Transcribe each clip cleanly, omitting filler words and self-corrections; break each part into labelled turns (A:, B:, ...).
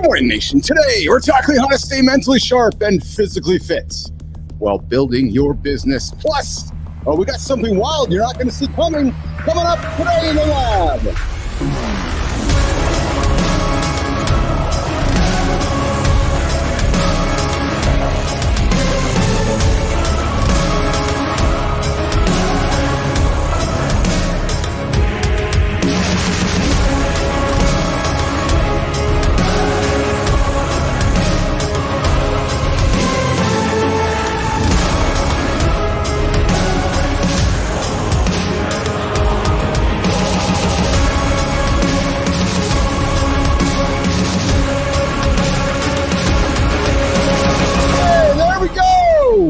A: morning, nation. Today, we're talking how to stay mentally sharp and physically fit while building your business. Plus, we got something wild you're not going to see coming up today in the lab.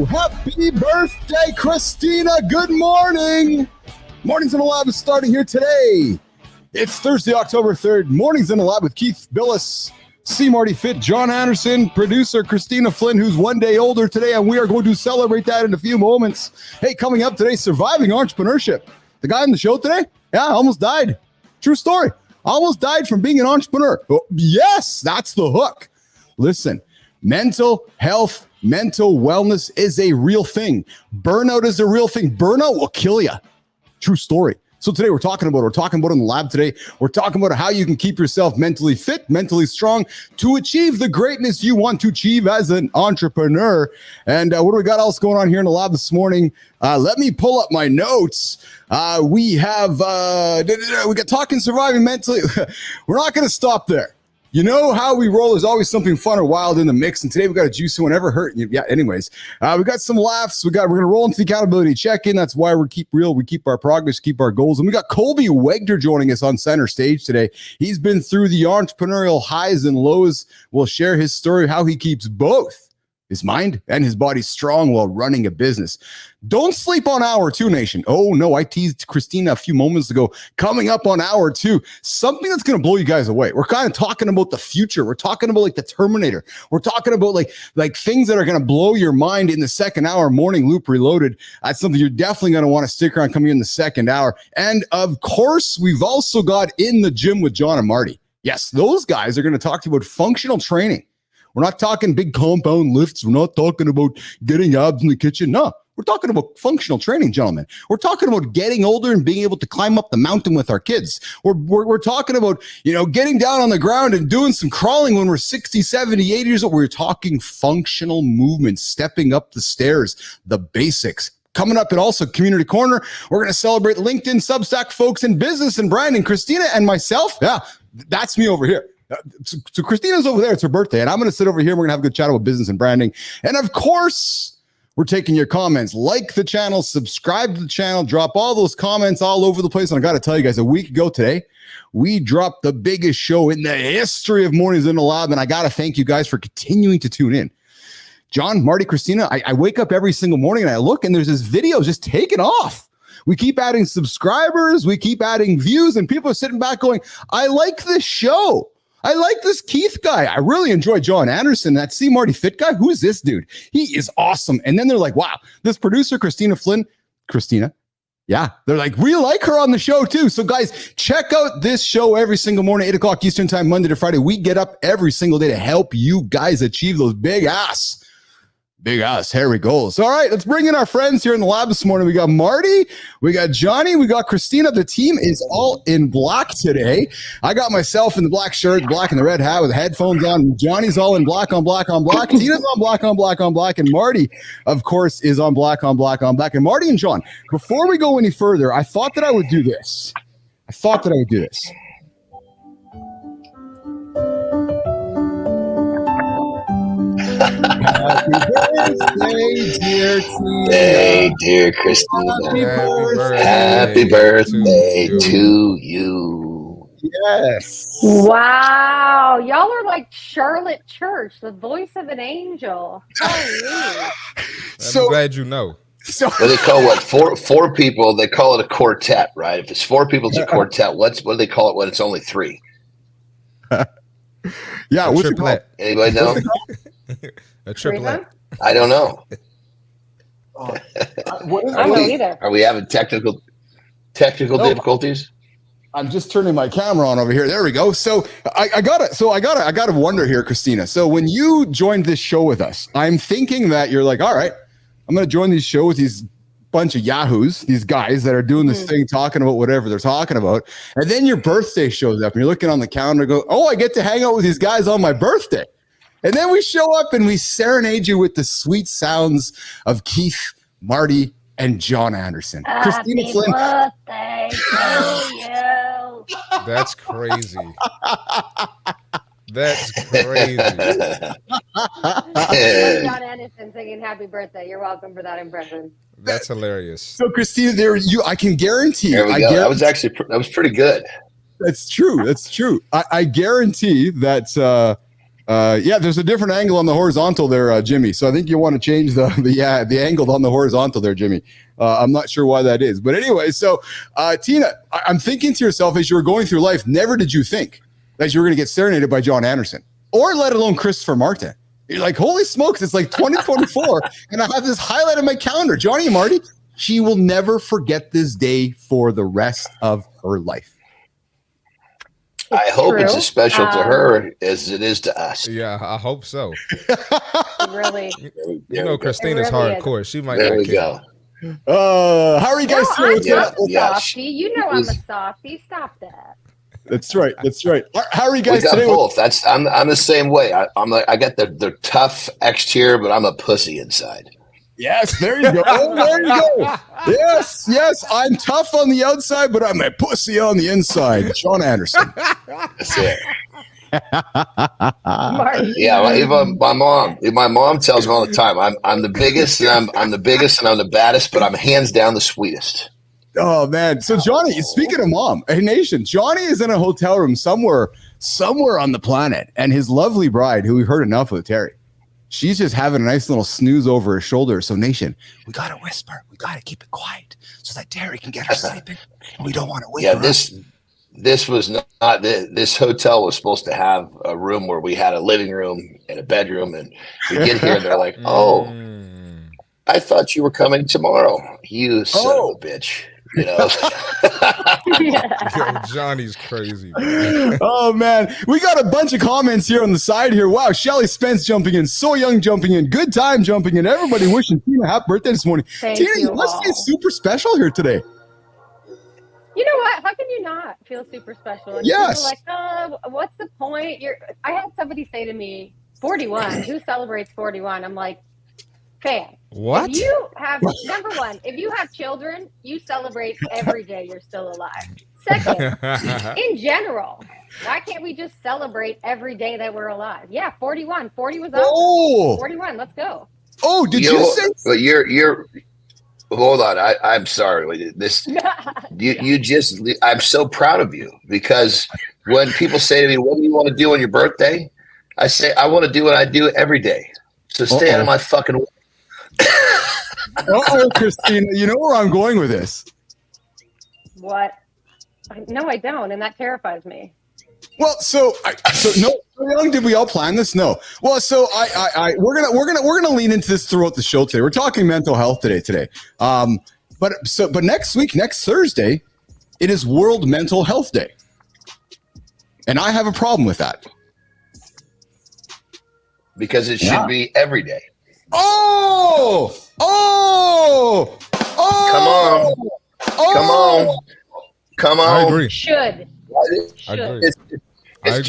A: Happy birthday, Kristina. Good morning. Mornings in the Lab is starting here today. It's Thursday, October 3rd. Mornings in the Lab with Keith Bilous, CMartyFit, Jon Andersen, producer Kristina Flynn, who's one day older today, and we are going to celebrate that in a few moments. Hey, coming up today, surviving entrepreneurship. The guy on the show today, almost died. True story. Almost died from being an entrepreneur. Oh, yes, that's the hook. Listen, mental health, mental wellness is a real thing. Burnout is a real thing. Burnout will kill you. True story. So today we're talking about in the lab today. We're talking about how you can keep yourself mentally fit, mentally strong to achieve the greatness you want to achieve as an entrepreneur. And what do we got else going on here in the lab this morning? Let me pull up my notes. We got talking surviving mentally. We're not going to stop there. You know how we roll. There's always something fun or wild in the mix. And today we got a juicy one, ever hurt. Yeah, anyways, we got some laughs. We're going to roll into the accountability check-in. That's why we keep real. We keep our progress, keep our goals. And we got Colby Wegter joining us on center stage today. He's been through the entrepreneurial highs and lows. We'll share his story of how he keeps both his mind and his body strong while running a business. Don't sleep on hour two, nation. Oh no, I teased Kristina a few moments ago. Coming up on hour two, something that's going to blow you guys away. We're kind of talking about the future. We're talking about like the Terminator. We're talking about like things that are going to blow your mind in the second hour. Morning Loop Reloaded. That's something you're definitely going to want to stick around coming in the second hour. And of course, we've also got In the Gym with Jon and Marty. Yes, those guys are going to talk to you about functional training. We're not talking big compound lifts. We're not talking about getting abs in the kitchen. No, we're talking about functional training, gentlemen. We're talking about getting older and being able to climb up the mountain with our kids. We're talking about, getting down on the ground and doing some crawling when we're 60, 70, 80 years old. We're talking functional movements, stepping up the stairs, the basics. Coming up and also Community Corner, we're going to celebrate LinkedIn, Substack folks in business and branding. Kristina and myself, that's me over here. So Kristina's over there. It's her birthday. And I'm going to sit over here. And we're going to have a good chat about business and branding. And of course, we're taking your comments. Like the channel, subscribe to the channel, drop all those comments all over the place. And I got to tell you guys, a week ago today, we dropped the biggest show in the history of Mornings in the Lab. And I got to thank you guys for continuing to tune in. Jon, Marty, Kristina, I wake up every single morning and I look and there's this video just taking off. We keep adding subscribers. We keep adding views. And people are sitting back going, I like this show. I like this Keith guy. I really enjoy Jon Andersen. That CMartyFit guy. Who is this dude? He is awesome. And then they're like, wow, this producer, Kristina Flynn, Kristina. Yeah. They're like, we like her on the show too. So guys, check out this show every single morning, 8 o'clock Eastern time, Monday to Friday. We get up every single day to help you guys achieve those big ass hairy goals. All right, let's bring in our friends here in the lab this morning. We got Marty, we got Johnny, we got Kristina. The team is all in black today. I got myself in the black shirt, black and the red hat with the headphones on. Johnny's all in black on black on black. Tina's on black on black on black. And Marty, of course, is on black on black on black. And Marty and Jon, before we go any further, I thought that I would do this. Happy birthday, dear Tina.
B: Hey, dear Kristina. Happy birthday to you.
A: Yes.
C: Wow. Y'all are like Charlotte Church, the voice of an angel.
D: I'm glad you know.
B: So what do they call four people? They call it a quartet, right? If it's four people, it's a quartet. What do they call it when it's only three?
A: Yeah,
D: what's it called?
B: Anybody know?
D: A triplet.
B: I don't know.
C: I don't know either.
B: Are we having technical difficulties?
A: I'm just turning my camera on over here. There we go. So I gotta wonder here, Kristina. So when you joined this show with us, I'm thinking that you're like, all right, I'm gonna join this show with these bunch of yahoos, these guys that are doing this thing, talking about whatever they're talking about, and then your birthday shows up, and you're looking on the calendar, and go, oh, I get to hang out with these guys on my birthday, and then we show up and we serenade you with the sweet sounds of Keith, Marty, and Jon Andersen. Kristina Flynn.
C: Birthday to you.
D: That's crazy. That's crazy.
C: Jon Andersen singing "Happy Birthday." You're welcome for that impression.
D: That's hilarious.
A: So, Kristina, I can guarantee.
B: There we go. That was pretty good.
A: That's true. That's true. I guarantee that. There's a different angle on the horizontal there, Jimmy. So I think you want to change the angle on the horizontal there, Jimmy. I'm not sure why that is, but anyway. So, Tina, I'm thinking to yourself as you were going through life, never did you think that you were going to get serenaded by Jon Andersen, or let alone Christopher Martin. You're like, holy smokes, it's like 2024, and I have this highlight on my calendar. Johnny and Marty, she will never forget this day for the rest of her life.
B: I hope it's as special to her as it is to us.
D: Yeah, I hope so.
C: Really,
D: you know, Christina's
C: really
D: hardcore. She might.
B: There
D: not
B: we
D: care.
B: go.
A: How are you guys doing?
C: I'm a softie. You know I'm a softie. Stop that.
A: That's right. That's right. How are you
B: We
A: guys
B: got
A: today?
B: both. I'm the same way. I'm like, I got the tough exterior, but I'm a pussy inside.
A: Yes, there you go. Oh, there you go. Yes. I'm tough on the outside, but I'm a pussy on the inside. Jon Andersen.
B: That's it.
C: Marty.
B: Yeah, even my mom tells me all the time, I'm the biggest, and I'm the biggest, and I'm the baddest, but I'm hands down the sweetest.
A: Oh man! So Johnny, speaking of mom, hey nation, Johnny is in a hotel room somewhere on the planet, and his lovely bride, who we've heard enough of, Terry, she's just having a nice little snooze over her shoulder. So nation, we gotta whisper, we gotta keep it quiet, so that Terry can get her sleeping. And we don't want to wake her up.
B: This was not this hotel was supposed to have a room where we had a living room and a bedroom, and we get here and they're like, "Oh, I thought you were coming tomorrow, you son of a bitch." You know,
D: Yo, Johnny's crazy. Man.
A: Oh man, we got a bunch of comments here on the side here. Wow, Shelly Spence jumping in, So Young jumping in, Good Time jumping in. Everybody wishing Tina happy birthday this morning.
C: Thank
A: Tina,
C: you
A: must be
C: all.
A: super special here today.
C: You know what? How can you not feel super special? And
A: Yes.
C: people are like, what's the point? I had somebody say to me, 41. Who celebrates 41? I'm like, fam.
D: What?
C: If you have number one, if you have children, you celebrate every day you're still alive. Second, in general, why can't we just celebrate every day that we're alive? Yeah, 41. 40 was awesome. 41. Let's go.
A: Oh, did you say?
B: But you're. Hold on, I'm sorry. I'm so proud of you, because when people say to me, "What do you want to do on your birthday?" I say, "I want to do what I do every day." So stay out of my fucking way.
A: Kristina, you know where I'm going with this.
C: What? No, I don't, and that terrifies me.
A: Well, so no. How long did we all plan this? No. Well, so we're gonna lean into this throughout the show today. We're talking mental health today. But next week, next Thursday, it is World Mental Health Day, and I have a problem with that
B: because it should be every day.
A: Oh!
B: Come on!
D: I agree.
C: Should.
D: I agree.
B: It's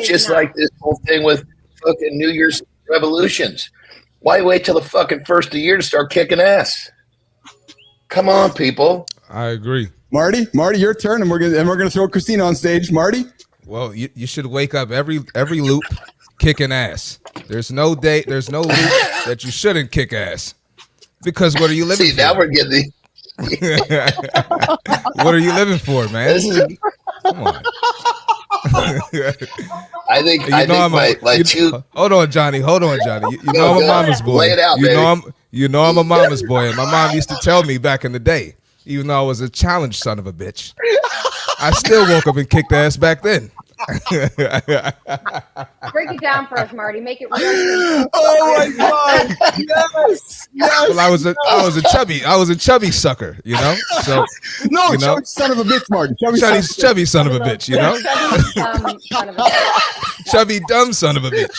B: just like this whole thing with fucking New Year's revolutions. Why wait till the fucking first of the year to start kicking ass? Come on, people.
D: I agree.
A: Marty, your turn, and we're gonna throw Kristina on stage. Marty.
D: Well, you should wake up every loop kicking ass. There's no loop that you shouldn't kick ass. Because what are you living for?
B: Now we're getting
D: What are you living for, man? Come on.
B: I think
D: Hold on, Johnny. You know I'm a mama's boy.
B: Lay it out,
D: you know I'm a mama's boy, and my mom used to tell me back in the day, even though I was a challenged son of a bitch, I still woke up and kicked ass back then.
C: Break it down for us, Marty. Make it real.
A: Oh my God! Yes, yes.
D: Well, I was a chubby sucker, you know. So
A: no,
D: you know?
A: chubby son of a bitch, Marty.
D: Chubby son of a bitch, you know. Chubby dumb son of a bitch.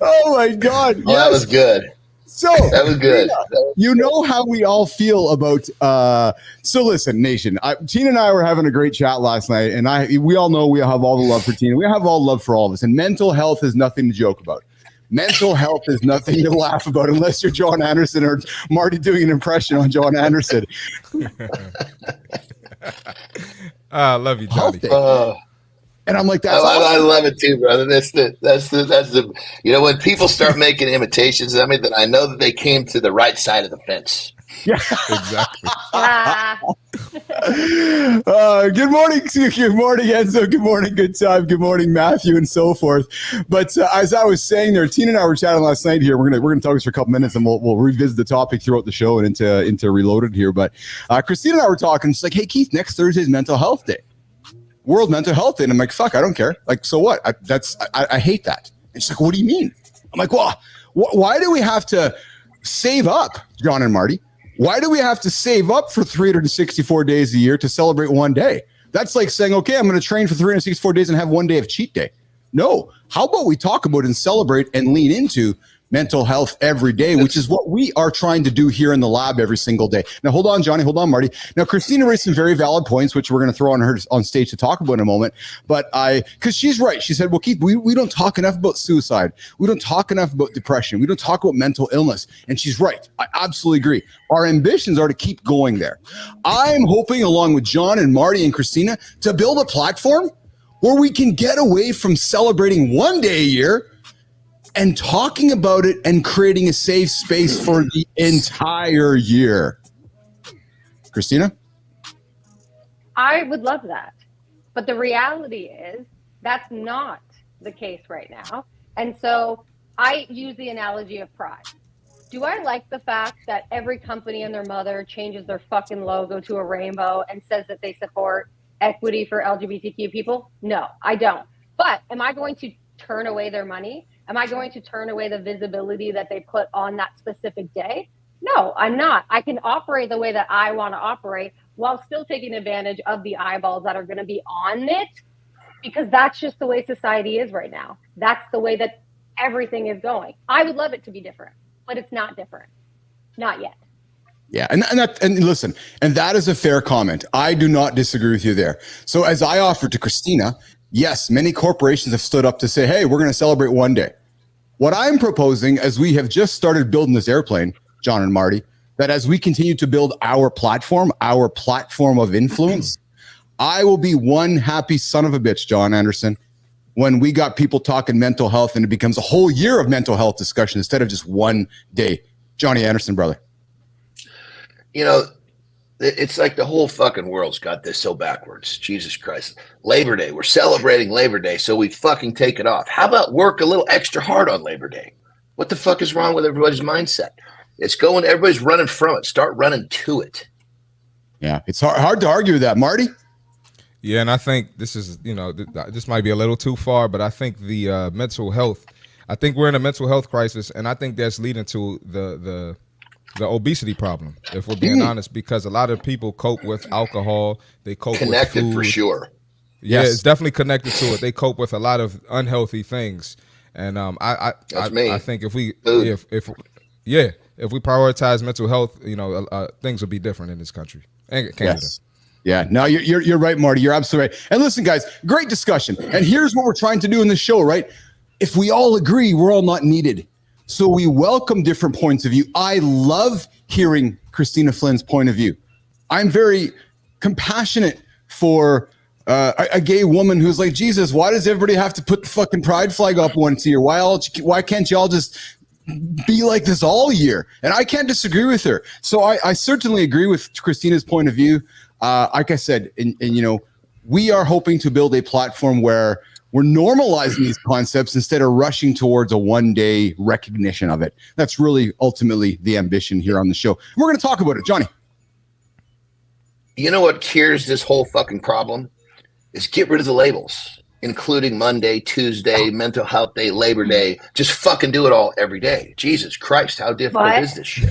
A: Oh my God!
B: Oh, that was good.
A: So
B: that was good.
A: You know how we all feel about. So listen, nation. Tina and I were having a great chat last night, and we all know we have all the love for Tina. We have all the love for all of us, and mental health is nothing to joke about. Mental health is nothing to laugh about unless you're Jon Andersen or Marty doing an impression on Jon Andersen.
D: I love you, Johnny.
A: And I'm like,
B: I love it too, brother. That's the you know, when people start making imitations of me, then I know that they came to the right side of the fence.
A: Yeah,
D: exactly.
A: Good morning, Enzo. Good morning, good time. Good morning, Matthew, and so forth. But as I was saying there, Tina and I were chatting last night here. We're gonna talk this for a couple minutes, and we'll revisit the topic throughout the show and into Reloaded here. But Kristina and I were talking. She's like, "Hey, Keith, next Thursday is Mental Health Day, World Mental Health Day." And I'm like, "Fuck, I don't care. Like, so what? I hate that." And she's like, "What do you mean?" I'm like, "Well, why do we have to save up, Jon and Marty? Why do we have to save up for 364 days a year to celebrate one day? That's like saying, okay, I'm going to train for 364 days and have one day of cheat day. No. How about we talk about and celebrate and lean into mental health every day, which is what we are trying to do here in the lab every single day." Now, hold on, Johnny. Hold on, Marty. Now, Kristina raised some very valid points, which we're going to throw on her on stage to talk about in a moment. But because she's right. She said, well, Keith, we don't talk enough about suicide. We don't talk enough about depression. We don't talk about mental illness. And she's right. I absolutely agree. Our ambitions are to keep going there. I'm hoping, along with Jon and Marty and Kristina, to build a platform where we can get away from celebrating one day a year and talking about it and creating a safe space for the entire year. Kristina?
C: I would love that. But the reality is that's not the case right now. And so I use the analogy of pride. Do I like the fact that every company and their mother changes their fucking logo to a rainbow and says that they support equity for LGBTQ people? No, I don't. But am I going to turn away their money? Am I going to turn away the visibility that they put on that specific day? No, I'm not. I can operate the way that I want to operate while still taking advantage of the eyeballs that are going to be on it, because that's just the way society is right now. That's the way that everything is going. I would love it to be different, but it's not different. Not yet.
A: Yeah, and listen, and that is a fair comment. I do not disagree with you there. So as I offered to Kristina, yes, many corporations have stood up to say, hey, we're going to celebrate one day. What I'm proposing, as we have just started building this airplane, Jon and Marty, that as we continue to build our platform of influence, I will be one happy son of a bitch, Jon Andersen, when we got people talking mental health and it becomes a whole year of mental health discussion instead of just one day. Johnny Andersen, brother.
B: You know, it's like the whole fucking world's got this so backwards. Jesus Christ. Labor Day. We're celebrating Labor Day, so we fucking take it off. How about work a little extra hard on Labor Day? What the fuck is wrong with everybody's mindset? It's going, everybody's running from it. Start running to it.
A: Yeah, it's hard to argue with that. Marty?
D: Yeah, and I think this is, this might be a little too far, but I think the mental health, I think we're in a mental health crisis, and I think that's leading to the obesity problem, if we're being honest, because a lot of people cope with alcohol. They cope
B: connected
D: with food.
B: For sure.
D: Yeah,
A: Yes.
D: It's definitely connected to it. They cope with a lot of unhealthy things, and I think if we prioritize mental health, things will be different in this country and Canada.
A: Yes. Yeah, no, you're right, Marty. You're absolutely right. And listen, guys, great discussion. And here's what we're trying to do in this show, right? If we all agree, we're all not needed. So we welcome different points of view. I love hearing Kristina Flynn's point of view. I'm very compassionate for a gay woman who's like, Jesus, why does everybody have to put the fucking pride flag up once a year? Why can't y'all just be like this all year? And I can't disagree with her. So I certainly agree with Kristina's point of view. Like I said, we are hoping to build a platform where we're normalizing these concepts instead of rushing towards a one-day recognition of it. That's really ultimately the ambition here on the show. We're going to talk about it, Johnny.
B: You know what cures this whole fucking problem is get rid of the labels, including Monday, Tuesday, Mental Health Day, Labor Day. Just fucking do it all every day. Jesus Christ, how difficult is this shit?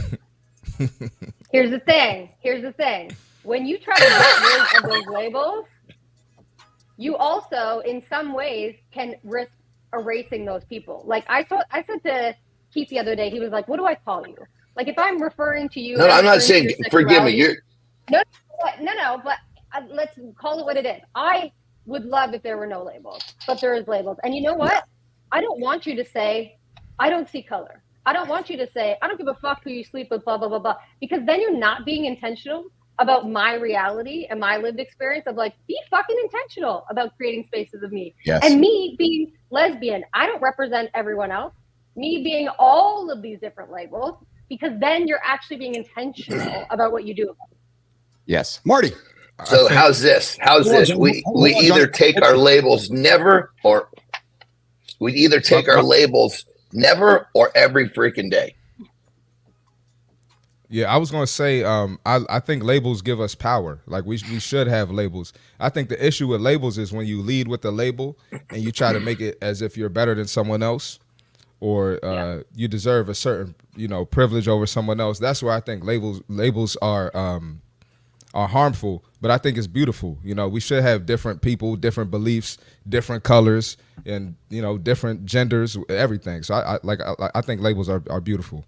C: Here's the thing. When you try to get rid of those labels, you also, in some ways, can risk erasing those people. Like I said to Keith the other day, he was like, "What do I call you?" Like if I'm referring to you.
B: No, I'm not saying. Forgive me. You're
C: no. But let's call it what it is. I would love if there were no labels, but there is labels. And you know what? I don't want you to say, "I don't see color." I don't want you to say, "I don't give a fuck who you sleep with," blah blah blah blah, because then you're not being intentional about my reality and my lived experience of like, be fucking intentional about creating spaces of me.
A: Yes.
C: And me being lesbian, I don't represent everyone else. Me being all of these different labels, because then you're actually being intentional about what you do.
A: Yes. Marty.
B: So how's this? We either take our labels never or every freaking day.
D: Yeah, I was gonna say, I think labels give us power. Like we should have labels. I think the issue with labels is when you lead with the label and you try to make it as if you're better than someone else, or you deserve a certain privilege over someone else. That's where I think labels are harmful. But I think it's beautiful. We should have different people, different beliefs, different colors, and different genders, everything. So I think labels are beautiful.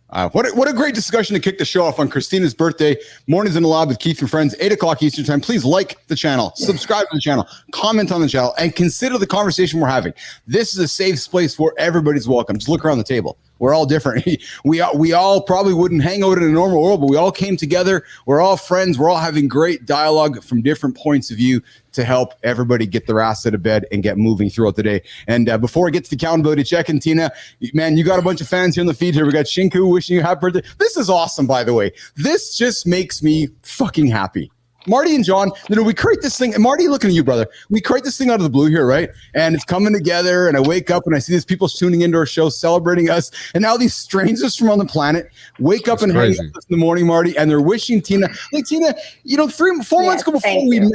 A: What a great discussion to kick the show off on Kristina's birthday. Mornings in the Lab with Keith and friends, 8 o'clock Eastern time. Please like the channel, subscribe to the channel, comment on the channel, and consider the conversation we're having. This is a safe place where everybody's welcome. Just look around the table. We're all different. We all probably wouldn't hang out in a normal world, but we all came together. We're all friends. We're all having great dialogue from different points of view to help everybody get their ass out of bed and get moving throughout the day. And before we get to the accountability check-in, Tina, man, you got a bunch of fans here on the feed here. We got Shinku wishing you happy birthday. This is awesome, by the way. This just makes me fucking happy. Marty and Jon, we create this thing, and Marty, looking at you, brother, we create this thing out of the blue here, right? And it's coming together, and I wake up and I see these people tuning into our show, celebrating us, and now these strangers from on the planet wake up and hang up in the morning, Marty, and they're wishing Tina, like Tina, 4 months ago before we met,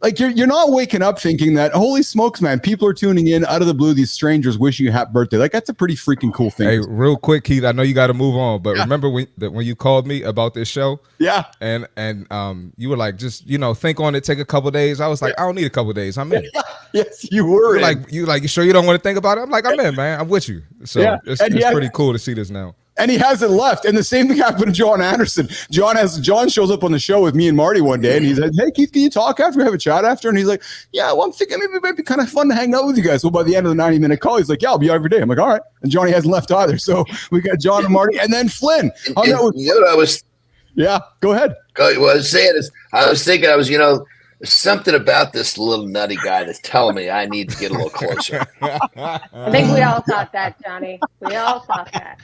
A: like you're not waking up thinking that, holy smokes, man, people are tuning in out of the blue, these strangers wishing you happy birthday. Like that's a pretty freaking cool thing.
D: Hey, real quick, Keith, I know you got to move on, but remember when you called me about this show?
A: Yeah.
D: And you were like, just, think on it, take a couple days. I was like, I don't need a couple days. I'm in.
A: Yes, you were.
D: You sure you don't want to think about it? I'm like, I'm in, man. I'm with you. So it's pretty cool to see this now.
A: And he hasn't left. And the same thing happened to Jon Andersen. Jon shows up on the show with me and Marty one day, and he's like, "Hey, Keith, can you talk after? We have a chat after?" And he's like, "Yeah, well, I'm thinking maybe it might be kind of fun to hang out with you guys." Well, by the end of the 90-minute call, he's like, "Yeah, I'll be out every day." I'm like, "All right." And Johnny hasn't left either. So we got Jon and Marty, and then Flynn. Yeah, go ahead.
B: What I was saying is, I was thinking, there's something about this little nutty guy that's telling me I need to get a little closer.
C: I think we all thought that, Johnny. We all thought that.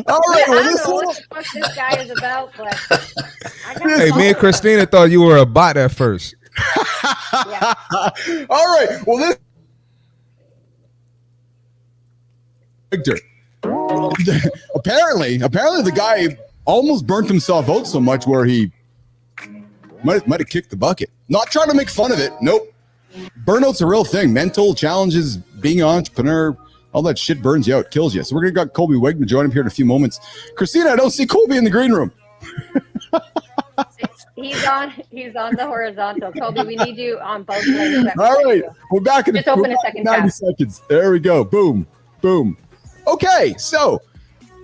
A: All right.
C: I don't know what the fuck this guy is about, but
D: hey, me and Kristina thought you were a bot at first.
C: Yeah.
A: All right. Well, this Wegter. Apparently the guy almost burnt himself out so much where he might have kicked the bucket. Not trying to make fun of it. Nope. Burnout's a real thing. Mental challenges, being an entrepreneur, all that shit burns you out, kills you. So we're going to got Colby Wegter to join him here in a few moments. Kristina, I don't see Colby in the green room.
C: He's on the horizontal. Colby, we need you on both legs.
A: All right. We're back in
C: just open a second
A: 90
C: tab.
A: seconds. There we go. Boom. Boom. Okay. So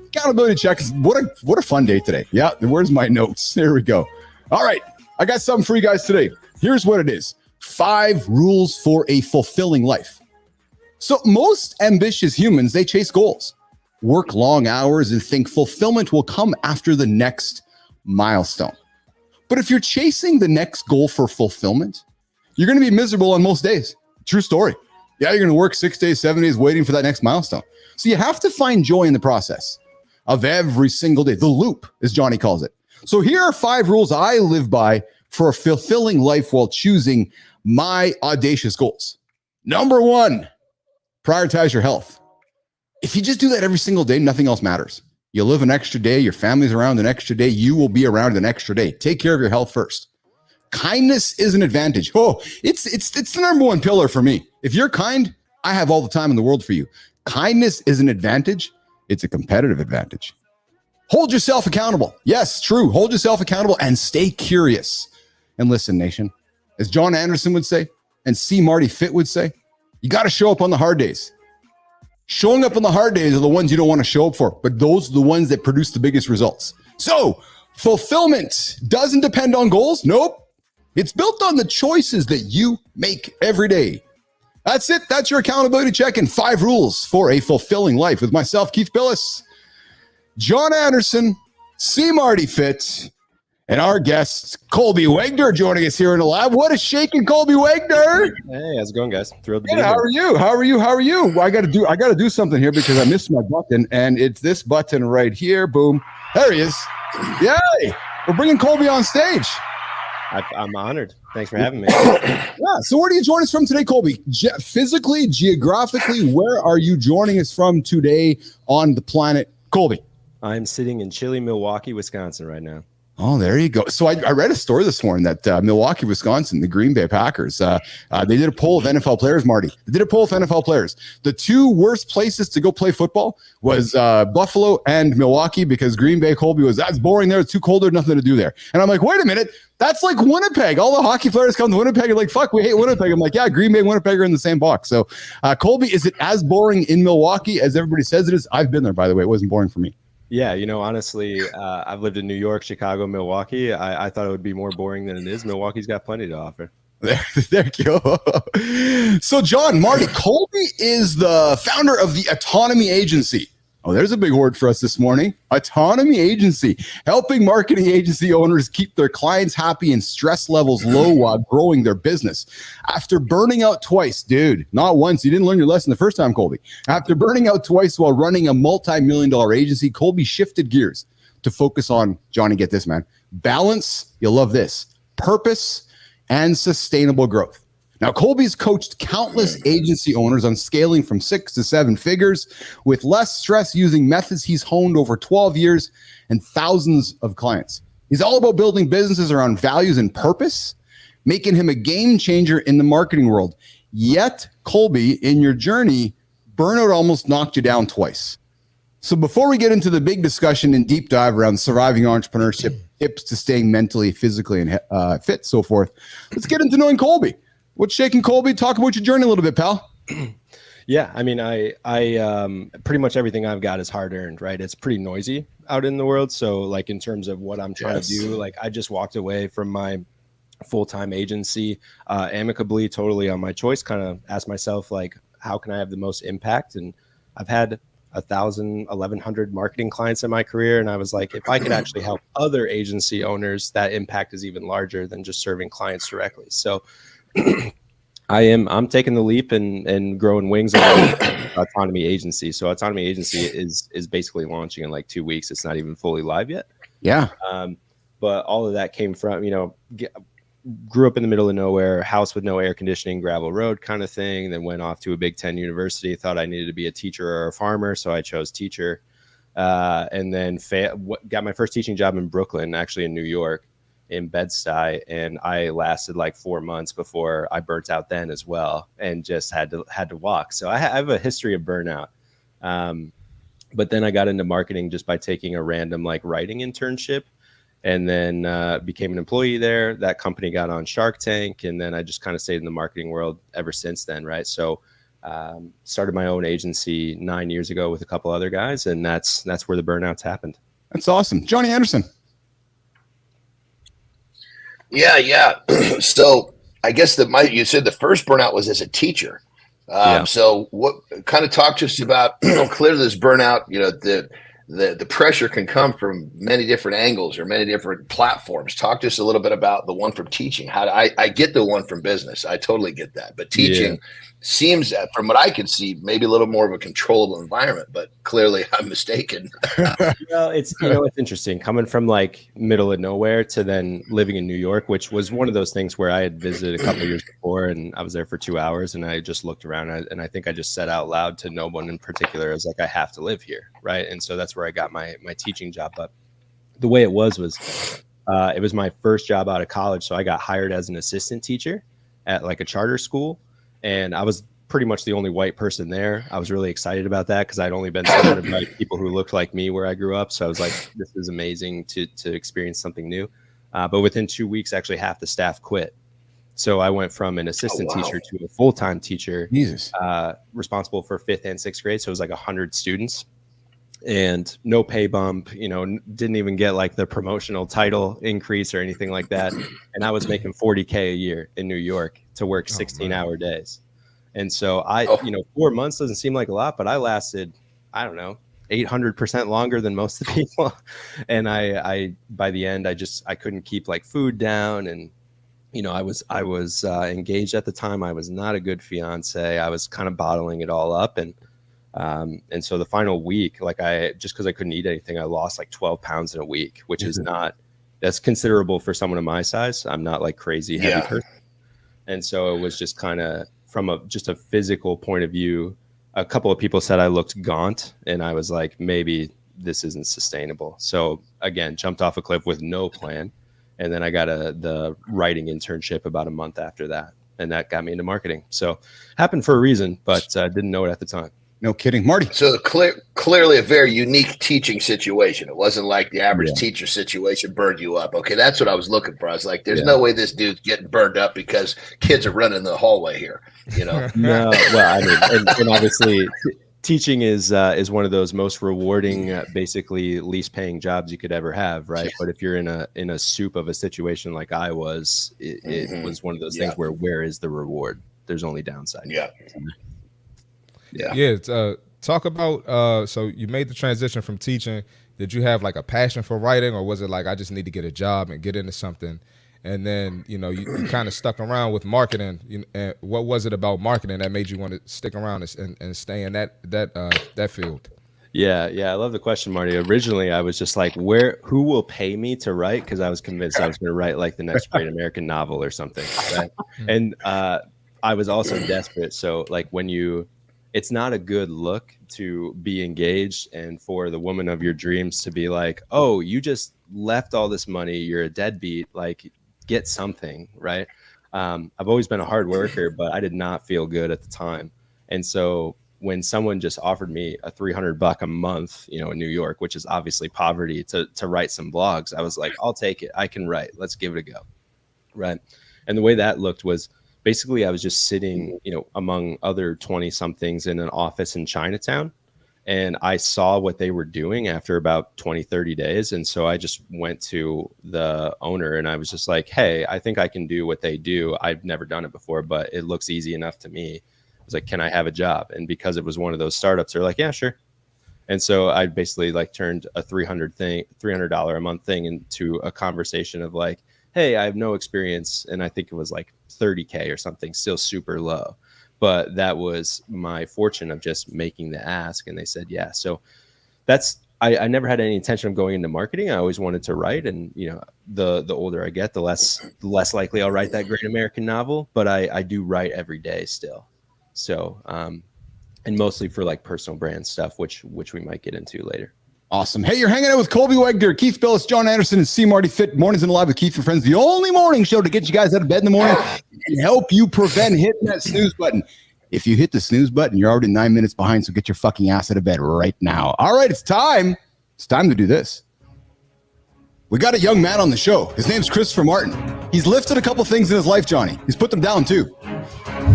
A: accountability check. What a fun day today. Yeah. Where's my notes? There we go. All right. I got something for you guys today. Here's what it is. 5 rules for a fulfilling life. So most ambitious humans, they chase goals, work long hours, and think fulfillment will come after the next milestone. But if you're chasing the next goal for fulfillment, you're going to be miserable on most days. True story. Yeah, you're going to work 6 days, 7 days waiting for that next milestone. So you have to find joy in the process of every single day. The loop, as Johnny calls it. So here are 5 rules I live by for a fulfilling life while choosing my audacious goals. Number 1, prioritize your health. If you just do that every single day, nothing else matters. You live an extra day. Your family's around an extra day. You will be around an extra day. Take care of your health first. Kindness is an advantage. Oh, it's the number one pillar for me. If you're kind, I have all the time in the world for you. Kindness is an advantage. It's a competitive advantage. Hold yourself accountable. Yes, true. Hold yourself accountable and stay curious. And listen, nation, as Jon Andersen would say, and CMartyFit would say, you got to show up on the hard days. Showing up on the hard days are the ones you don't want to show up for, but those are the ones that produce the biggest results. So fulfillment doesn't depend on goals. Nope. It's built on the choices that you make every day. That's it. That's your accountability check and 5 rules for a fulfilling life with myself, Keith Bilous, Jon Andersen, CMartyFit, and our guest, Colby Wegter, joining us here in the lab. What a shaking, Colby Wegter.
E: Hey, how's it going, guys? Thrilled to be here.
A: How are you? How are you? How are you? Well, I got to do something here because I missed my button, and it's this button right here. Boom. There he is. Yay. We're bringing Colby on stage.
E: I'm honored. Thanks for having me.
A: Yeah. So where do you join us from today, Colby? Physically, geographically, where are you joining us from today on the planet, Colby?
E: I'm sitting in chilly Milwaukee, Wisconsin right now.
A: Oh, there you go. So I read a story this morning that Milwaukee, Wisconsin, the Green Bay Packers, they did a poll of NFL players, Marty. They did a poll of NFL players. The 2 worst places to go play football was Buffalo and Milwaukee because Green Bay, Colby, that's boring there. It's too cold. There's nothing to do there. And I'm like, wait a minute. That's like Winnipeg. All the hockey players come to Winnipeg and like, fuck, we hate Winnipeg. I'm like, yeah, Green Bay and Winnipeg are in the same box. So, Colby, is it as boring in Milwaukee as everybody says it is? I've been there, by the way. It wasn't boring for me.
E: Yeah, honestly, I've lived in New York, Chicago, Milwaukee. I thought it would be more boring than it is. Milwaukee's got plenty to offer.
A: There you go. So, Jon, Marty, Colby is the founder of the Autonomy Agency. Oh, there's a big word for us this morning. Autonomy Agency, helping marketing agency owners keep their clients happy and stress levels low while growing their business. After burning out twice, dude, not once. You didn't learn your lesson the first time, Colby. After burning out twice while running a multi-million-dollar agency, Colby shifted gears to focus on, Johnny, get this, man, balance, you'll love this, purpose, and sustainable growth. Now, Colby's coached countless agency owners on scaling from 6 to 7 figures with less stress using methods he's honed over 12 years and thousands of clients. He's all about building businesses around values and purpose, making him a game changer in the marketing world. Yet, Colby, in your journey, burnout almost knocked you down twice. So before we get into the big discussion and deep dive around surviving entrepreneurship, tips to staying mentally, physically, and fit, so forth, let's get into knowing Colby. What's shaking, Colby? Talk about your journey a little bit, pal.
E: Yeah, I mean, I pretty much everything I've got is hard earned, right? It's pretty noisy out in the world. So like in terms of what I'm trying to do, like I just walked away from my full-time agency amicably, totally on my choice, kind of asked myself, like, how can I have the most impact? And I've had 1,000, 1,100 marketing clients in my career. And I was like, if I could actually help other agency owners, that impact is even larger than just serving clients directly. So I'm taking the leap and growing wings on Autonomy Agency. So Autonomy Agency is basically launching in like 2 weeks. It's not even fully live yet.
A: Yeah.
E: But all of that came from, grew up in the middle of nowhere, house with no air conditioning, gravel road kind of thing. Then went off to a Big Ten university, thought I needed to be a teacher or a farmer. So I chose teacher. And then got my first teaching job in Brooklyn, actually in New York, in Bed-Stuy, and I lasted like 4 months before I burnt out then as well, and just had to walk. So I have a history of burnout. But then I got into marketing just by taking a random like writing internship, and then became an employee there. That company got on Shark Tank, and then I just kind of stayed in the marketing world ever since then, right? So started my own agency 9 years ago with a couple other guys, and that's where the burnouts happened.
A: That's awesome. Johnny Andersen.
B: Yeah. So I guess you said the first burnout was as a teacher. So what kind of talk to us about, clearly this burnout, the pressure can come from many different angles or many different platforms. Talk to us a little bit about the one from teaching. I get the one from business. I totally get that. But teaching seems, from what I can see, maybe a little more of a controllable environment, but clearly I'm mistaken.
E: Well, it's interesting coming from like middle of nowhere to then living in New York, which was one of those things where I had visited a couple of years before, and I was there for 2 hours, and I just looked around, and I think I just said out loud to no one in particular, I was like, I have to live here, right? And so that's where I got my teaching job. But the way it was it was my first job out of college. So I got hired as an assistant teacher at like a charter school. And I was pretty much the only white person there. I was really excited about that because I'd only been surrounded by people who looked like me where I grew up. So I was like, this is amazing to experience something new. But within 2 weeks, actually half the staff quit. So I went from an assistant teacher to a full-time teacher, responsible for 5th and 6th grade. So it was like 100 students and no pay bump, didn't even get like the promotional title increase or anything like that. And I was making $40K a year in New York to work 16-hour days. And so 4 months doesn't seem like a lot, but I lasted, I don't know, 800% longer than most of the people. And I by the end, I couldn't keep like food down. And, I was engaged at the time. I was not a good fiance. I was kind of bottling it all up. And so the final week, like just because I couldn't eat anything, I lost like 12 pounds in a week, which is that's considerable for someone of my size. I'm not like crazy heavy person. And so it was just kind of from just a physical point of view. A couple of people said I looked gaunt, and I was like, maybe this isn't sustainable. So again, jumped off a cliff with no plan. And then I got the writing internship about a month after that. And that got me into marketing. So happened for a reason, but didn't know it at the time.
A: No kidding. Marty.
B: So clearly a very unique teaching situation. It wasn't like the average teacher situation burned you up. Okay, that's what I was looking for. I was like, there's no way this dude's getting burned up because kids are running the hallway here, No,
E: well, I mean, and obviously teaching is one of those most rewarding, basically least paying jobs you could ever have, right? But if you're in a soup of a situation like I was, it was one of those things where is the reward? There's only downside.
D: Talk about so you made the transition from teaching. Did you have like a passion for writing, or was it like I just need to get a job and get into something? And then you kind of stuck around with marketing. And what was it about marketing that made you want to stick around and stay in that field?
E: Yeah, I love the question, Marty. Originally, I was just like, who will pay me to write? Because I was convinced I was going to write like the next great American novel or something. Right? And I was also desperate. So like it's not a good look to be engaged and for the woman of your dreams to be like, oh, you just left all this money. You're a deadbeat. Like, get something, right? I've always been a hard worker, but I did not feel good at the time. And so when someone just offered me a $300 a month, in New York, which is obviously poverty, to write some blogs, I was like, I'll take it. I can write. Let's give it a go. Right. And the way that looked was, basically, I was just sitting, among other 20 somethings in an office in Chinatown, and I saw what they were doing after about 20, 30 days. And so I just went to the owner and I was just like, hey, I think I can do what they do. I've never done it before, but it looks easy enough to me. I was like, can I have a job? And because it was one of those startups, they're like, yeah, sure. And so I basically like turned a $300 a month thing into a conversation of like, hey, I have no experience. And I think it was like $30K or something, still super low. But that was my fortune of just making the ask. And they said, yeah. So I never had any intention of going into marketing. I always wanted to write. And, the older I get, the less likely I'll write that great American novel. But I do write every day still. So, and mostly for like personal brand stuff, which we might get into later.
A: Awesome. Hey, you're hanging out with Colby Wegter, Keith Bilous, Jon Andersen, and CMartyFit. Mornings in Live with Keith and Friends, the only morning show to get you guys out of bed in the morning and help you prevent hitting that snooze button. If you hit the snooze button, you're already 9 minutes behind, so get your fucking ass out of bed right now. All right, it's time. It's time to do this. We got a young man on the show. His name's Christopher Martin. He's lifted a couple things in his life, Johnny. He's put them down, too.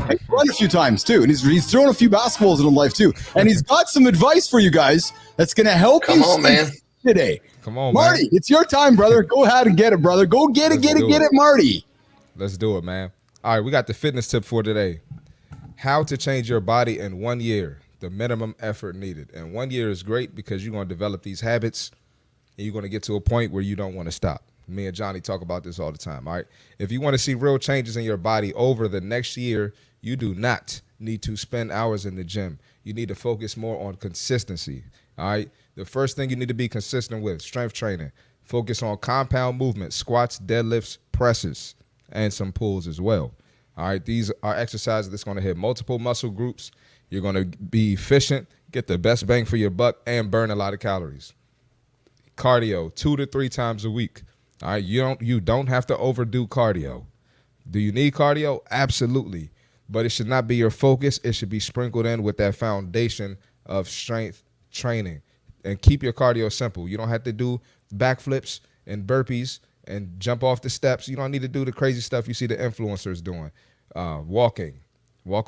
A: He's run a few times, too. And he's thrown a few basketballs in his life, too. And he's got some advice for you guys that's going to help you today.
D: Come on,
A: Marty,
D: man.
A: It's your time, brother. Go ahead and get it, brother. Go get it, Marty.
D: Let's do it, man. All right, we got the fitness tip for today. How to change your body in 1 year, the minimum effort needed. And 1 year is great because you're going to develop these habits and you're going to get to a point where you don't want to stop. Me and Johnny talk about this all the time, all right? If you want to see real changes in your body over the next year, you do not need to spend hours in the gym. You need to focus more on consistency, all right? The first thing you need to be consistent with, strength training. Focus on compound movement, squats, deadlifts, presses, and some pulls as well. All right, these are exercises that's going to hit multiple muscle groups. You're going to be efficient, get the best bang for your buck, and burn a lot of calories. Cardio 2 to 3 times a week. All right, you don't have to overdo cardio. Do you need cardio? Absolutely. But it should not be your focus. It should be sprinkled in with that foundation of strength training. And keep your cardio simple. You don't have to do backflips and burpees and jump off the steps. You don't need to do the crazy stuff you see the influencers doing. Walk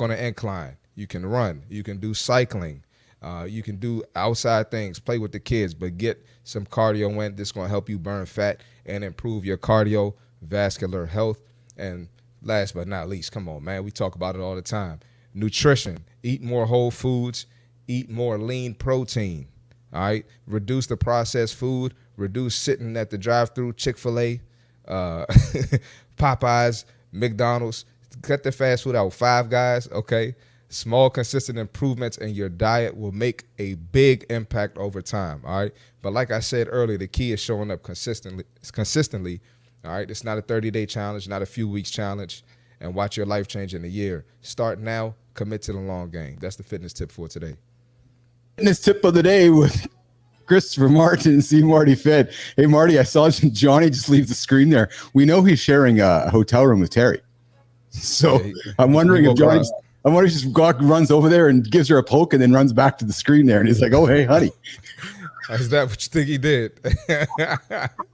D: on an incline. You can run. You can do cycling. You can do outside things, play with the kids, but get some cardio in. This is going to help you burn fat and improve your cardiovascular health. And last but not least, come on, man, we talk about it all the time. Nutrition. Eat more whole foods. Eat more lean protein. All right? Reduce the processed food. Reduce sitting at the drive-thru, Chick-fil-A, Popeyes, McDonald's. Cut the fast food out. Five Guys, okay? Small, consistent improvements in your diet will make a big impact over time, all right? But like I said earlier, the key is showing up consistently, all right? It's not a 30-day challenge, not a few weeks challenge, and watch your life change in a year. Start now, commit to the long game. That's the fitness tip for today.
A: Fitness tip of the day with Christopher Martin, CMartyFit. Hey, Marty, I saw Johnny just leave the screen there. We know he's sharing a hotel room with Terry. So I'm wondering if Johnny... I wonder if he just runs over there and gives her a poke and then runs back to the screen there. And he's like, oh, hey, honey.
D: Is that what you think he did?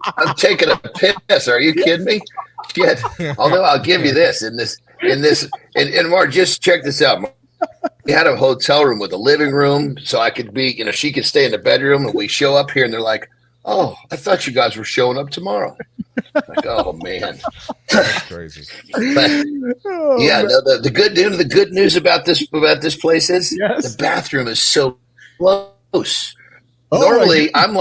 B: I'm taking a piss. Are you kidding me? Shit. Although I'll give you this. And Mark, just check this out. We had a hotel room with a living room so I could be, she could stay in the bedroom, and we show up here and they're like, oh, I thought you guys were showing up tomorrow. Like, oh man,
D: that's crazy.
B: But, yeah, the good news about this place is the bathroom is so close. Normally, I'm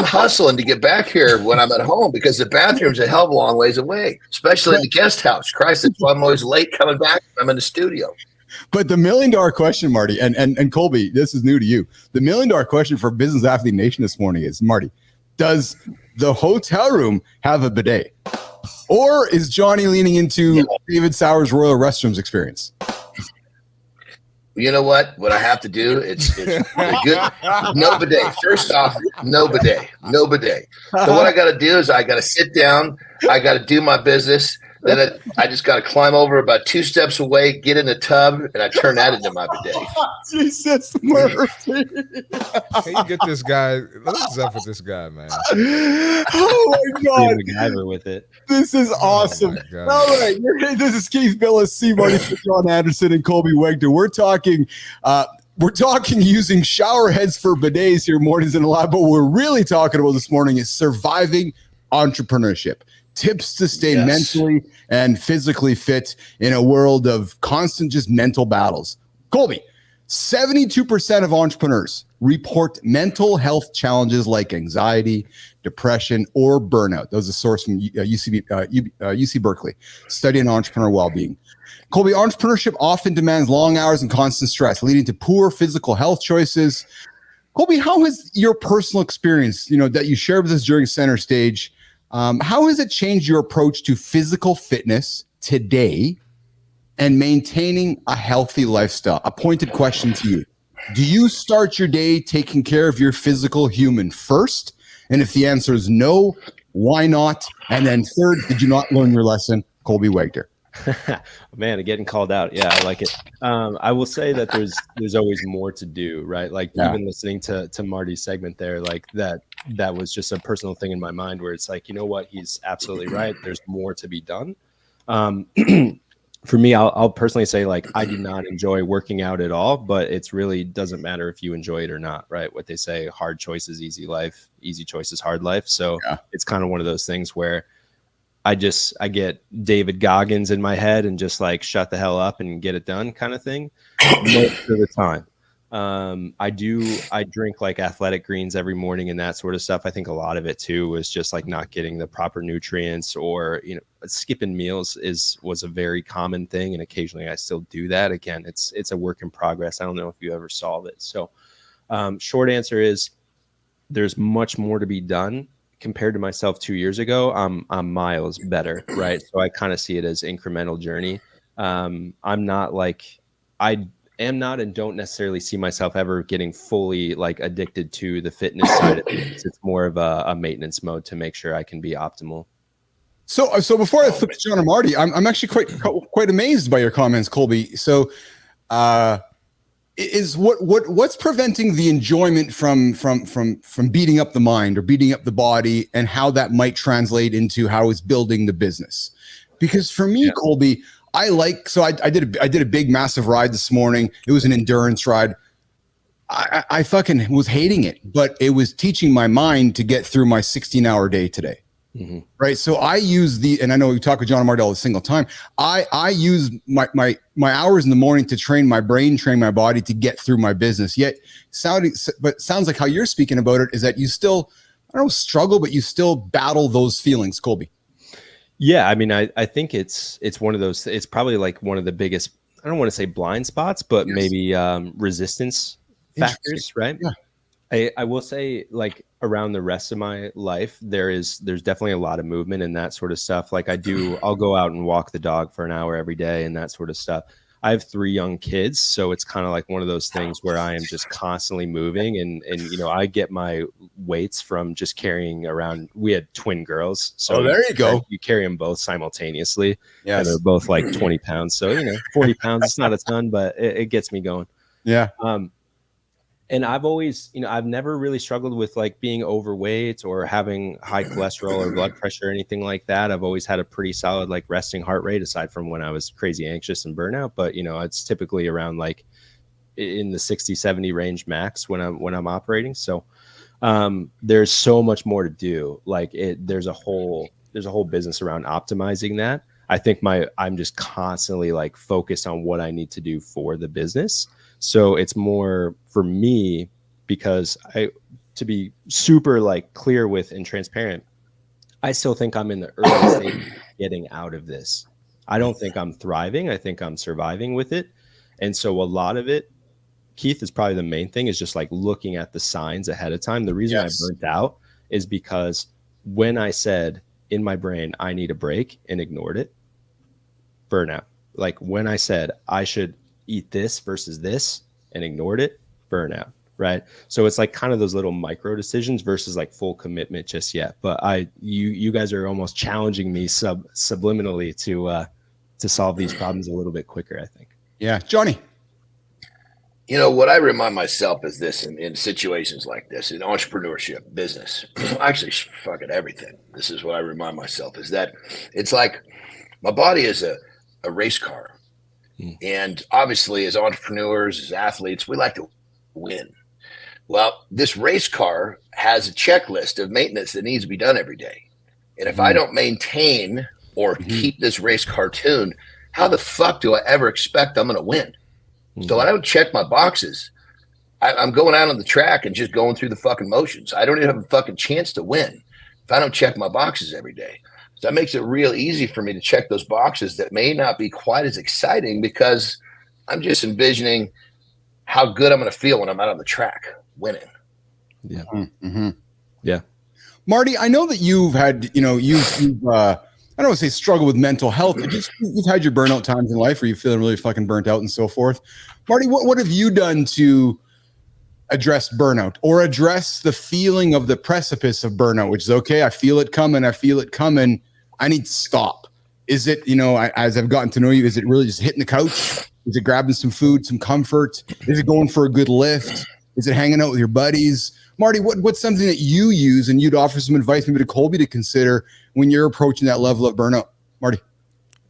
B: hustling to get back here when I'm at home because the bathroom's a hell of a long ways away, especially in the guest house. Christ, that's why I'm always late coming back. I'm in the studio.
A: But the $1 million question, Marty, and Colby, this is new to you. The $1 million question for Business Athlete Nation this morning is, Marty, does the hotel room have a bidet? Or is Johnny leaning into David Sauer's Royal Restrooms experience?
B: You know what? What I have to do, it's good. No bidet. First off, no bidet. So what I got to do is I got to sit down. I got to do my business. Then I just got to climb over about 2 steps away, get in the tub, and I turn that into my bidet.
A: Jesus mercy.
D: Can you get this guy? What's up with this guy, man?
A: Oh, my God.
E: MacGyver with it.
A: This is awesome. All right. This is Keith Bilous, CMartyFit, Jon Andersen, and Colby Wegter. We're talking using shower heads for bidets here, Mornings in the Lab, but what we're really talking about this morning is surviving entrepreneurship. Tips to stay mentally and physically fit in a world of constant just mental battles. Colby, 72% of entrepreneurs report mental health challenges like anxiety, depression, or burnout. That was a source from UC Berkeley, study on entrepreneur well-being. Colby, entrepreneurship often demands long hours and constant stress, leading to poor physical health choices. Colby, how has your personal experience, that you shared with us during Center Stage, how has it changed your approach to physical fitness today and maintaining a healthy lifestyle? A pointed question to you. Do you start your day taking care of your physical human first? And if the answer is no, why not? And then third, did you not learn your lesson? Colby Wegter.
E: Man, getting called out. Yeah, I like it. I will say that there's always more to do, right? Like even listening to Marty's segment there, like that was just a personal thing in my mind where it's like, you know what, he's absolutely right. There's more to be done. For me, I'll personally say, like, I do not enjoy working out at all, but it's really doesn't matter if you enjoy it or not, right? What they say, hard choices, easy life, easy choices, hard life. So it's kind of one of those things where I get David Goggins in my head and just like shut the hell up and get it done kind of thing most of the time. I drink like athletic greens every morning and that sort of stuff. I think a lot of it too was just like not getting the proper nutrients or, skipping meals was a very common thing. And occasionally I still do that. Again, it's a work in progress. I don't know if you ever solve it. So short answer is there's much more to be done. compared to myself 2 years ago, I'm miles better, right? So I kind of see it as incremental journey. I'm not like I am not and don't necessarily see myself ever getting fully like addicted to the fitness side of things. It's more of a maintenance mode to make sure I can be optimal.
A: So before I flip to John and Marty, I'm actually quite amazed by your comments, Colby. So, what's preventing the enjoyment from beating up the mind or beating up the body, and how that might translate into how it's building the business? Because for me, Colby, I did a big massive ride this morning. It was an endurance ride. I fucking was hating it, but it was teaching my mind to get through my 16-hour day today. Mm-hmm. Right. So I use and I know we talk with John and Marty all the single time. I use my hours in the morning to train my brain, train my body to get through my business. Yet sounds like how you're speaking about it is that you still, I don't know, struggle, but you still battle those feelings, Colby.
E: Yeah. I mean, I think it's one of those, it's probably like one of the biggest, I don't want to say blind spots, but maybe resistance factors, right? Yeah. I will say, like, around the rest of my life, there's definitely a lot of movement and that sort of stuff. Like I'll go out and walk the dog for an hour every day and that sort of stuff. I have 3 young kids, so it's kind of like one of those things where I am just constantly moving and I get my weights from just carrying around. We had twin girls, so
A: there you go.
E: You carry them both simultaneously.
A: Yes.
E: And they're both like 20 pounds, so 40 pounds. It's not a ton, but it gets me going.
A: Yeah.
E: And I've always, I've never really struggled with like being overweight or having high cholesterol or blood pressure or anything like that. I've always had a pretty solid like resting heart rate, aside from when I was crazy anxious and burnout. But, it's typically around like in the 60, 70 range max when I'm operating. So there's so much more to do. Like there's a whole business around optimizing that. I think I'm just constantly like focused on what I need to do for the business. So it's more for me, because to be super like clear with and transparent, I still think I'm in the early stage of getting out of this. I don't think I'm thriving. I think I'm surviving with it. And so a lot of it, Keith, is probably the main thing, is just like looking at the signs ahead of time. The reason I burnt out is because when I said in my brain, I need a break, and ignored it, burnout. Like when I said I should eat this versus this and ignored it, burnout, right? So it's like kind of those little micro decisions versus like full commitment just yet. But you guys are almost challenging me subliminally to solve these problems a little bit quicker, I think.
A: Yeah. Johnny.
B: What I remind myself is this in situations like this, in entrepreneurship, business, actually fucking everything. This is what I remind myself, is that it's like my body is a race car. And obviously, as entrepreneurs, as athletes, we like to win. Well, this race car has a checklist of maintenance that needs to be done every day. And if I don't maintain or keep this race car tuned, how the fuck do I ever expect I'm going to win? So I don't check my boxes. I'm going out on the track and just going through the fucking motions. I don't even have a fucking chance to win if I don't check my boxes every day. So that makes it real easy for me to check those boxes that may not be quite as exciting, because I'm just envisioning how good I'm going to feel when I'm out on the track winning.
E: Yeah.
A: Mm-hmm.
E: Yeah.
A: Marty, I know that you've had, you've I don't want to say struggle with mental health, but just you've had your burnout times in life where you feel really fucking burnt out and so forth. Marty, what have you done to address burnout or address the feeling of the precipice of burnout, which is, okay, I feel it coming. I need to stop. Is it, as I've gotten to know you, is it really just hitting the couch? Is it grabbing some food, some comfort? Is it going for a good lift? Is it hanging out with your buddies? Marty, what's something that you use and you'd offer some advice maybe to Colby to consider when you're approaching that level of burnout? Marty.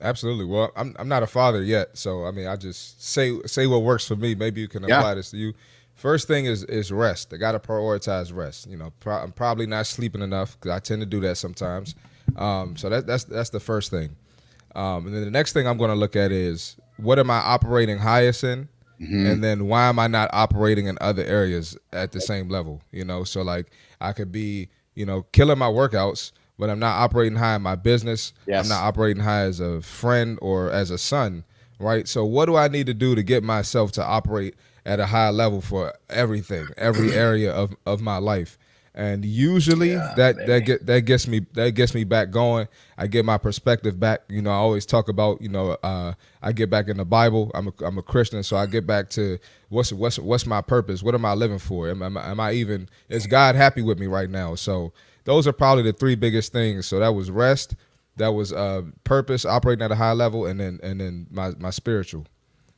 D: Absolutely. Well, I'm not a father yet, so I mean, I just say what works for me. Maybe you can apply this to you. First thing is rest. I got to prioritize rest. I'm probably not sleeping enough, because I tend to do that sometimes. So that's the first thing. And then the next thing I'm going to look at is, what am I operating highest in? Mm-hmm. And then why am I not operating in other areas at the same level? So like I could be, killing my workouts, but I'm not operating high in my business. Yes. I'm not operating high as a friend or as a son, right? So what do I need to do to get myself to operate at a high level for everything, every area of my life? And usually that gets me back going. I get my perspective back. You know, I always talk about, you know, I get back in the Bible. I'm a Christian, so I get back to what's my purpose? What am I living for? Am I even, is God happy with me right now? So those are probably the three biggest things. So that was rest, that was purpose, operating at a high level, and then my spiritual.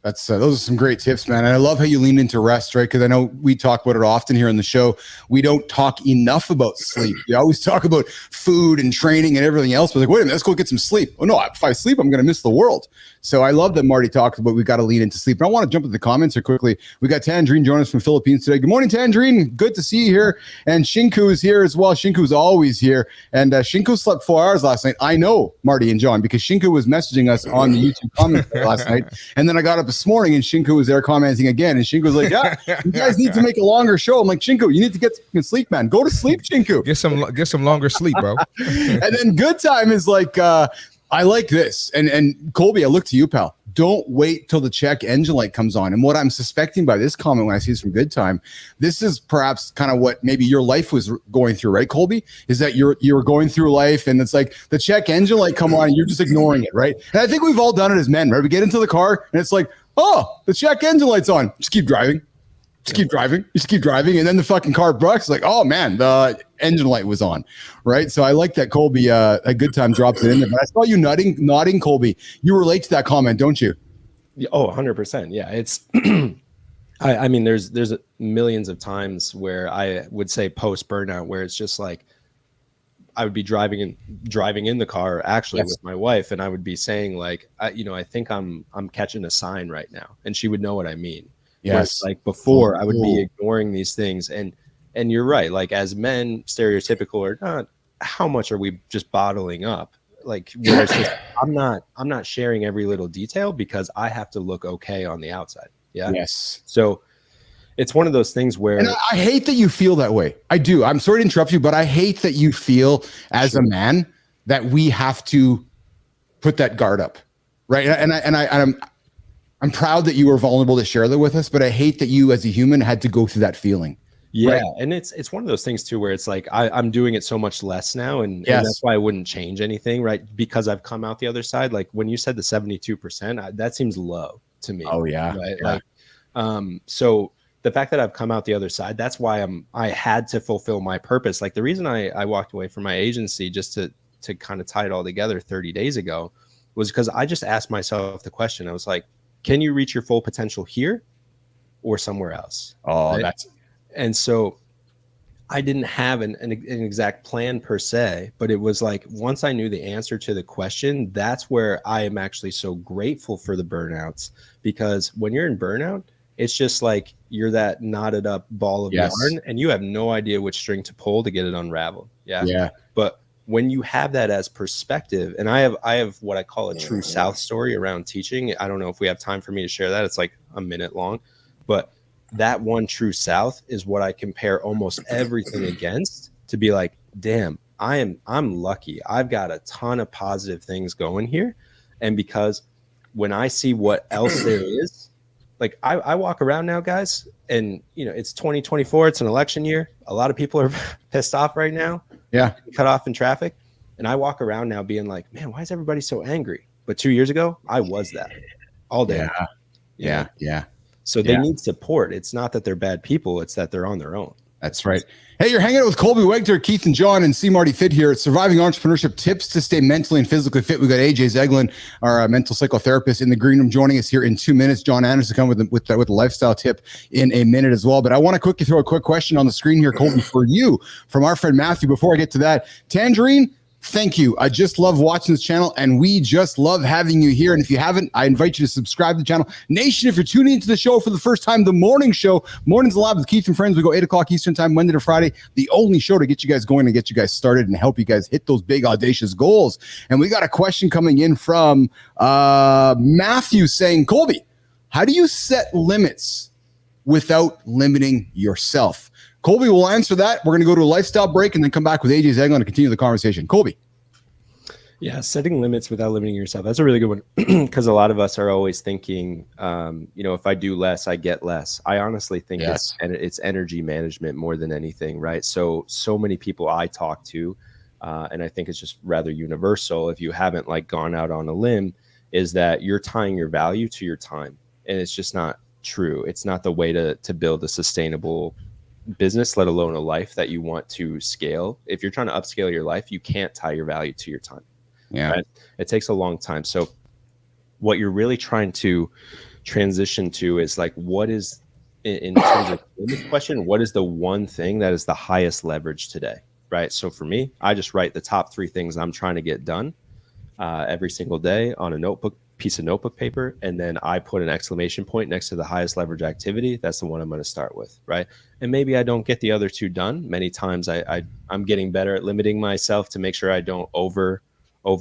A: That's those are some great tips, man. And I love how you lean into rest, right? Because I know we talk about it often here on the show. We don't talk enough about sleep. We always talk about food and training and everything else. But like, wait a minute, let's go get some sleep. Oh no, if I sleep, I'm going to miss the world. So I love that Marty talks about we've got to lean into sleep. And I want to jump into the comments here quickly. We got Tangerine joining us from Philippines today. Good morning, Tangerine. Good to see you here. And Shinku is here as well. Shinku's always here. And Shinku slept 4 hours last night. I know, Marty and John, because Shinku was messaging us on the YouTube comments last night. And then I got up this morning and Shinku was there commenting again. And Shinku was like, yeah, you guys need to make a longer show. I'm like, Shinku, you need to get some sleep, man. Go to sleep, Shinku.
D: Get some longer sleep, bro.
A: And then Good Time is like, I like this. And Colby, I look to you, pal. Don't wait till the check engine light comes on. And what I'm suspecting by this comment when I see this from Good Time, this is perhaps kind of what maybe your life was going through, right, Colby? Is that you're going through life and it's like the check engine light come on and you're just ignoring it, right? And I think we've all done it as men, right? We get into the car and it's like, oh, the check engine light's on. Just keep driving. Just keep driving. And then the fucking car bucks like, oh man, the engine light was on. Right. So I like that Colby, a Good Time drops it in there. But I saw you nodding, Colby. You relate to that comment, don't you?
E: Oh, 100%. Yeah. It's, I mean, there's millions of times where I would say post burnout where it's just like, I would be driving in the car actually with my wife. And I would be saying like, I think I'm catching a sign right now. And she would know what I mean. Yes. Like before I would be ignoring these things. And you're right. Like as men, stereotypical or not, how much are we just bottling up? Like where it's just, I'm not sharing every little detail because I have to look okay on the outside. Yeah.
A: Yes.
E: So it's one of those things where
A: and I hate that you feel that way. I do. I'm sorry to interrupt you, but I hate that you feel as a man that we have to put that guard up. Right. And I'm proud that you were vulnerable to share that with us, but I hate that you as a human had to go through that feeling.
E: Yeah.
A: Right?
E: And it's one of those things too, where it's like, I'm doing it so much less now. And that's why I wouldn't change anything. Right. Because I've come out the other side. Like when you said the 72%, that seems low to me.
A: Oh yeah.
E: Right? Yeah. Like, so the fact that I've come out the other side, that's why I had to fulfill my purpose. Like the reason I walked away from my agency just to kind of tie it all together 30 days ago was because I just asked myself the question. I was like, can you reach your full potential here or somewhere else?
A: Oh,
E: right? And so I didn't have an exact plan per se, but it was like, once I knew the answer to the question, that's where I am actually so grateful for the burnouts, because when you're in burnout, it's just like you're that knotted up ball of yarn and you have no idea which string to pull to get it unraveled. Yeah. Yeah. But when you have that as perspective, and I have what I call a true South story around teaching. I don't know if we have time for me to share that. It's like a minute long, but that one true South is what I compare almost everything against, to be like, damn, I'm lucky. I've got a ton of positive things going here. And because when I see what else there is, like I walk around now, guys, and it's 2024. It's an election year. A lot of people are pissed off right now.
A: Yeah.
E: Cut off in traffic. And I walk around now being like, man, why is everybody so angry? But 2 years ago, I was that all day.
A: Yeah.
E: So they need support. It's not that they're bad people. It's that they're on their own.
A: That's right. Hey, you're hanging out with Colby Wegter, Keith and John, and CMartyFit here. It's Surviving Entrepreneurship Tips to Stay Mentally and Physically Fit. We've got AJ Zeglin, our mental psychotherapist, in the green room, joining us here in 2 minutes. Jon Andersen come with a lifestyle tip in a minute as well. But I want to quickly throw a quick question on the screen here, Colby, for you from our friend Matthew. Before I get to that, Tangerine, thank you. I just love watching this channel, and we just love having you here. And if you haven't, I invite you to subscribe to the channel. Nation, if you're tuning into the show for the first time, the morning show, Mornings Alive with Keith and Friends. We go 8 o'clock Eastern time, Monday to Friday. The only show to get you guys going and get you guys started and help you guys hit those big, audacious goals. And we got a question coming in from Matthew saying, Colby, how do you set limits without limiting yourself? Colby will answer that. We're going to go to a lifestyle break and then come back with AJ Zeglin to continue the conversation. Colby.
E: Yeah, setting limits without limiting yourself. That's a really good one, because a lot of us are always thinking, if I do less, I get less. I honestly think it's energy management more than anything, right? So many people I talk to, and I think it's just rather universal, if you haven't like gone out on a limb, is that you're tying your value to your time. And it's just not true. It's not the way to build a sustainable business, let alone a life that you want to scale. If you're trying to upscale your life, you can't tie your value to your time.
A: Yeah.
E: Right? It takes a long time. So what you're really trying to transition to is like, what is, in terms of this question, what is the one thing that is the highest leverage today? Right. So for me, I just write the top 3 things I'm trying to get done every single day on a piece of notebook paper. And then I put an exclamation point next to the highest leverage activity. That's the one I'm going to start with. Right. And maybe I don't get the other 2 done. Many times I'm getting better at limiting myself to make sure I don't over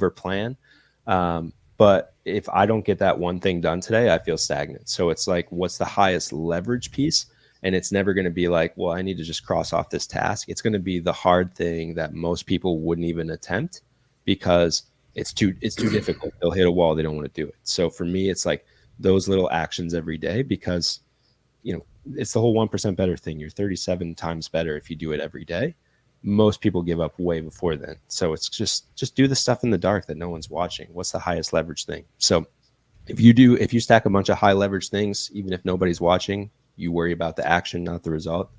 E: plan. But if I don't get that one thing done today, I feel stagnant. So it's like, what's the highest leverage piece? And it's never going to be like, well, I need to just cross off this task. It's going to be the hard thing that most people wouldn't even attempt because it's too difficult. They'll hit a wall. They don't want to do it. So for me, it's like those little actions every day, because, it's the whole 1% better thing. You're 37 times better if you do it every day. Most people give up way before then. So it's just do the stuff in the dark that no one's watching. What's the highest leverage thing? So if you stack a bunch of high leverage things, even if nobody's watching, you worry about the action, not the result,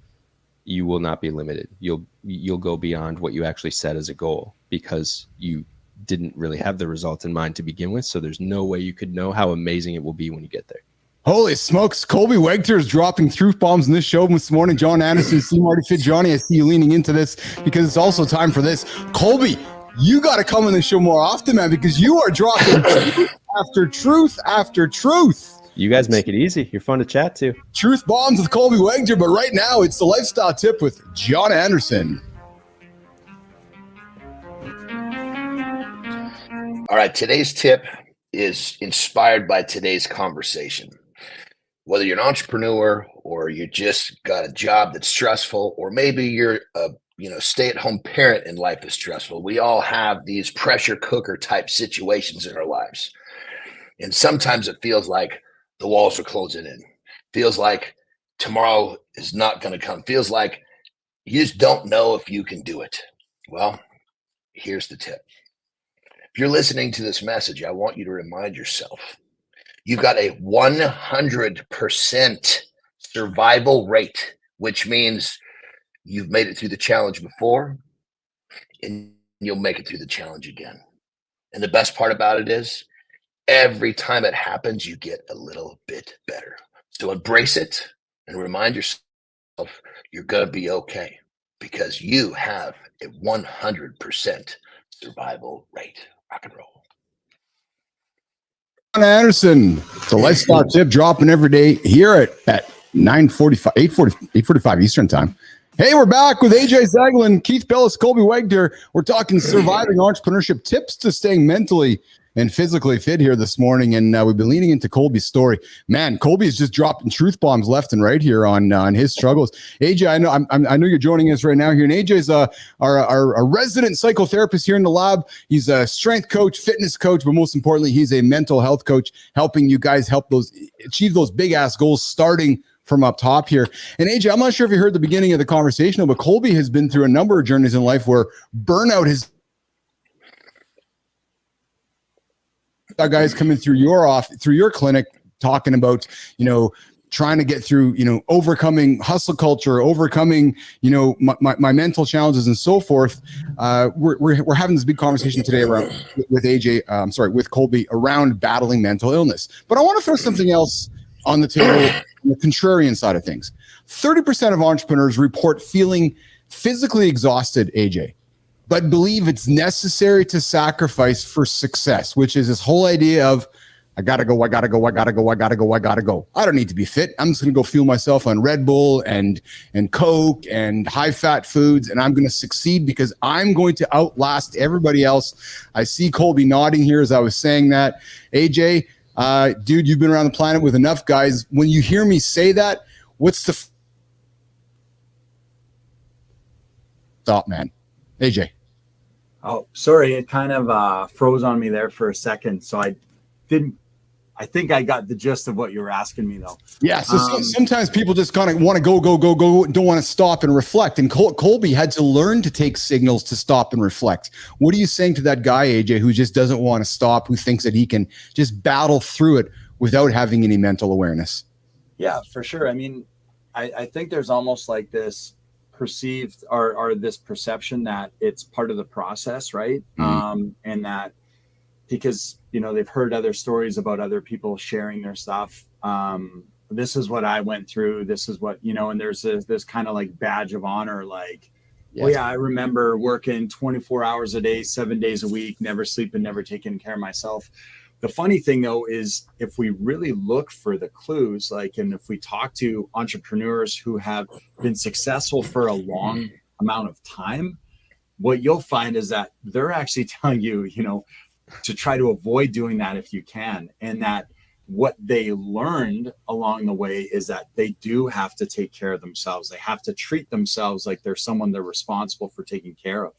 E: you will not be limited. You'll go beyond what you actually set as a goal because you didn't really have the result in mind to begin with. So there's no way you could know how amazing it will be when you get there.
A: Holy smokes. Colby Wegter is dropping truth bombs in this show this morning. Jon Andersen, CMartyFit. Johnny, I see you leaning into this because it's also time for this. Colby, you got to come on the show more often, man, because you are dropping truth after truth after truth.
E: You guys make it easy. You're fun to chat to.
A: Truth bombs with Colby Wegter, but right now it's the lifestyle tip with Jon Andersen.
B: All right, today's tip is inspired by today's conversation. Whether you're an entrepreneur or you just got a job that's stressful, or maybe you're a stay-at-home parent and life is stressful. We all have these pressure cooker type situations in our lives. And sometimes it feels like the walls are closing in. Feels like tomorrow is not going to come. Feels like you just don't know if you can do it. Well, here's the tip. If you're listening to this message, I want you to remind yourself, you've got a 100% survival rate, which means you've made it through the challenge before and you'll make it through the challenge again. And the best part about it is every time it happens, you get a little bit better. So embrace it and remind yourself you're going to be okay because you have a 100% survival rate. Rock and roll.
A: Jon Andersen, the lifestyle tip dropping every day here at 8:45 Eastern time. Hey, we're back with AJ Zaglin, Keith Bilous, Colby Wegter. We're talking surviving entrepreneurship tips to staying mentally and physically fit here this morning, and we've been leaning into Colby's story. Man, Colby is just dropping truth bombs left and right here on his struggles. AJ, I know you're joining us right now here, and AJ's our resident psychotherapist here in the lab. He's a strength coach, fitness coach, but most importantly, he's a mental health coach, helping you guys achieve those big ass goals, starting from up top here. And AJ, I'm not sure if you heard the beginning of the conversation, but Colby has been through a number of journeys in life where burnout has guys coming through your clinic talking about, trying to get through, overcoming hustle culture, overcoming, my mental challenges and so forth. We're having this big conversation today with Colby around battling mental illness. But I want to throw something else on the table, on the contrarian side of things. 30% of entrepreneurs report feeling physically exhausted, AJ, but believe it's necessary to sacrifice for success, which is this whole idea of, I gotta go. I don't need to be fit. I'm just gonna go fuel myself on Red Bull and Coke and high fat foods, and I'm gonna succeed because I'm going to outlast everybody else. I see Colby nodding here as I was saying that. AJ, dude, you've been around the planet with enough guys. When you hear me say that, what's the thought, man? AJ.
F: Oh, sorry. It kind of froze on me there for a second. So I think I got the gist of what you were asking me, though.
A: Yeah. So sometimes people just kind of want to go, don't want to stop and reflect. And Colby had to learn to take signals to stop and reflect. What are you saying to that guy, AJ, who just doesn't want to stop, who thinks that he can just battle through it without having any mental awareness?
F: Yeah, for sure. I mean, I think there's almost like this perceived or this perception that it's part of the process, right? And that because, they've heard other stories about other people sharing their stuff. This is what I went through. This is what, and there's this kind of like badge of honor, like, yes. Well, yeah, I remember working 24 hours a day, 7 days a week, never sleeping, never taking care of myself. The funny thing, though, is if we really look for the clues, and if we talk to entrepreneurs who have been successful for a long amount of time, what you'll find is that they're actually telling you, to try to avoid doing that if you can. And that what they learned along the way is that they do have to take care of themselves. They have to treat themselves like they're someone they're responsible for taking care of.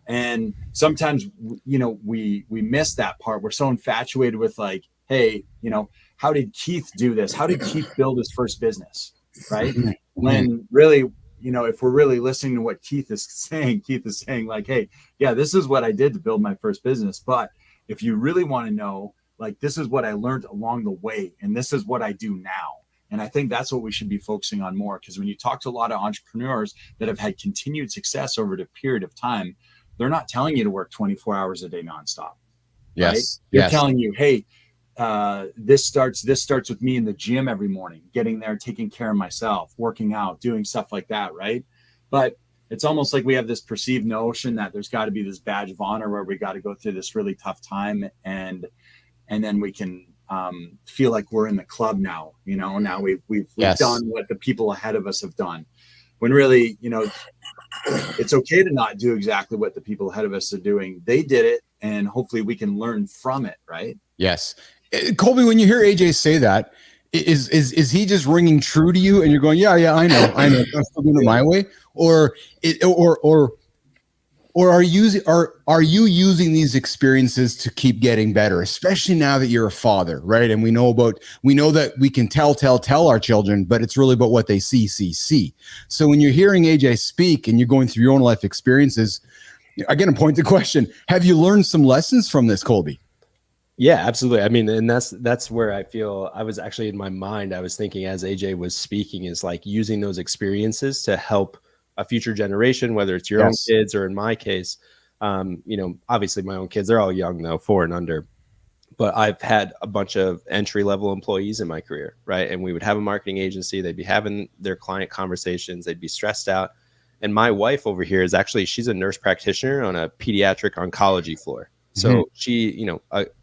F: And sometimes, we miss that part. We're so infatuated with like, hey, how did Keith do this? How did Keith build his first business? Right. When really, if we're really listening to what Keith is saying like, hey, yeah, this is what I did to build my first business. But if you really want to know, like, this is what I learned along the way, and this is what I do now. And I think that's what we should be focusing on more, because when you talk to a lot of entrepreneurs that have had continued success over the period of time, they're not telling you to work 24 hours a day nonstop.
A: Yes.
F: Right? They're telling you, hey, this starts with me in the gym every morning, getting there, taking care of myself, working out, doing stuff like that. Right. But it's almost like we have this perceived notion that there's got to be this badge of honor where we got to go through this really tough time. And then we can feel like we're in the club now, now we've yes. done what the people ahead of us have done, when really, it's okay to not do exactly what the people ahead of us are doing. They did it, and hopefully we can learn from it. Right. Yes.
A: Colby, when you hear AJ say that, is he just ringing true to you and you're going, yeah, I know, I'm still doing it my way? Or are you using these experiences to keep getting better, especially now that you're a father, right? And we know that we can tell our children, but it's really about what they see. So when you're hearing AJ speak and you're going through your own life experiences, again, a pointed question: have you learned some lessons from this, Colby?
E: Yeah, absolutely. I mean, and that's where I feel I was actually in my mind. I was thinking as AJ was speaking, is like using those experiences to help a future generation, whether it's your yes. own kids or in my case, obviously my own kids, they're all young though, 4 and under, but I've had a bunch of entry-level employees in my career. Right. And we would have a marketing agency. They'd be having their client conversations. They'd be stressed out. And my wife over here she's a nurse practitioner on a pediatric oncology floor. So she,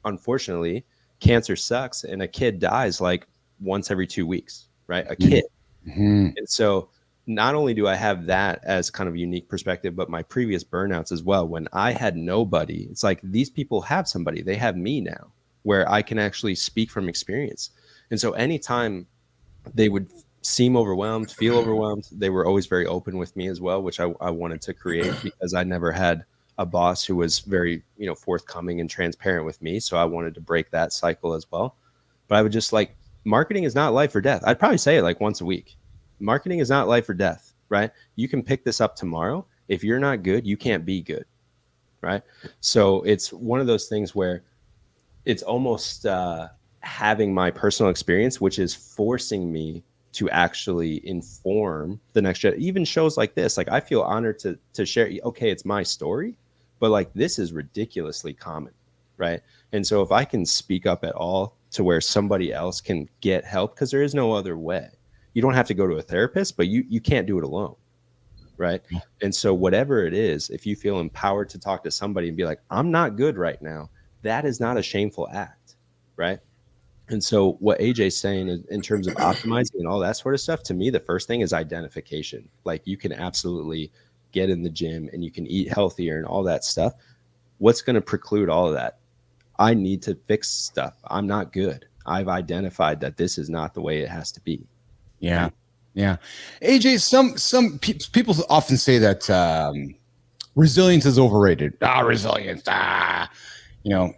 E: unfortunately, cancer sucks, and a kid dies like once every 2 weeks, right? A kid. And so not only do I have that as kind of a unique perspective, but my previous burnouts as well. When I had nobody, it's like these people have somebody. They have me now, where I can actually speak from experience. And so anytime they would seem overwhelmed, feel overwhelmed, they were always very open with me as well, which I wanted to create, because I never had a boss who was very, forthcoming and transparent with me. So I wanted to break that cycle as well. But I would just marketing is not life or death. I'd probably say it like once a week. Marketing is not life or death, right? You can pick this up tomorrow. If you're not good, you can't be good, right? So it's one of those things where it's almost having my personal experience, which is forcing me to actually inform the next generation. Even shows like this, I feel honored to share. Okay, it's my story, but this is ridiculously common, right? And so if I can speak up at all to where somebody else can get help, because there is no other way. You don't have to go to a therapist, but you can't do it alone, right? And so whatever it is, if you feel empowered to talk to somebody and be like, I'm not good right now, that is not a shameful act, right? And so what AJ's saying is, in terms of optimizing and all that sort of stuff, to me, the first thing is identification. You can absolutely get in the gym and you can eat healthier and all that stuff. What's going to preclude all of that? I need to fix stuff. I'm not good. I've identified that this is not the way it has to be.
A: Yeah. Yeah. AJ, some people often say that resilience is overrated. Resilience.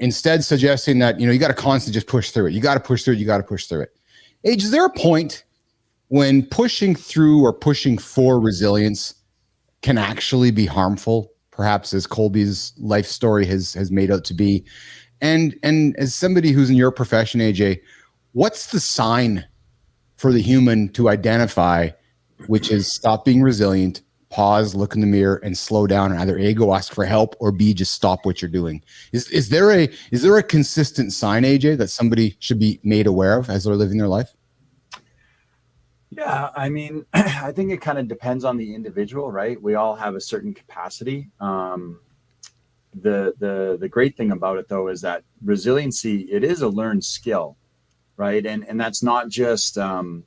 A: Instead suggesting that, you got to constantly just push through it. You got to push through it. You got to push through it. Age, is there a point when pushing through or pushing for resilience can actually be harmful, perhaps as Colby's life story has made out to be? And as somebody who's in your profession, AJ, what's the sign for the human to identify, which is stop being resilient, pause, look in the mirror, and slow down, and either A, go ask for help, or B, just stop what you're doing? Is there a consistent sign, AJ, that somebody should be made aware of as they're living their life?
F: Yeah, I mean, I think it kind of depends on the individual, right? We all have a certain capacity. The great thing about it, though, is that resiliency, it is a learned skill, right? And that's not just an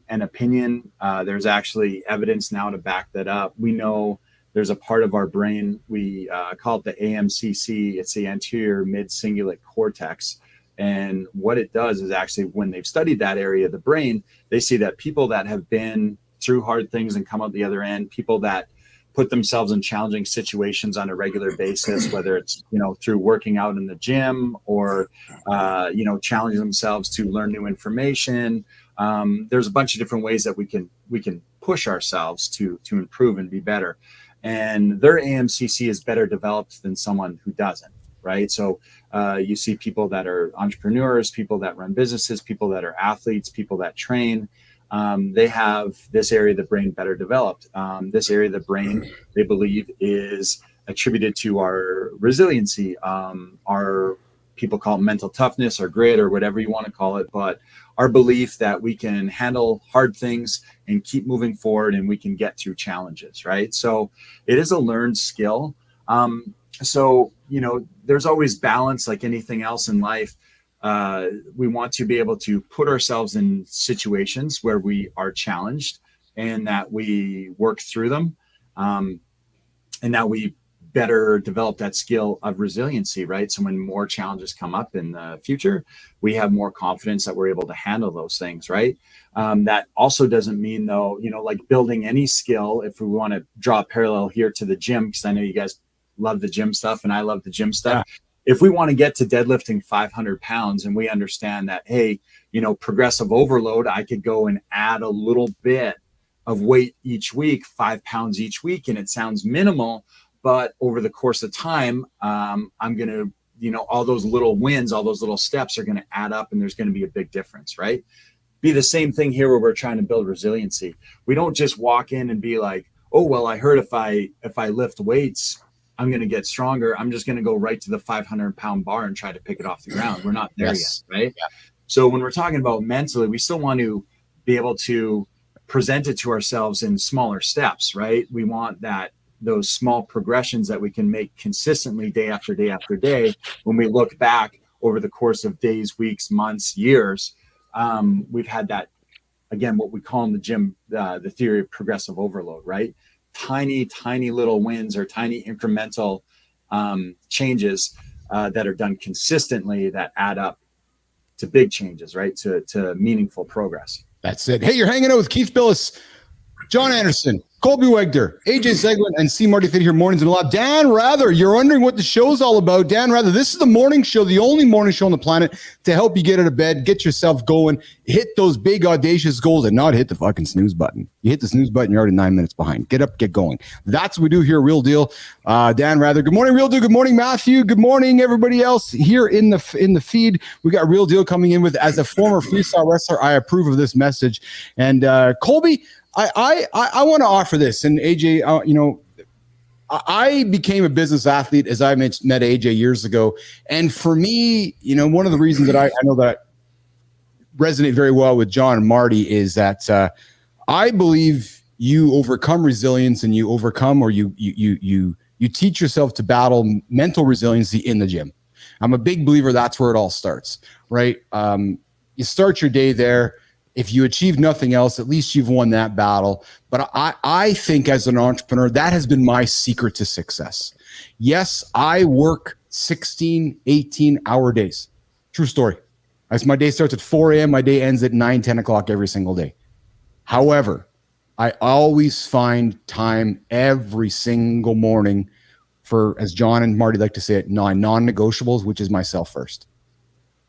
F: opinion. There's actually evidence now to back that up. We know there's a part of our brain, we call it the AMCC. It's the anterior mid-cingulate cortex. And what it does is actually, when they've studied that area of the brain, they see that people that have been through hard things and come out the other end, people that put themselves in challenging situations on a regular basis, whether it's, through working out in the gym or, challenging themselves to learn new information. There's a bunch of different ways that we can push ourselves to improve and be better. And their AMCC is better developed than someone who doesn't, right? So you see people that are entrepreneurs, people that run businesses, people that are athletes, people that train. They have this area of the brain better developed. This area of the brain, they believe, is attributed to our resiliency, our, people call it mental toughness or grit or whatever you want to call it, but our belief that we can handle hard things and keep moving forward and we can get through challenges, right? So it is a learned skill. So, there's always balance, like anything else in life. We want to be able to put ourselves in situations where we are challenged and that we work through them, and that we better develop that skill of resiliency, right? So when more challenges come up in the future, we have more confidence that we're able to handle those things, right? That also doesn't mean, though, like building any skill, if we want to draw a parallel here to the gym, because I know you guys love the gym stuff and I love the gym stuff. Yeah. If we want to get to deadlifting 500 pounds and we understand that, hey, progressive overload, I could go and add a little bit of weight each week, 5 pounds each week, and it sounds minimal, but over the course of time, I'm going to, all those little wins, all those little steps are going to add up and there's going to be a big difference, right? Be the same thing here where we're trying to build resiliency. We don't just walk in and be like, oh, well, I heard if I lift weights, I'm going to get stronger. I'm just going to go right to the 500-pound bar and try to pick it off the ground. We're not there yet, right? Yeah. So when we're talking about mentally, we still want to be able to present it to ourselves in smaller steps, right? We want those small progressions that we can make consistently day after day after day. When we look back over the course of days, weeks, months, years, we've had that, again, what we call in the gym, the theory of progressive overload, right? Tiny little wins or tiny incremental changes that are done consistently that add up to big changes, right? To meaningful progress.
A: That's it. Hey, you're hanging out with Keith Bilous, Jon Andersen, Colby Wegter, AJ Seguin, and CMartyFit here, Mornings in the Lab. Dan Rather, you're wondering what the show's all about. Dan Rather, this is the morning show, the only morning show on the planet to help you get out of bed, get yourself going, hit those big audacious goals, and not hit the fucking snooze button. You hit the snooze button, you're already 9 minutes behind. Get up, get going. That's what we do here, Real Deal. Dan Rather, good morning, Real Deal. Good morning, Matthew. Good morning, everybody else here in the feed. We got Real Deal coming in with, as a former freestyle wrestler, I approve of this message. And Colby, I want to offer this, and AJ, I became a business athlete as I met AJ years ago, and for me, one of the reasons that I know that I resonate very well with Jon and Marty is that I believe you overcome resilience, and you overcome, or you teach yourself to battle mental resiliency in the gym. I'm a big believer that's where it all starts, right? You start your day there. If you achieve nothing else, at least you've won that battle. But I think as an entrepreneur, that has been my secret to success. Yes, I work 16, 18-hour days. True story. As my day starts at 4 a.m., my day ends at 9, 10 o'clock every single day. However, I always find time every single morning for, as Jon and Marty like to say it, non-negotiables, which is myself first.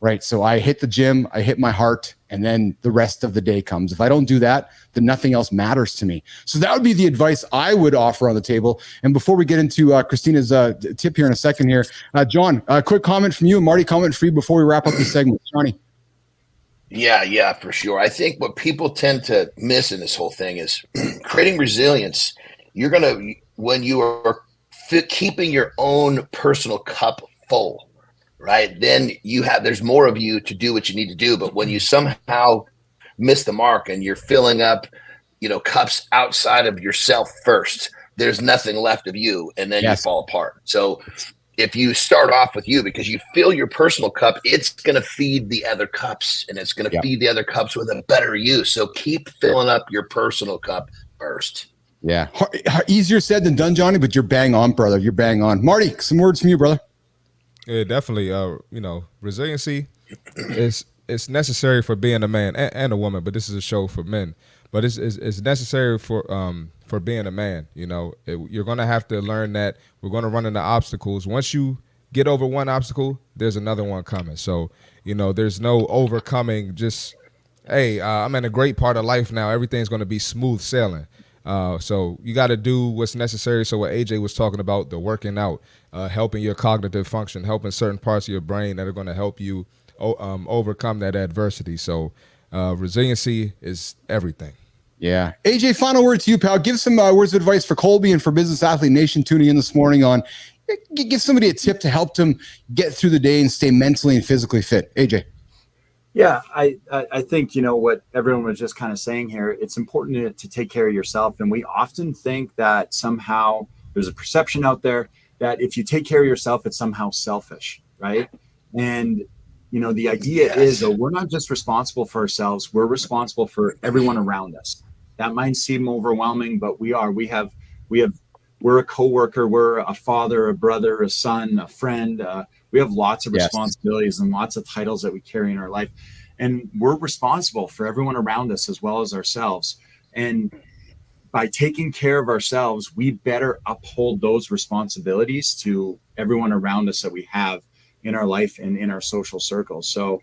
A: Right. So I hit the gym, I hit my heart, and then the rest of the day comes. If I don't do that, then nothing else matters to me. So that would be the advice I would offer on the table. And before we get into Kristina's tip here in a second here, Jon, a quick comment from you, and Marty, comment for you before we wrap up this segment. Johnny.
B: Yeah, for sure. I think what people tend to miss in this whole thing is creating resilience. When you are keeping your own personal cup full, right? Then there's more of you to do what you need to do. But when you somehow miss the mark and you're filling up, cups outside of yourself first, there's nothing left of you, and then you fall apart. So if you start off with you, because you fill your personal cup, it's going to feed the other cups, and it's going to feed the other cups with a better you. So keep filling up your personal cup first.
A: Yeah. Easier said than done, Johnny, but you're bang on, brother. You're bang on. Marty, some words from you, brother.
D: Yeah, definitely. Resiliency is necessary for being a man and a woman, but this is a show for men. But it's necessary for being a man. You're going to have to learn that we're going to run into obstacles. Once you get over one obstacle, there's another one coming. So, there's no overcoming just, hey, I'm in a great part of life now. Everything's going to be smooth sailing. So you got to do what's necessary. So what AJ was talking about, the working out, helping your cognitive function, helping certain parts of your brain that are going to help you overcome that adversity. So resiliency is everything.
A: Yeah. AJ, final word to you, pal. Give some words of advice for Colby and for Business Athlete Nation tuning in this morning on, give somebody a tip to help them get through the day and stay mentally and physically fit. AJ.
F: Yeah, I think, what everyone was just kind of saying here, it's important to take care of yourself. And we often think that somehow there's a perception out there that if you take care of yourself, it's somehow selfish, right? And, the idea is that we're not just responsible for ourselves, we're responsible for everyone around us. That might seem overwhelming, but we're a coworker, we're a father, a brother, a son, a friend. We have lots of responsibilities and lots of titles that we carry in our life. And we're responsible for everyone around us as well as ourselves. And by taking care of ourselves, we better uphold those responsibilities to everyone around us that we have in our life and in our social circles. So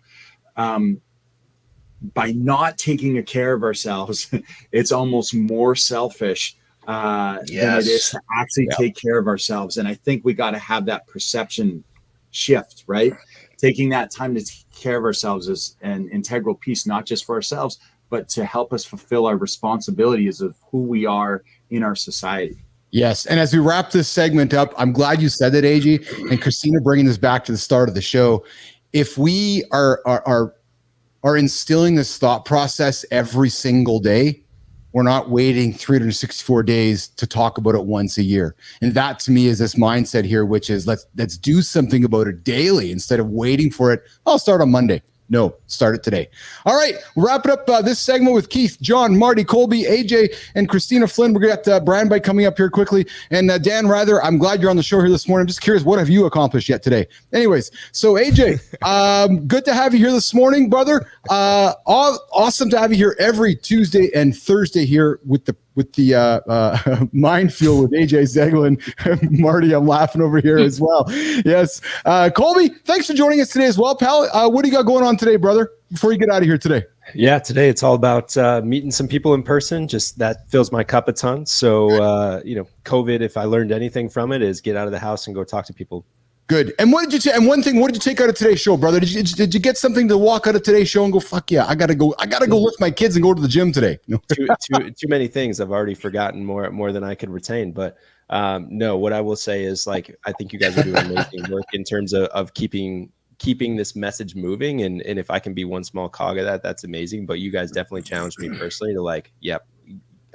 F: by not taking care of ourselves, it's almost more selfish than it is to actually take care of ourselves. And I think we got to have that perception shift, right? Taking that time to take care of ourselves is an integral piece, not just for ourselves, but to help us fulfill our responsibilities of who we are in our society.
A: Yes. And as we wrap this segment up, I'm glad you said that, AJ, and Kristina, bringing this back to the start of the show. If we are instilling this thought process every single day, we're not waiting 364 days to talk about it once a year. And that to me is this mindset here, which is let's do something about it daily instead of waiting for it. I'll start on Monday. No, start it today. All right, we'll wrap it up this segment with Keith, Jon, Marty, Colby, AJ, and Kristina Flynn. We're got Brand Bike coming up here quickly. And Dan Rather, I'm glad you're on the show here this morning. I'm just curious, what have you accomplished yet today? Anyways, so AJ, good to have you here this morning, brother. Awesome to have you here every Tuesday and Thursday here with the Minefield with AJ Zeglin. Marty, I'm laughing over here as well. Yes. Colby, thanks for joining us today as well, pal. What do you got going on today, brother, before you get out of here today?
E: Yeah, today it's all about meeting some people in person. Just that fills my cup a ton. So, COVID, if I learned anything from it, is get out of the house and go talk to people.
A: Good. And what did you take out of today's show, brother? Did you get something to walk out of today's show and go, fuck yeah, I gotta go lift my kids and go to the gym today?
E: too many things. I've already forgotten more than I could retain. But no, what I will say is, I think you guys are doing amazing work in terms of keeping this message moving. And if I can be one small cog of that, that's amazing. But you guys definitely challenged me personally to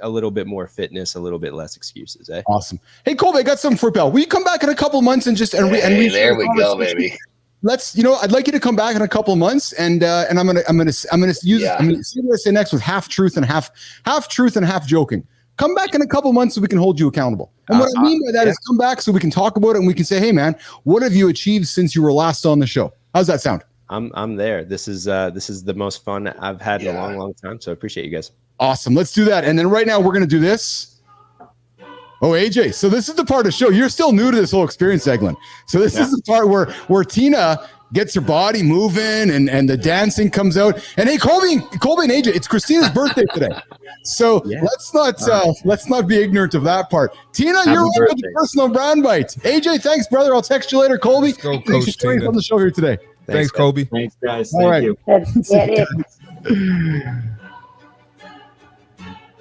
E: a little bit more fitness, a little bit less excuses.
A: Awesome. Hey, Colby, I got something for you, pal. Will you come back in a couple of months and
B: there we go, baby.
A: I'd like you to come back in a couple of months, and I'm gonna say what I say next with half truth and half joking. Come back in a couple of months so we can hold you accountable. And what I mean by that is come back so we can talk about it and we can say, hey man, what have you achieved since you were last on the show? How's that sound?
E: I'm there. This is the most fun I've had in a long time. So I appreciate you guys.
A: Awesome. Let's do that. And then right now we're going to do this. Oh, AJ. So this is the part of the show. You're still new to this whole experience, Eglin. So this is the part where Tina gets her body moving and the dancing comes out. And hey, Colby and AJ, it's Kristina's birthday today. So let's not be ignorant of that part. Tina, you're up with the personal brand bite. AJ, thanks, brother. I'll text you later. Colby,
D: let's go, Coach Tina.
A: On the show here today.
D: Thanks, Colby.
F: Thanks, guys.
A: All right.
F: Thank you.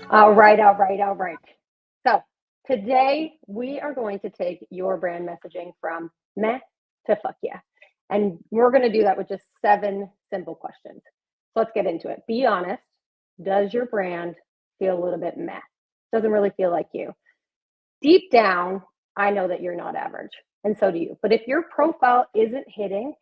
C: All right. So today we are going to take your brand messaging from meh to fuck yeah. And we're going to do that with just 7 simple questions. So let's get into it. Be honest. Does your brand feel a little bit meh? Doesn't really feel like you. Deep down, I know that you're not average, and so do you. But if your profile isn't hitting,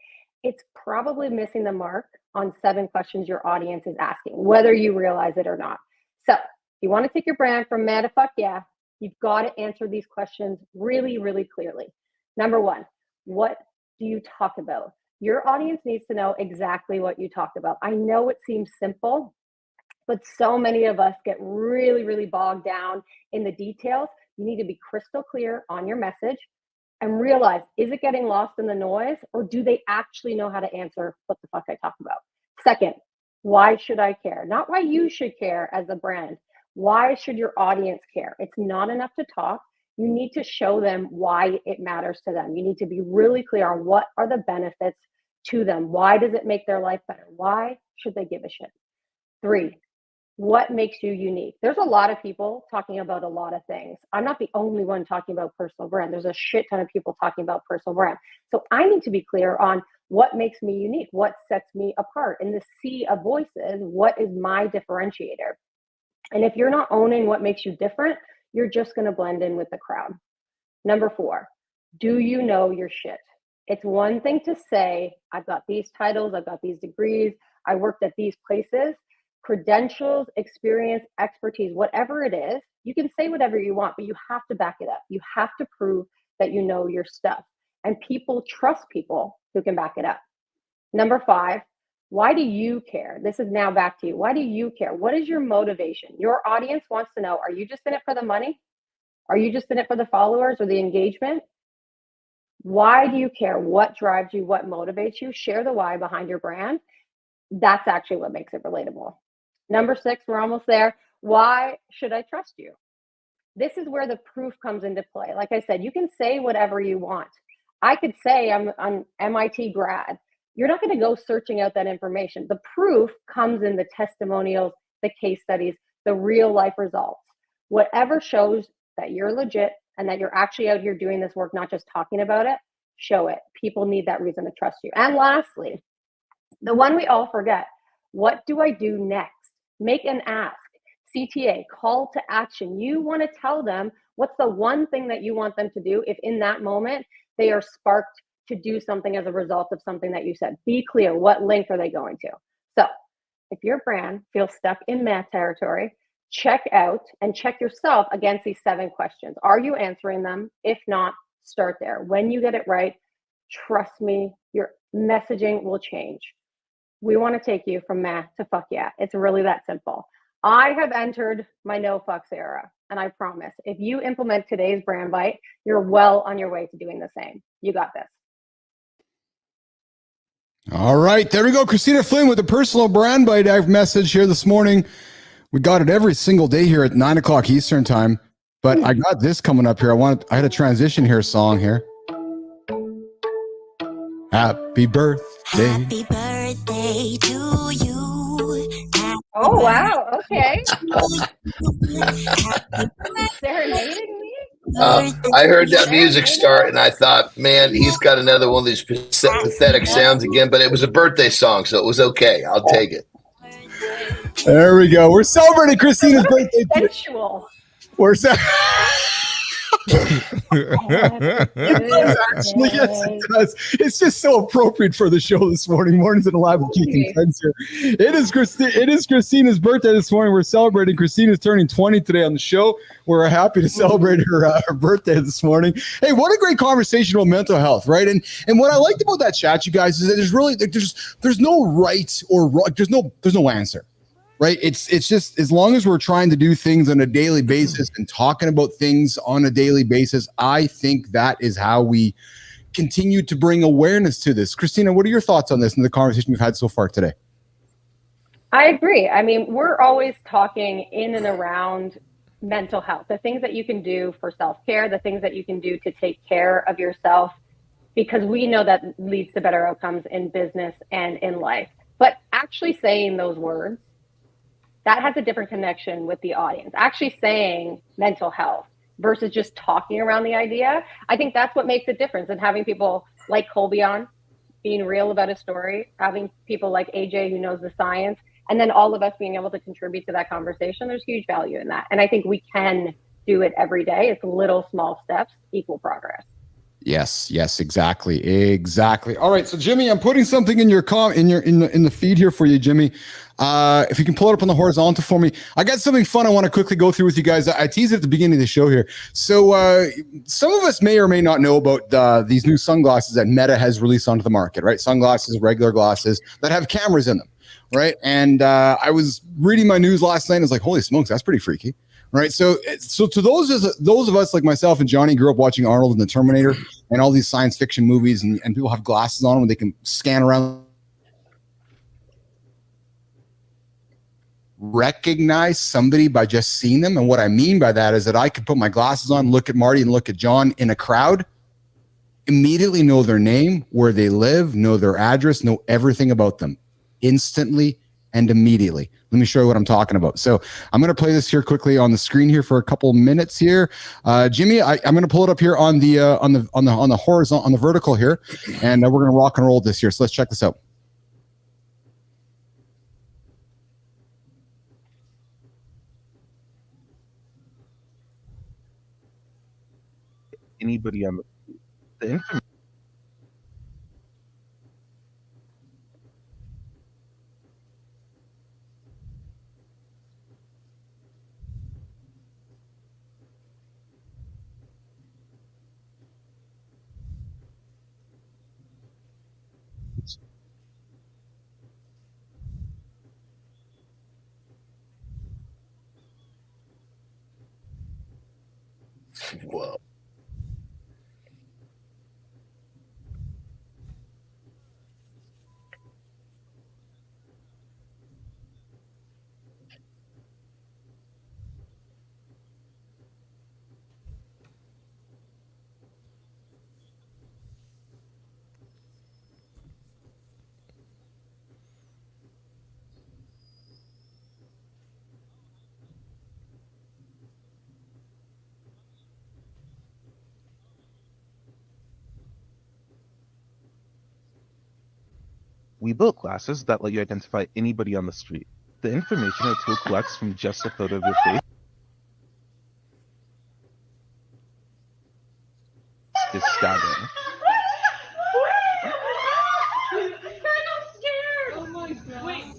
C: it's probably missing the mark on 7 questions your audience is asking, whether you realize it or not. So if you want to take your brand from meh to fuck yeah, you've got to answer these questions really, really clearly. Number 1, what do you talk about? Your audience needs to know exactly what you talked about. I know it seems simple, but so many of us get really, really bogged down in the details. You need to be crystal clear on your message and realize, is it getting lost in the noise, or do they actually know how to answer what the fuck I talk about? Second, why should I care? Not why you should care as a brand. Why should your audience care? It's not enough to talk. You need to show them why it matters to them. You need to be really clear on what are the benefits to them. Why does it make their life better? Why should they give a shit? 3, what makes you unique? There's a lot of people talking about a lot of things. I'm not the only one talking about personal brand. There's a shit ton of people talking about personal brand. So I need to be clear on what makes me unique, what sets me apart. In the sea of voices, what is my differentiator? And if you're not owning what makes you different, you're just going to blend in with the crowd. Number 4, do you know your shit? It's one thing to say, I've got these titles, I've got these degrees, I worked at these places. Credentials, experience, expertise, whatever it is, you can say whatever you want, but you have to back it up. You have to prove that you know your stuff. And people trust people who can back it up. Number 5, why do you care? This is now back to you. Why do you care? What is your motivation? Your audience wants to know, are you just in it for the money? Are you just in it for the followers or the engagement? Why do you care? What drives you? What motivates you? Share the why behind your brand. That's actually what makes it relatable. Number 6, we're almost there. Why should I trust you? This is where the proof comes into play. Like I said, you can say whatever you want. I could say I'm an MIT grad. You're not going to go searching out that information. The proof comes in the testimonials, the case studies, the real life results. Whatever shows that you're legit and that you're actually out here doing this work, not just talking about it, show it. People need that reason to trust you. And lastly, the one we all forget, what do I do next? Make an ask. CTA, call to action. You want to tell them what's the one thing that you want them to do if in that moment they are sparked to do something as a result of something that you said. Be clear. What link are they going to? So if your brand feels stuck in meh territory, check out and check yourself against these 7 questions. Are you answering them? If not, start there. When you get it right, trust me, your messaging will change. We want to take you from meh to fuck yeah. It's really that simple. I have entered my no fucks era, and I promise, if you implement today's brand bite, you're well on your way to doing the same. You got this.
A: All right, there we go. Kristina Flynn with a personal brand bite message here this morning. We got it every single day here at 9:00 Eastern time, but I got this coming up here. I had a transition here song here. Happy birthday.
G: Happy birthday to you.
C: Oh, wow. Okay. Serenading me?
B: I heard that music start and I thought, man, he's got another one of these pathetic sounds again, but it was a birthday song, so it was okay. I'll take it.
A: There we go. We're celebrating Kristina's birthday.
C: Sensual.
A: We're Actually, yes, it does. It's just so appropriate for the show this morning. Mornings in Alive with Keith and Friends here. It is Kristina's birthday this morning. We're celebrating. Kristina's turning 20 today on the show. We're happy to celebrate her birthday this morning. Hey, what a great conversation about mental health, right? And what I liked about that chat, you guys, is that there's no right or wrong. There's no answer. right? It's just, as long as we're trying to do things on a daily basis and talking about things on a daily basis, I think that is how we continue to bring awareness to this. Kristina, what are your thoughts on this and the conversation we've had so far today?
C: I agree. I mean, we're always talking in and around mental health, the things that you can do for self-care, the things that you can do to take care of yourself, because we know that leads to better outcomes in business and in life. But actually saying those words, that has a different connection with the audience. Actually saying mental health versus just talking around the idea, I think that's what makes a difference. And having people like Colby on, being real about a story, having people like AJ who knows the science, and then all of us being able to contribute to that conversation, there's huge value in that. And I think we can do it every day. It's little small steps, equal progress.
A: Yes, exactly. All right, so Jimmy, I'm putting something in your in the feed here for you, Jimmy. If you can pull it up on the horizontal for me, I got something fun I want to quickly go through with you guys. I teased it at the beginning of the show here. So some of us may or may not know about these new sunglasses that Meta has released onto the market, right? Sunglasses, regular glasses that have cameras in them, right? And I was reading my news last night and I was like, holy smokes, that's pretty freaky. Right. So to those of us like myself and Johnny grew up watching Arnold and the Terminator and all these science fiction movies, and people have glasses on when they can scan around, recognize somebody by just seeing them. And what I mean by that is that I could put my glasses on, look at Marty and look at John in a crowd, immediately know their name, where they live, know their address, know everything about them instantly and immediately. Let me show you what I'm talking about. So I'm going to play this here quickly on the screen here for a couple minutes here. Jimmy, I'm going to pull it up here on the horizontal, on the vertical here, and we're going to rock and roll this here. So let's check this out.
H: Anybody on the information.
B: Whoa.
H: We built glasses that let you identify anybody on the street. The information our tool collects from just a photo of your face is staggering.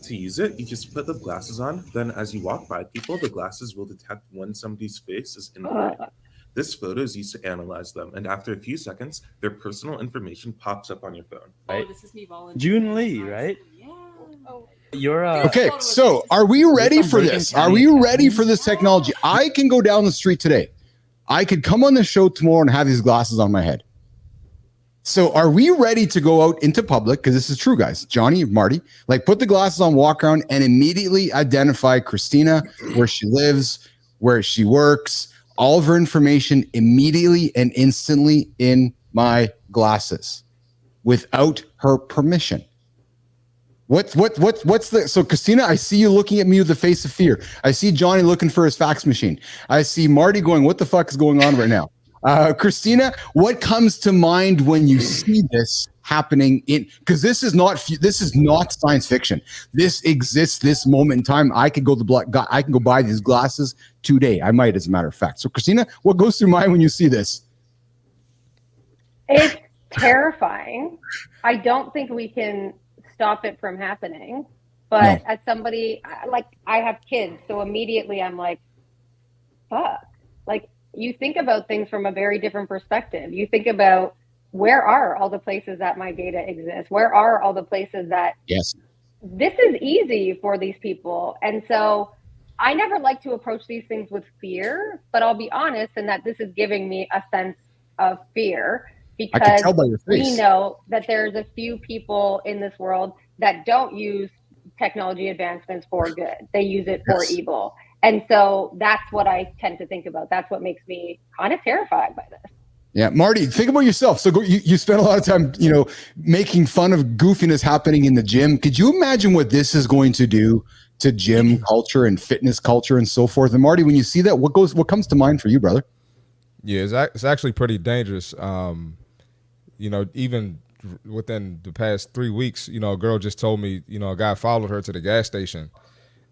I: To use it, you just put the glasses on, then as you walk by people, the glasses will detect when somebody's face is in frame. This photo is used to analyze them, and after a few seconds, their personal information pops up on your phone.
J: Right? This is me June Lee, right? Yeah. You're
A: okay, so are we ready for this? Are we ready for this technology? I can go down the street today. I could come on the show tomorrow and have these glasses on my head. So are we ready to go out into public? Because this is true, guys. Johnny, Marty, like put the glasses on, walk around, and immediately identify Kristina, where she lives, where she works, all of her information immediately and instantly in my glasses without her permission. What's the, so Kristina, I see you looking at me with the face of fear. I see Johnny looking for his fax machine. I see Marty going, what the fuck is going on right now? Kristina, what comes to mind when you see this happening because this is not science fiction. This exists this moment in time. I can go buy these glasses today. I might, as a matter of fact. So Kristina, what goes through mind when you see this?
C: It's terrifying. I don't think we can stop it from happening. But as somebody, like, I have kids, so immediately I'm like, fuck. Like, you think about things from a very different perspective. You think about, where are all the places that my data exists? Where are all the places that this is easy for these people. And so I never like to approach these things with fear, but I'll be honest in that this is giving me a sense of fear, because we know that there's a few people in this world that don't use technology advancements for good. They use it for evil. And so that's what I tend to think about. That's what makes me kind of terrified by this.
A: Yeah, Marty, think about yourself. So you spend a lot of time, making fun of goofiness happening in the gym. Could you imagine what this is going to do to gym culture and fitness culture and so forth? And Marty, when you see that, what comes to mind for you, brother?
D: Yeah, it's actually pretty dangerous. Even within the past 3 weeks, a girl just told me, a guy followed her to the gas station,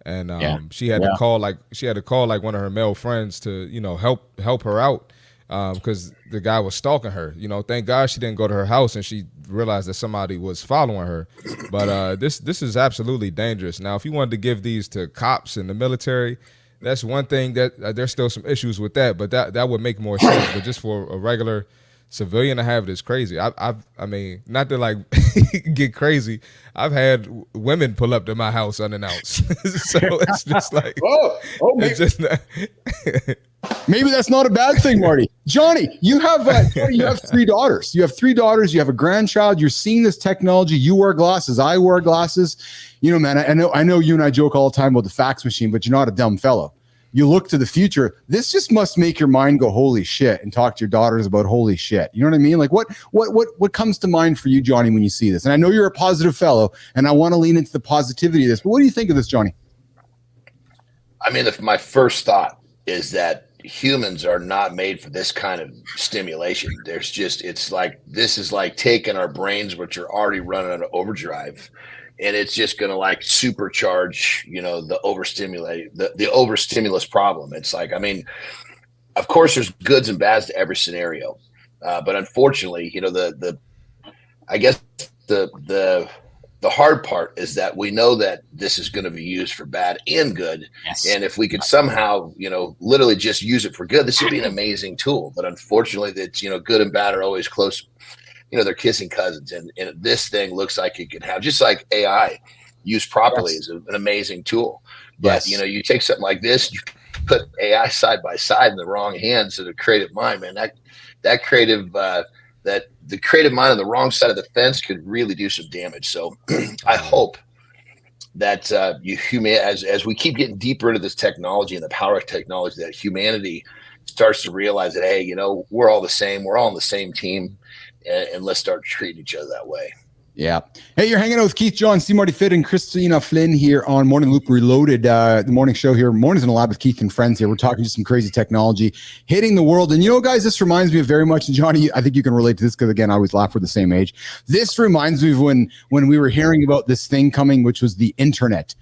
D: and she had to call like one of her male friends to, help her out, because the guy was stalking her. Thank God she didn't go to her house and she realized that somebody was following her. But this is absolutely dangerous. Now, if you wanted to give these to cops and the military, that's one thing that there's still some issues with that, but that would make more sense. But just for a regular civilian to have it is crazy. I mean, not to like get crazy. I've had women pull up to my house unannounced, so it's just like,
A: maybe, just maybe that's not a bad thing, Marty. Johnny, you have 3 daughters. You have 3 daughters. You have a grandchild. You're seeing this technology. You wear glasses. I wear glasses. Man, I know you and I joke all the time about the fax machine, but you're not a dumb fellow. You look to the future. This just must make your mind go, holy shit, and talk to your daughters about holy shit. You know what I mean? Like what comes to mind for you, Johnny, when you see this? And I know you're a positive fellow, and I want to lean into the positivity of this, but what do you think of this, Johnny?
B: I mean, my first thought is that humans are not made for this kind of stimulation. It's like, this is like taking our brains, which are already running on overdrive, and it's just going to like supercharge, the the overstimulus problem. It's like, I mean, of course there's goods and bads to every scenario. But unfortunately, I guess the hard part is that we know that this is going to be used for bad and good. Yes. And if we could somehow, literally just use it for good, this would be an amazing tool. But unfortunately, that's, good and bad are always close. They're kissing cousins, and this thing looks like it could have, just like AI used properly, is an amazing tool. But, you take something like this, you put AI side by side in the wrong hands of the creative mind, man, that creative, the creative mind on the wrong side of the fence could really do some damage. So I hope that as we keep getting deeper into this technology and the power of technology, that humanity starts to realize that, hey, we're all the same. We're all on the same team. And let's start treating each other that way.
A: Yeah. Hey, you're hanging out with Keith, Jon, CMartyFit, and Kristina Flynn here on Morning Loop Reloaded, the morning show here. Mornings in the Lab with Keith and friends here. We're talking just some crazy technology hitting the world. And guys, this reminds me of very much, and Johnny, I think you can relate to this because, again, I always laugh, we're the same age. This reminds me of when we were hearing about this thing coming, which was the internet.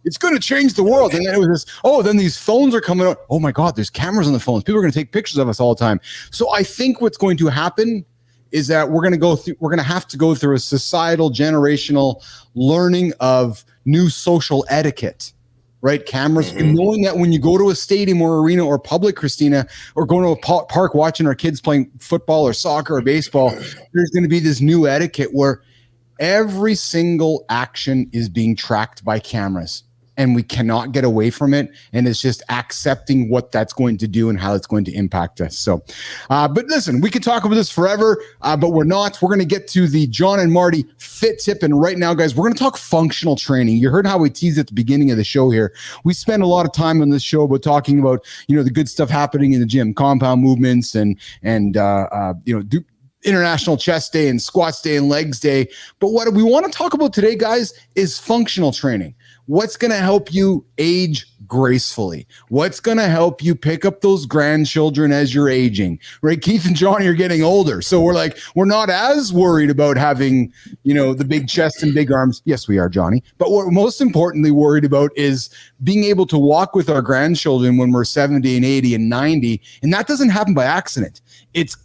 A: It's going to change the world. And then it was this, then these phones are coming out. Oh my God, there's cameras on the phones. People are going to take pictures of us all the time. So I think what's going to happen is that we're going to have to go through a societal, generational learning of new social etiquette, right? Cameras, and knowing that when you go to a stadium or arena or public, Kristina, or going to a park watching our kids playing football or soccer or baseball, there's going to be this new etiquette where every single action is being tracked by cameras. And we cannot get away from it. And it's just accepting what that's going to do and how it's going to impact us. So, but listen, we could talk about this forever, but we're not. We're going to get to the Jon and Marty fit tip. And right now, guys, we're going to talk functional training. You heard how we teased at the beginning of the show here. We spend a lot of time on this show about talking about, the good stuff happening in the gym, compound movements and International Chest Day and Squats Day and Legs Day. But what we want to talk about today, guys, is functional training. What's going to help you age gracefully? What's going to help you pick up those grandchildren as you're aging, right? Keith and Johnny are getting older. So we're not as worried about having, the big chest and big arms. Yes, we are, Johnny. But what we're most importantly worried about is being able to walk with our grandchildren when we're 70 and 80 and 90. And that doesn't happen by accident. It's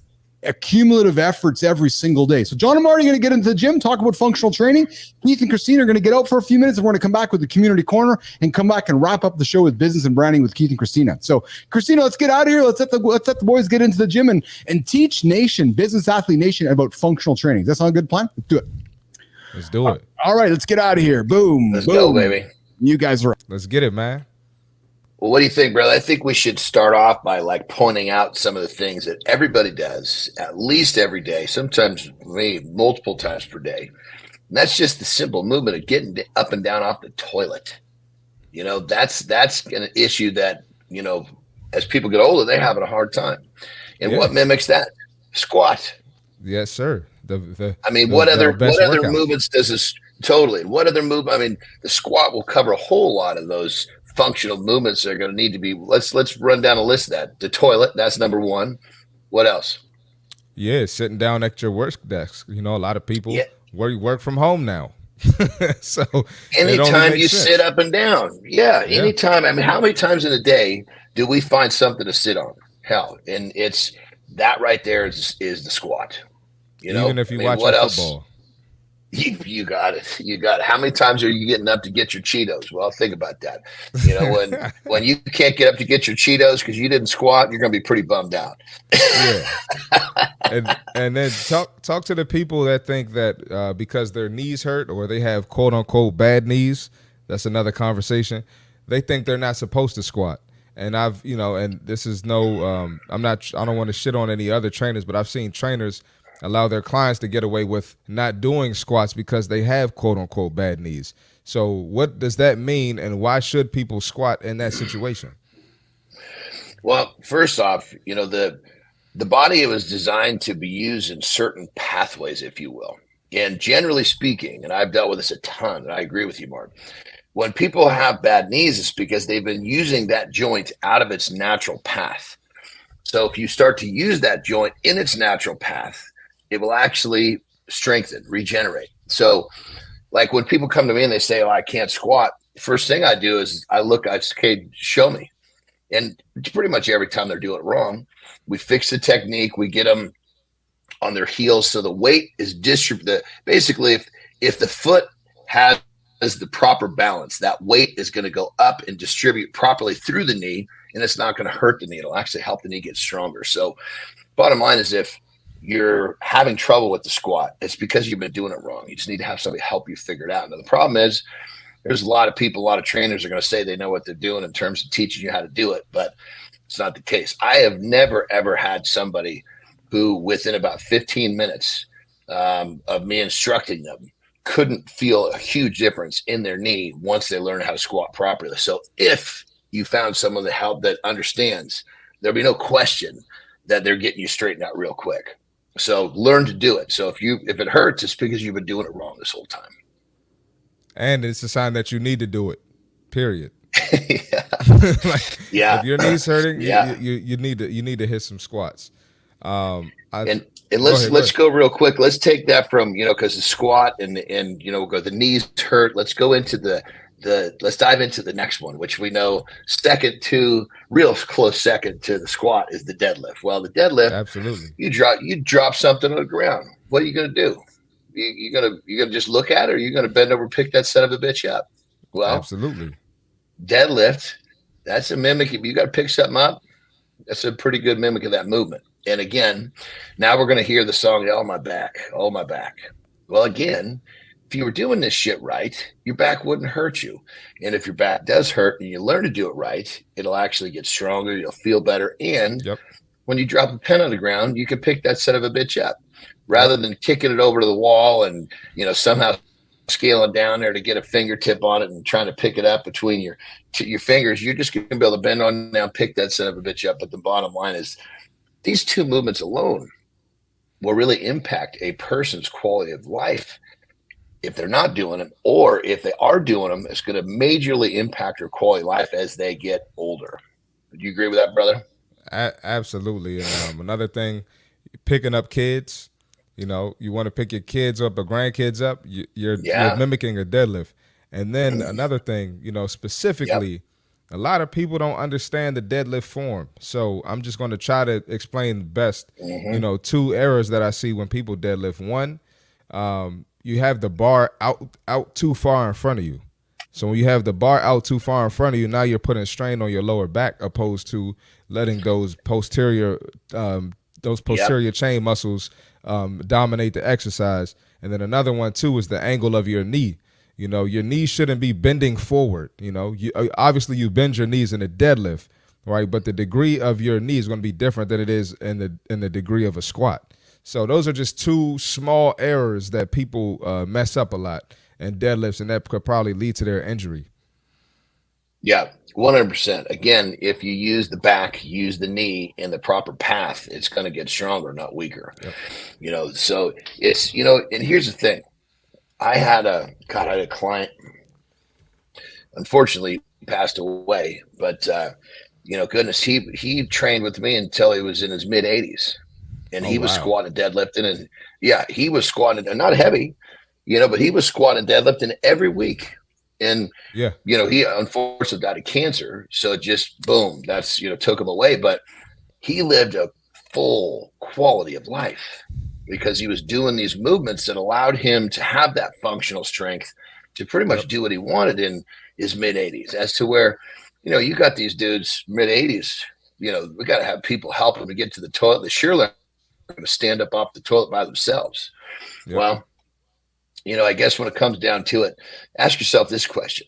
A: accumulative efforts every single day. So Jon and Marty are going to get into the gym, talk about functional training. Keith and Kristina are going to get out for a few minutes, and we're going to come back with the community corner and come back and wrap up the show with business and branding with Keith and Kristina. So Kristina, let's get out of here. Let's let the boys get into the gym and teach Nation, Business Athlete Nation, about functional training. Does that sound a good plan? Let's do it.
D: Let's do it.
A: All right, let's get out of here. Boom.
B: Let's
A: boom.
B: go, baby.
A: You guys are.
D: Let's get it, man.
B: Well, what do you think, brother? I think we should start off by like pointing out some of the things that everybody does at least every day, sometimes maybe multiple times per day. And that's just the simple movement of getting up and down off the toilet. You know, that's an issue that, you know, as people get older, they're having a hard time. And what mimics that? Squat.
D: Yes, sir.
B: What other movements does this totally? What other move? I mean, the squat will cover a whole lot of those functional movements that are going to need to be. Let's run down a list of that. The toilet, that's number one. What else?
D: Yeah, sitting down at your work desk. You know, a lot of people work from home now. So
B: anytime you sit up and down, anytime. I mean, how many times in a day do we find something to sit on? Hell, and it's that right there is the squat. You know,
D: even if you watch football,
B: you got it. You got it. How many times are you getting up to get your Cheetos? Well, think about that. You know, when you can't get up to get your Cheetos because you didn't squat, you're going to be pretty bummed out.
D: and then talk to the people that think that because their knees hurt or they have quote unquote bad knees. That's another conversation. They think they're not supposed to squat. And I've, you know, and this is no, I don't want to shit on any other trainers, but I've seen trainers allow their clients to get away with not doing squats because they have quote unquote bad knees. So what does that mean, and why should people squat in that situation?
B: Well, first off, you know, the body was designed to be used in certain pathways, if you will. And generally speaking, and I've dealt with this a ton, and I agree with you, Mark, when people have bad knees, it's because they've been using that joint out of its natural path. So if you start to use that joint in its natural path, it will actually strengthen, regenerate. So like when people come to me and they say, oh, I can't squat, first thing I do is I say, okay, show me. And pretty much every time they're doing it wrong, we fix the technique, we get them on their heels so the weight is distributed. Basically, if the foot has the proper balance, that weight is going to go up and distribute properly through the knee, and it's not going to hurt the knee. It'll actually help the knee get stronger. So bottom line is, if you're having trouble with the squat, it's because you've been doing it wrong. You just need to have somebody help you figure it out. Now, the problem is there's a lot of people, a lot of trainers are going to say they know what they're doing in terms of teaching you how to do it, but it's not the case. I have never, ever had somebody who within about 15 minutes of me instructing them couldn't feel a huge difference in their knee once they learn how to squat properly. So if you found someone that helped, that understands, there'll be no question that they're getting you straightened out real quick. So learn to do it. So if it hurts, it's because you've been doing it wrong this whole time. And
D: it's a sign that you need to do it, period.
B: If
D: your knee's hurting, you need to hit some squats.
B: And let's go real quick. Let's take that from, you know, because the squat and you know, the knees hurt. Let's go into let's dive into the next one, which we know real close second to the squat is the deadlift. Well, the deadlift,
D: absolutely.
B: You drop something on the ground. What are you going to do? You gonna just look at it, or you're gonna bend over and pick that son of a bitch up? Well,
D: absolutely.
B: Deadlift, that's a mimic. If you got to pick something up, that's a pretty good mimic of that movement. And again, now we're going to hear the song, oh, my back, oh, my back. Well, again, if you were doing this shit right, your back wouldn't hurt you. And if your back does hurt and you learn to do it right, it'll actually get stronger. You'll feel better. And when you drop a pen on the ground, you can pick that son of a bitch up rather than kicking it over to the wall and, you know, somehow scaling down there to get a fingertip on it and trying to pick it up between your fingers. You're just going to be able to bend on down, pick that son of a bitch up. But the bottom line is, these two movements alone will really impact a person's quality of life if they're not doing them, or if they are doing them, it's going to majorly impact their quality of life as they get older. Do you agree with that, brother?
D: Absolutely. And another thing, picking up kids, you know, you want to pick your kids up or grandkids up, you're mimicking a deadlift. And then another thing, you know, specifically, a lot of people don't understand the deadlift form. So I'm just going to try to explain best, you know, two errors that I see when people deadlift. One, you have the bar out too far in front of you. So when you have the bar out too far in front of you, now you're putting strain on your lower back, opposed to letting those posterior chain muscles dominate the exercise. And then another one too is the angle of your knee. You know, your knees shouldn't be bending forward. You know, obviously you bend your knees in a deadlift, right? But the degree of your knee is going to be different than it is in the degree of a squat. So those are just two small errors that people mess up a lot in deadlifts, and that could probably lead to their injury.
B: Yeah, 100%. Again, if you use the back, use the knee in the proper path, it's going to get stronger, not weaker.
D: Yep.
B: You know, so it's, you know, and here's the thing. I had a client, unfortunately he passed away, but you know, goodness, he trained with me until he was in his mid 80s, and he was squatting, deadlifting, and yeah, he was squatting, and not heavy, you know, but he was squatting, deadlifting every week. And,
D: yeah,
B: you know, he unfortunately died of cancer. So just boom, that's, you know, took him away. But he lived a full quality of life because he was doing these movements that allowed him to have that functional strength to pretty much do what he wanted in his mid 80s. As to where, you know, you got these dudes mid 80s, you know, we got to have people help them to get to the toilet. They surely are going to stand up off the toilet by themselves. Yep. Well, you know, I guess when it comes down to it, ask yourself this question.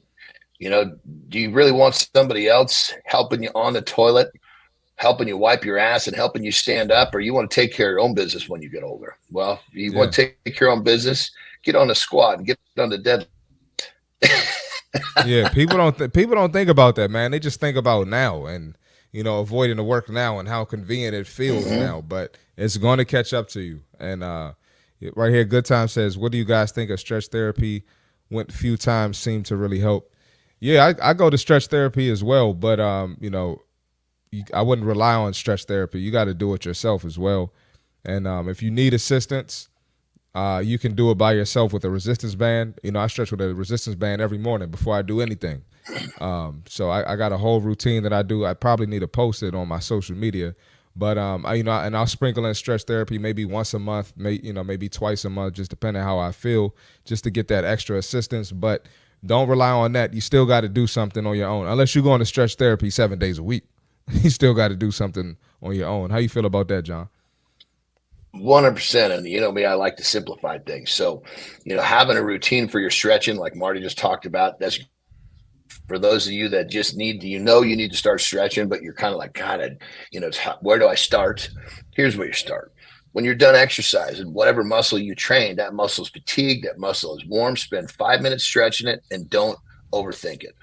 B: You know, do you really want somebody else helping you on the toilet, helping you wipe your ass and helping you stand up, or you want to take care of your own business when you get older? Well, if you want to take care of your own business, get on the squat and get on the dead.
D: Yeah, people don't think about that, man. They just think about now and, you know, avoiding the work now and how convenient it feels now, but it's going to catch up to you. And right here, Good Time says, what do you guys think of stretch therapy? Went a few times, seemed to really help. Yeah, I go to stretch therapy as well, but you know, I wouldn't rely on stretch therapy. You got to do it yourself as well. And if you need assistance, you can do it by yourself with a resistance band. You know, I stretch with a resistance band every morning before I do anything. So I got a whole routine that I do. I probably need to post it on my social media. But you know, and I'll sprinkle in stretch therapy maybe once a month, maybe twice a month, just depending how I feel, just to get that extra assistance. But don't rely on that. You still got to do something on your own, unless you're going to stretch therapy 7 days a week. You still got to do something on your own. How you feel about that, Jon?
B: 100%. And you know me, I like to simplify things. So, you know, having a routine for your stretching, like Marty just talked about, that's for those of you that just need to, you need to start stretching, but you're kind of like, God, you know, where do I start? Here's where you start. When you're done exercising, whatever muscle you train, that muscle is fatigued, that muscle is warm, spend 5 minutes stretching it and don't overthink it.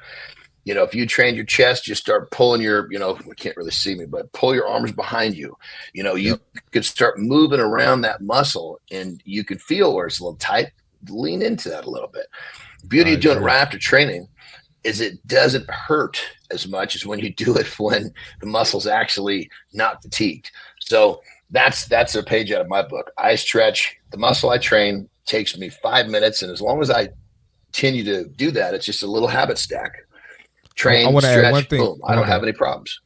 B: You know, if you train your chest, just start pulling your, you know, we can't really see me, but pull your arms behind you. You know, you could start moving around that muscle and you can feel where it's a little tight. Lean into that a little bit. Beauty of doing it right after training is it doesn't hurt as much as when you do it when the muscle's actually not fatigued. So that's a page out of my book. I stretch the muscle I train, takes me 5 minutes. And as long as I continue to do that, it's just a little habit stack. Train,
D: I want to
B: stretch,
D: add one thing.
B: boom. I don't have any problems.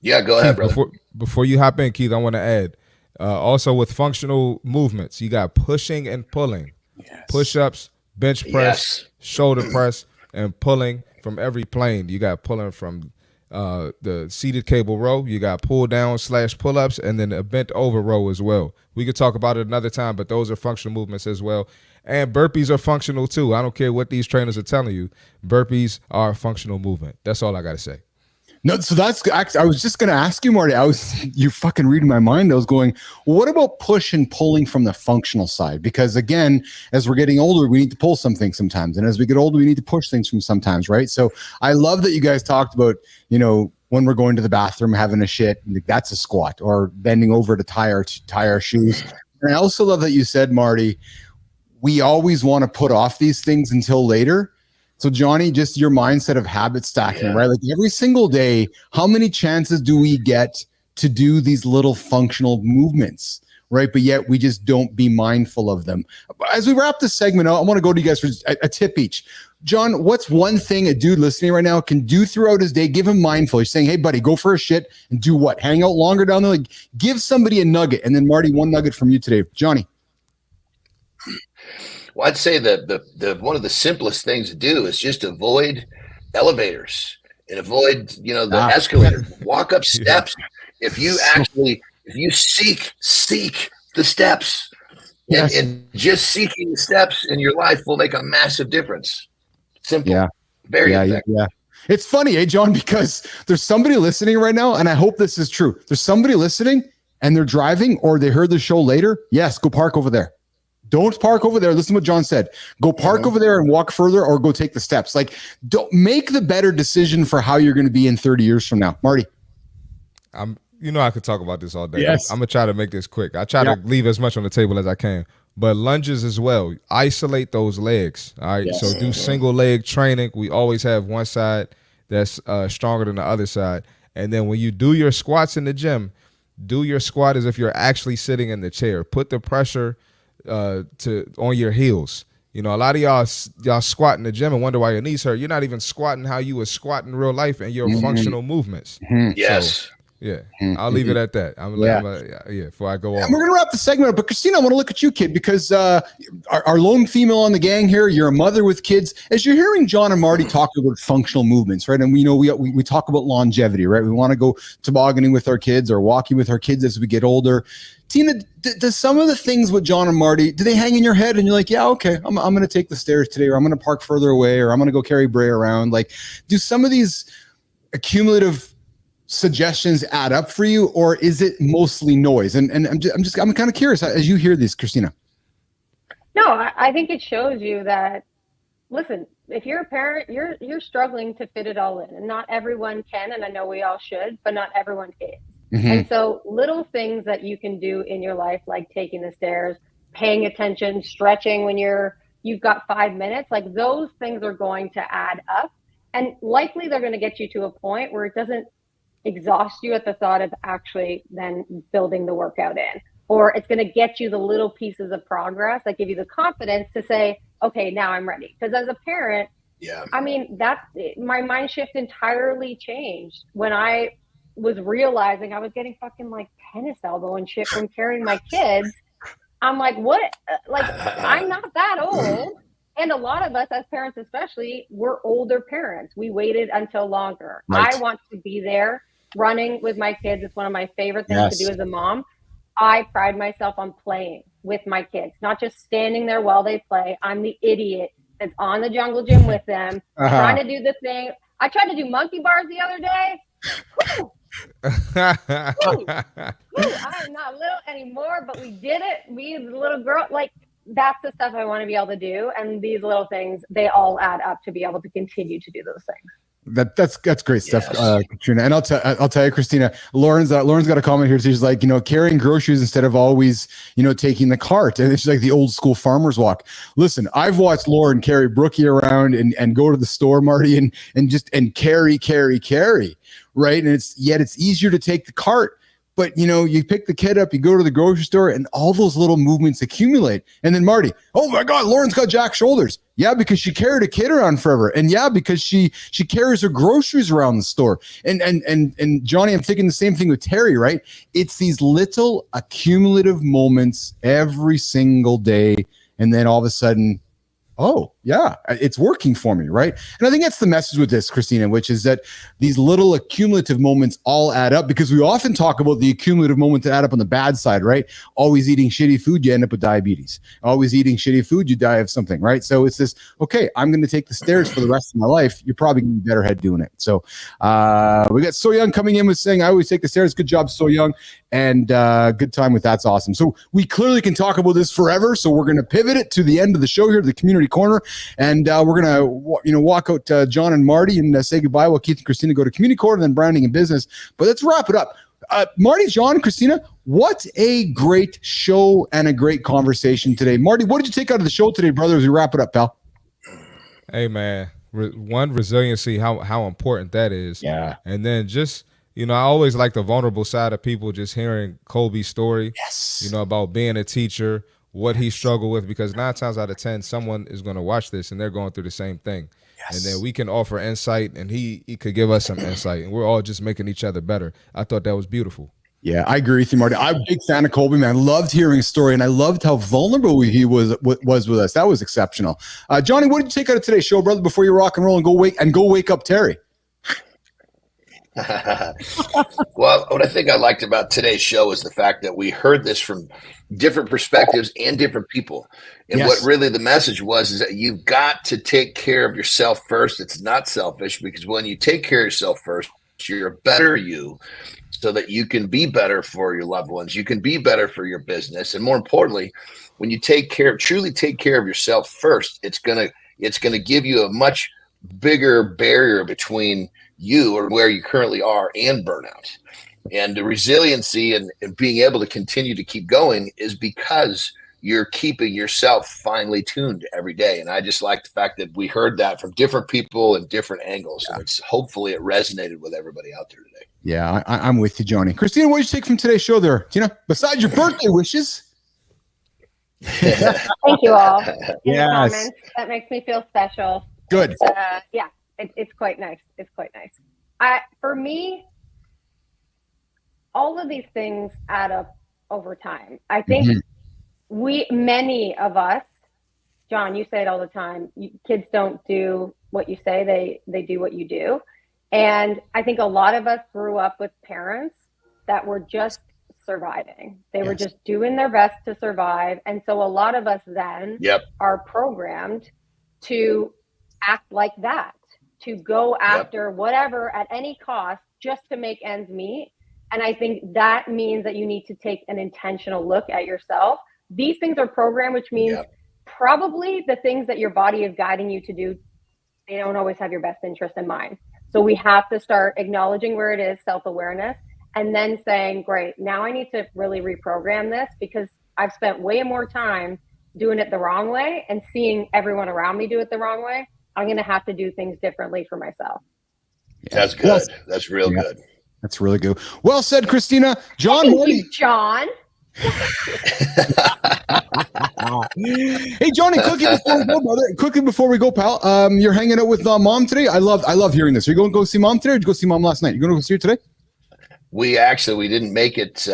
B: Yeah, go ahead, brother.
D: Before you hop in, Keith, I want to add, also with functional movements, you got pushing and pulling. Yes. Push-ups, bench press, shoulder press, and pulling from every plane. You got pulling from the seated cable row. You got pull down / pull-ups, and then a bent over row as well. We could talk about it another time, but those are functional movements as well. And burpees are functional too. I don't care what these trainers are telling you. Burpees are a functional movement. That's all I got to say.
A: No, so that's actually, I was just going to ask you, Marty. You fucking reading my mind. I was going, well, what about push and pulling from the functional side? Because again, as we're getting older, we need to pull some things sometimes. And as we get older, we need to push things from sometimes, right? So I love that you guys talked about, you know, when we're going to the bathroom, having a shit, that's a squat, or bending over to tie our shoes. And I also love that you said, Marty, we always want to put off these things until later. So Johnny, just your mindset of habit stacking, right? Like every single day, how many chances do we get to do these little functional movements, right? But yet we just don't be mindful of them. As we wrap this segment out, I want to go to you guys for a tip each. Jon, what's one thing a dude listening right now can do throughout his day? Give him mindful. You're saying, hey, buddy, go for a shit and do what? Hang out longer down there? Like, give somebody a nugget. And then Marty, one nugget from you today. Johnny.
B: Well, I'd say the one of the simplest things to do is just avoid elevators and avoid, you know, the escalator. Walk up steps. If you seek the steps,
A: Yes.
B: And just seeking steps in your life will make a massive difference. Simple.
A: Yeah.
B: Very
A: Yeah,
B: effective.
A: yeah. It's funny, John, because there's somebody listening right now, and I hope this is true. There's somebody listening and they're driving or they heard the show later. Yes, go park over there. Don't park over there. Listen to what John said. Go park over there and walk further or go take the steps. Like, don't make the better decision for how you're going to be in 30 years from now. Marty.
D: I could talk about this all day.
A: Yes.
D: I'm going to try to make this quick. I try to leave as much on the table as I can. But lunges as well. Isolate those legs. All right. Yes. So do single leg training. We always have one side that's stronger than the other side. And then when you do your squats in the gym, do your squat as if you're actually sitting in the chair. Put the pressure on your heels. A lot of y'all squat in the gym and wonder why your knees hurt. You're not even squatting how you would squat in real life and your functional movements.
B: Yes.
D: So, yeah, I'll leave it at that. Before I go on.
A: We're going to wrap the segment up, but Kristina, I want to look at you, kid, because our lone female on the gang here, you're a mother with kids. As you're hearing Jon and Marty talk about functional movements, right? And we talk about longevity, right? We want to go tobogganing with our kids or walking with our kids as we get older. Tina, does some of the things with Jon and Marty, do they hang in your head and you're like, yeah, okay, I'm going to take the stairs today, or I'm going to park further away, or I'm going to go carry Bray around? Like, do some of these accumulative suggestions add up for you, or is it mostly noise? And I'm kind of curious as you hear this, Kristina.
C: No, I think it shows you that, listen, if you're a parent, you're struggling to fit it all in, and not everyone can, and I know we all should, but not everyone can. Mm-hmm. And so little things that you can do in your life, like taking the stairs, paying attention, stretching when you've got 5 minutes, like those things are going to add up, and likely they're going to get you to a point where it doesn't exhaust you at the thought of actually then building the workout in, or it's going to get you the little pieces of progress that give you the confidence to say, okay, now I'm ready. Because as a parent, I mean, my mind shift entirely changed when I was realizing I was getting fucking like tennis elbow and shit from carrying my kids. I'm like, what? Like, I'm not that old. And a lot of us as parents, especially, we're older parents. We waited until longer. Right. I want to be there running with my kids. It's one of my favorite things to do as a mom. I pride myself on playing with my kids, not just standing there while they play. I'm the idiot that's on the jungle gym with them, trying to do the thing. I tried to do monkey bars the other day. I am not little anymore, but we did it. Me as a little girl, like, that's the stuff I want to be able to do. And these little things, they all add up to be able to continue to do those things.
A: That's great stuff, Katrina. And I'll tell you, Kristina, Lauren's got a comment here. She's like, carrying groceries instead of always, taking the cart. And it's like the old school farmer's walk. Listen, I've watched Lauren carry Brookie around and go to the store, Marty, and carry, right? And it's easier to take the cart. But, you pick the kid up, you go to the grocery store, and all those little movements accumulate. And then Marty, oh my God, Lauren's got jacked shoulders. Yeah, because she carried a kid around forever. And yeah, because she carries her groceries around the store. And Johnny, I'm thinking the same thing with Terry, right? It's these little accumulative moments every single day. And then all of a sudden, oh, yeah, it's working for me, right? And I think that's the message with this, Kristina, which is that these little accumulative moments all add up, because we often talk about the accumulative moments that add up on the bad side, right? Always eating shitty food, you end up with diabetes. Always eating shitty food, you die of something, right? So it's this, okay, I'm going to take the stairs for the rest of my life. You're probably going to be better head doing it. So we got So Young coming in with saying, I always take the stairs. Good job, So Young. And good time with That's Awesome. So we clearly can talk about this forever. So we're going to pivot it to the end of the show here, the community corner. And we're going to walk out Jon and Marty and say goodbye while Keith and Kristina go to community corner and then branding and business. But let's wrap it up. Marty, Jon, Kristina, what a great show and a great conversation today. Marty, what did you take out of the show today, brother, as we wrap it up, pal?
D: Hey, man, resiliency, how important that is.
A: Yeah.
D: And then just, I always like the vulnerable side of people, just hearing Colby's story, about being a teacher, what he struggled with, because 9 times out of 10, someone is going to watch this and they're going through the same thing. Yes. And then we can offer insight, and he could give us some insight, and we're all just making each other better. I thought that was beautiful.
A: Yeah, I agree with you, Marty. I'm a big fan of Colby, man. Loved hearing his story, and I loved how vulnerable he was with us. That was exceptional. Johnny, what did you take out of today's show, brother, before you rock and roll and go wake up Terry?
B: Well, what I think I liked about today's show is the fact that we heard this from different perspectives and different people. And
A: Yes.
B: what really the message was is that you've got to take care of yourself first. It's not selfish, because when you take care of yourself first, you're a better you, so that you can be better for your loved ones. You can be better for your business. And more importantly, when you truly take care of yourself first, it's going to give you a much bigger barrier between you or where you currently are and burnout. And the resiliency and being able to continue to keep going is because you're keeping yourself finely tuned every day. And I just like the fact that we heard that from different people and different angles. Yeah. And hopefully it resonated with everybody out there today.
A: Yeah, I'm with you, Johnny. Kristina, what did you take from today's show there? Besides your birthday wishes.
C: Thank you all. In the
A: Yes.
C: comments. That makes me feel special.
A: Good.
C: Yeah, it's quite nice. It's quite nice. For me, all of these things add up over time. I think many of us, John, you say it all the time, kids don't do what you say, they do what you do. And I think a lot of us grew up with parents that were just surviving. They were just doing their best to survive. And so a lot of us then are programmed to act like that, to go after whatever at any cost just to make ends meet. And I think that means that you need to take an intentional look at yourself. These things are programmed, which means probably the things that your body is guiding you to do, they don't always have your best interest in mind. So we have to start acknowledging where it is, self-awareness, and then saying, great, now I need to really reprogram this because I've spent way more time doing it the wrong way and seeing everyone around me do it the wrong way. I'm going to have to do things differently for myself.
B: Yeah. That's good. That's real good.
A: That's really good. Well said, Kristina. John,
C: Thank you, John.
A: Hey, Johnny, quickly before we go, brother. Quickly before we go, pal. You're hanging out with mom today. I love hearing this. Are you going to go see mom today, or did you go see mom last night? You going to go see her today?
B: We didn't make it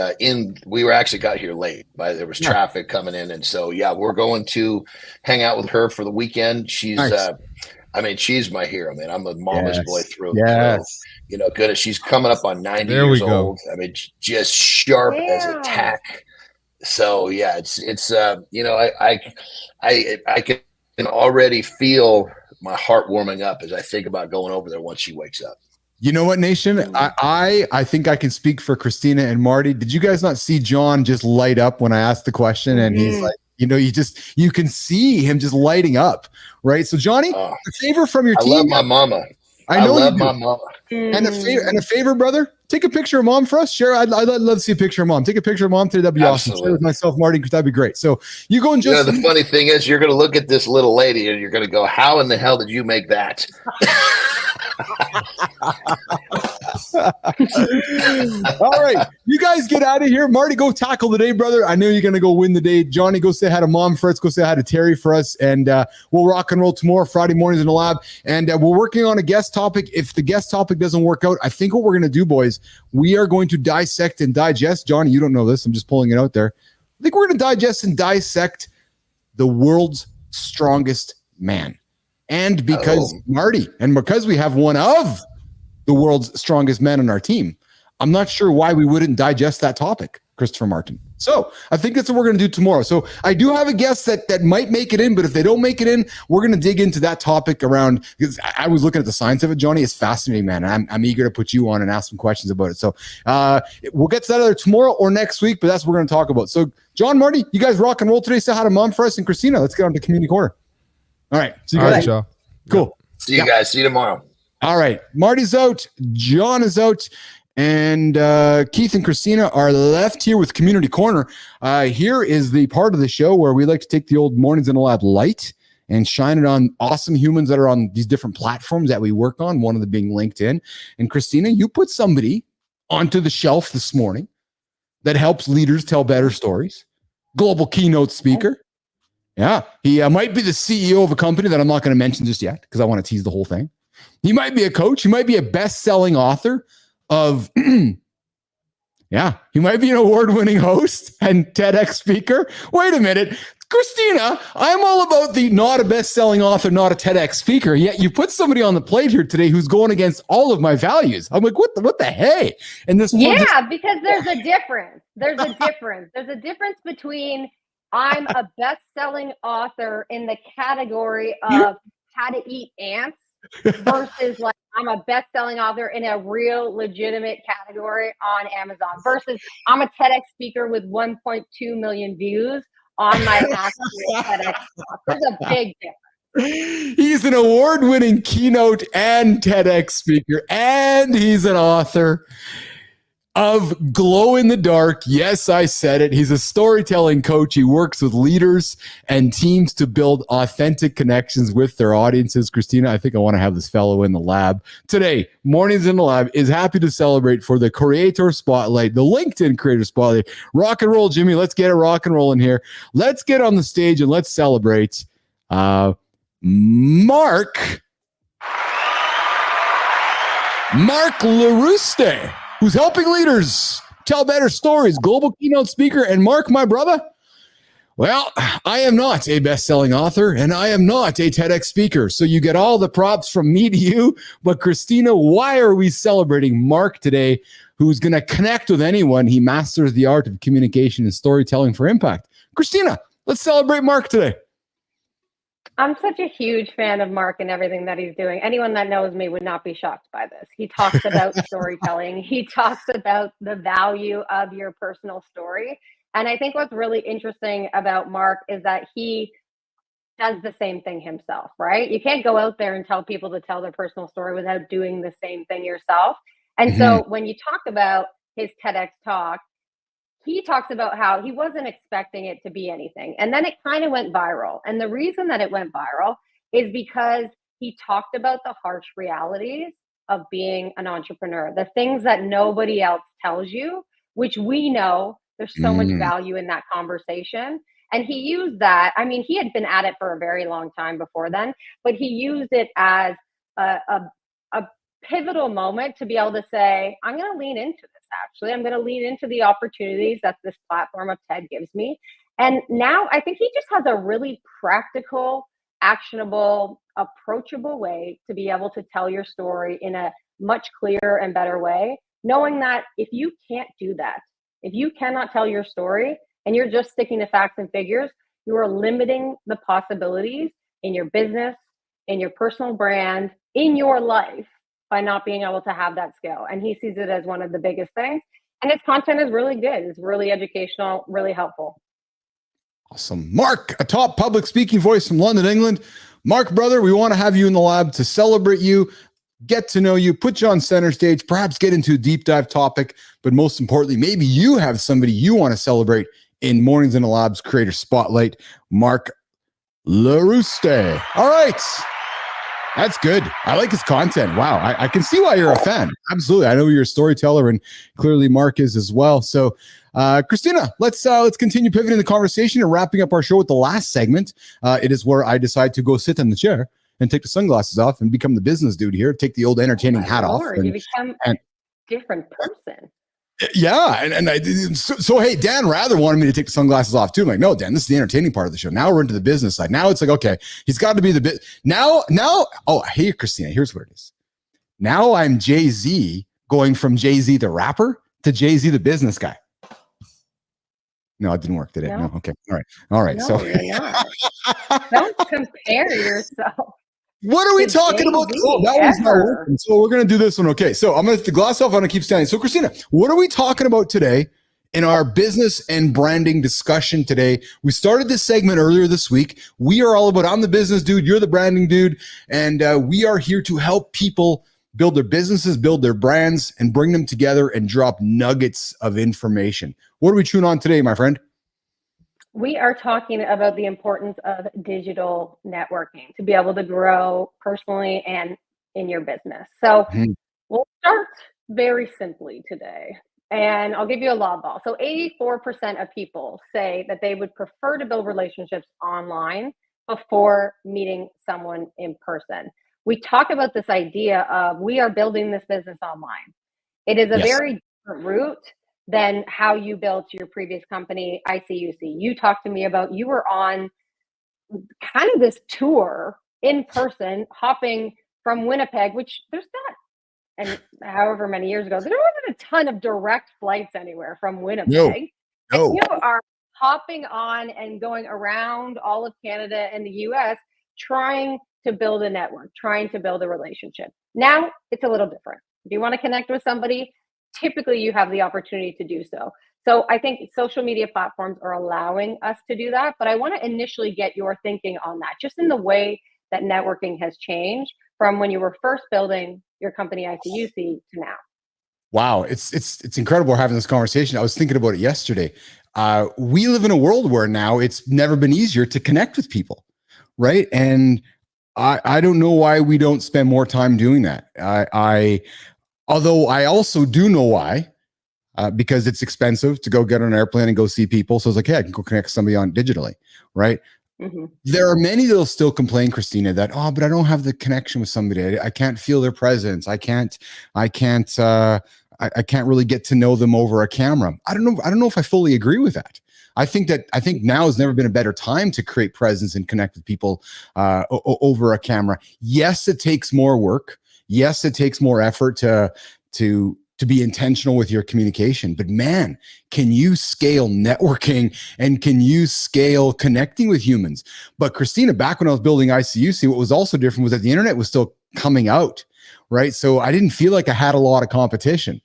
B: we were actually got here late, but there was traffic coming in. And so, we're going to hang out with her for the weekend. She's,
A: nice.
B: She's my hero, man. I'm a mama's boy through.
A: Yes.
B: Good. She's coming up on 90 years old. I mean, just sharp as a tack. So it's I can already feel my heart warming up as I think about going over there once she wakes up.
A: You know what, Nation? I think I can speak for Kristina and Marty. Did you guys not see John just light up when I asked the question? And he's like, you can see him just lighting up, right? So, Johnny, a favor from your team.
B: I love my mama.
A: I know
B: love my mama.
A: And a favor, brother. Take a picture of mom for us. Share. I'd love to see a picture of mom. Take a picture of mom today. That'd be awesome. Share with myself, Marty, because that'd be great. So you go and just.
B: The funny thing is, you're going to look at this little lady and you're going to go, "How in the hell did you make that?"
A: All right, you guys get out of here. Marty, go tackle the day, brother. I know you're going to go win the day. Johnny, go say hi to mom for us. Go say hi to Terry for us. And we'll rock and roll tomorrow, Friday mornings in the lab. And we're working on a guest topic. If the guest topic doesn't work out, I think what we're going to do, boys, we are going to dissect and digest. Johnny, you don't know this. I'm just pulling it out there. I think we're going to digest and dissect the world's strongest man. And because Marty, and because we have one of the world's strongest men on our team, I'm not sure why we wouldn't digest that topic, Christopher Martin. So I think that's what we're going to do tomorrow. So I do have a guest that might make it in, but if they don't make it in, we're going to dig into that topic around, because I was looking at the science of it, Johnny. It's fascinating, man. I'm eager to put you on and ask some questions about it. So we'll get to that either tomorrow or next week, but that's what we're going to talk about. So John, Marty, you guys rock and roll today. Say hi to mom for us, and Kristina. Let's get on to Community Corner. All right. See you guys.
D: All right, y'all.
A: Cool.
B: See you guys. See you tomorrow.
A: All right. Marty's out. John is out. And Keith and Kristina are left here with Community Corner. Here is the part of the show where we like to take the old Mornings in the Lab light and shine it on awesome humans that are on these different platforms that we work on, one of them being LinkedIn. And Kristina, you put somebody onto the shelf this morning that helps leaders tell better stories. Global keynote speaker. Yeah, he might be the CEO of a company that I'm not going to mention just yet because I want to tease the whole thing. He might be a coach. He might be a best-selling author of, he might be an award-winning host and TEDx speaker. Wait a minute. Kristina, I'm all about the not a best-selling author, not a TEDx speaker. Yet you put somebody on the plate here today who's going against all of my values. I'm like, what the hey? And this,
C: because there's a difference. There's a difference. There's a difference between I'm a best-selling author in the category of how to eat ants versus like I'm a best-selling author in a real legitimate category on Amazon versus I'm a TEDx speaker with 1.2 million views on my actual TEDx talk. There's a big difference.
A: He's an award-winning keynote and TEDx speaker, and he's an author of Glow in the Dark. Yes, I said it. He's a storytelling coach. He works with leaders and teams to build authentic connections with their audiences. Kristina, I think I want to have this fellow in the lab. Today, Mornings in the Lab is happy to celebrate for the Creator Spotlight, the LinkedIn Creator Spotlight. Rock and roll, Jimmy. Let's get a rock and roll in here. Let's get on the stage and let's celebrate Mark LaRouste, who's helping leaders tell better stories, global keynote speaker. And Mark, my brother, well, I am not a best-selling author, and I am not a TEDx speaker. So you get all the props from me to you. But Kristina, why are we celebrating Mark today, who's going to connect with anyone? He masters the art of communication and storytelling for impact. Kristina, let's celebrate Mark today.
C: I'm such a huge fan of Mark and everything that he's doing. Anyone that knows me would not be shocked by this. He talks about storytelling. He talks about the value of your personal story. And I think what's really interesting about Mark is that he does the same thing himself, right? You can't go out there and tell people to tell their personal story without doing the same thing yourself. And so when you talk about his TEDx talk, he talks about how he wasn't expecting it to be anything. And then it kind of went viral. And the reason that it went viral is because he talked about the harsh realities of being an entrepreneur, the things that nobody else tells you, which we know there's so much value in that conversation. And he used that. I mean, he had been at it for a very long time before then, but he used it as a pivotal moment to be able to say, I'm going to lean into this. Actually, I'm going to lean into the opportunities that this platform of TED gives me. And now I think he just has a really practical, actionable, approachable way to be able to tell your story in a much clearer and better way, knowing that if you can't do that, if you cannot tell your story and you're just sticking to facts and figures, you are limiting the possibilities in your business, in your personal brand, in your life, by not being able to have that skill. And he sees it as one of the biggest things. And his content is really good. It's really educational, really helpful.
A: Awesome. Mark, a top public speaking voice from London, England. Mark, brother, we want to have you in the lab to celebrate you, get to know you, put you on center stage, perhaps get into a deep dive topic. But most importantly, maybe you have somebody you want to celebrate in Mornings in the Lab's Creator Spotlight, Mark LaRouste. All right. That's good. I like his content. Wow. I can see why you're a fan. Absolutely. I know you're a storyteller, and clearly Mark is as well. So, Kristina, let's continue pivoting the conversation and wrapping up our show with the last segment. It is where I decide to go sit in the chair and take the sunglasses off and become the business dude here, take the old entertaining hat off.
C: You become a different person.
A: Yeah. So, hey, Dan Rather wanted me to take the sunglasses off too. I'm like, no, Dan, this is the entertaining part of the show. Now we're into the business side. Now it's like, okay, he's got to be the bit. Now, oh, hey, Kristina, here's what it is. Now I'm Jay-Z going from Jay-Z the rapper to Jay-Z the business guy. No, it didn't work, did it? No. Okay. All right.
C: No,
A: So
C: you're not. Don't compare yourself.
A: What are we talking about? Oh, that one's not working. So we're going to do this one. Okay. So I'm going to gloss off. I'm going to keep standing. So Kristina, what are we talking about today in our business and branding discussion today? We started this segment earlier this week. We are all about, I'm the business dude, you're the branding dude. And we are here to help people build their businesses, build their brands, and bring them together and drop nuggets of information. What are we chewing on today, my friend?
C: We are talking about the importance of digital networking to be able to grow personally and in your business. So we'll start very simply today, and I'll give you a lob ball. So 84% of people say that they would prefer to build relationships online before meeting someone in person. We talk about this idea of we are building this business online. It is a very different route than how you built your previous company, ICUC. You talked to me about, you were on kind of this tour in person, hopping from Winnipeg, which there's not, and however many years ago, there wasn't a ton of direct flights anywhere from Winnipeg.
A: No.
C: And you are hopping on and going around all of Canada and the US, trying to build a network, trying to build a relationship. Now it's a little different. If you want to connect with somebody, typically you have the opportunity to do so. So I think social media platforms are allowing us to do that, but I want to initially get your thinking on that, just in the way that networking has changed from when you were first building your company ICUC to now.
A: Wow, it's incredible having this conversation. I was thinking about it yesterday. We live in a world where now it's never been easier to connect with people, right? And I don't know why we don't spend more time doing that. Although I also do know why, because it's expensive to go get on an airplane and go see people. So it's like, hey, I can go connect somebody on digitally, right? Mm-hmm. There are many that'll still complain, Kristina, that, oh, but I don't have the connection with somebody. I can't feel their presence. I can't really get to know them over a camera. I don't know if I fully agree with that. I think now has never been a better time to create presence and connect with people over a camera. Yes, it takes more work. Yes, it takes more effort to be intentional with your communication. But man, can you scale networking and can you scale connecting with humans? But Kristina, back when I was building ICUC, what was also different was that the internet was still coming out, right? So I didn't feel like I had a lot of competition.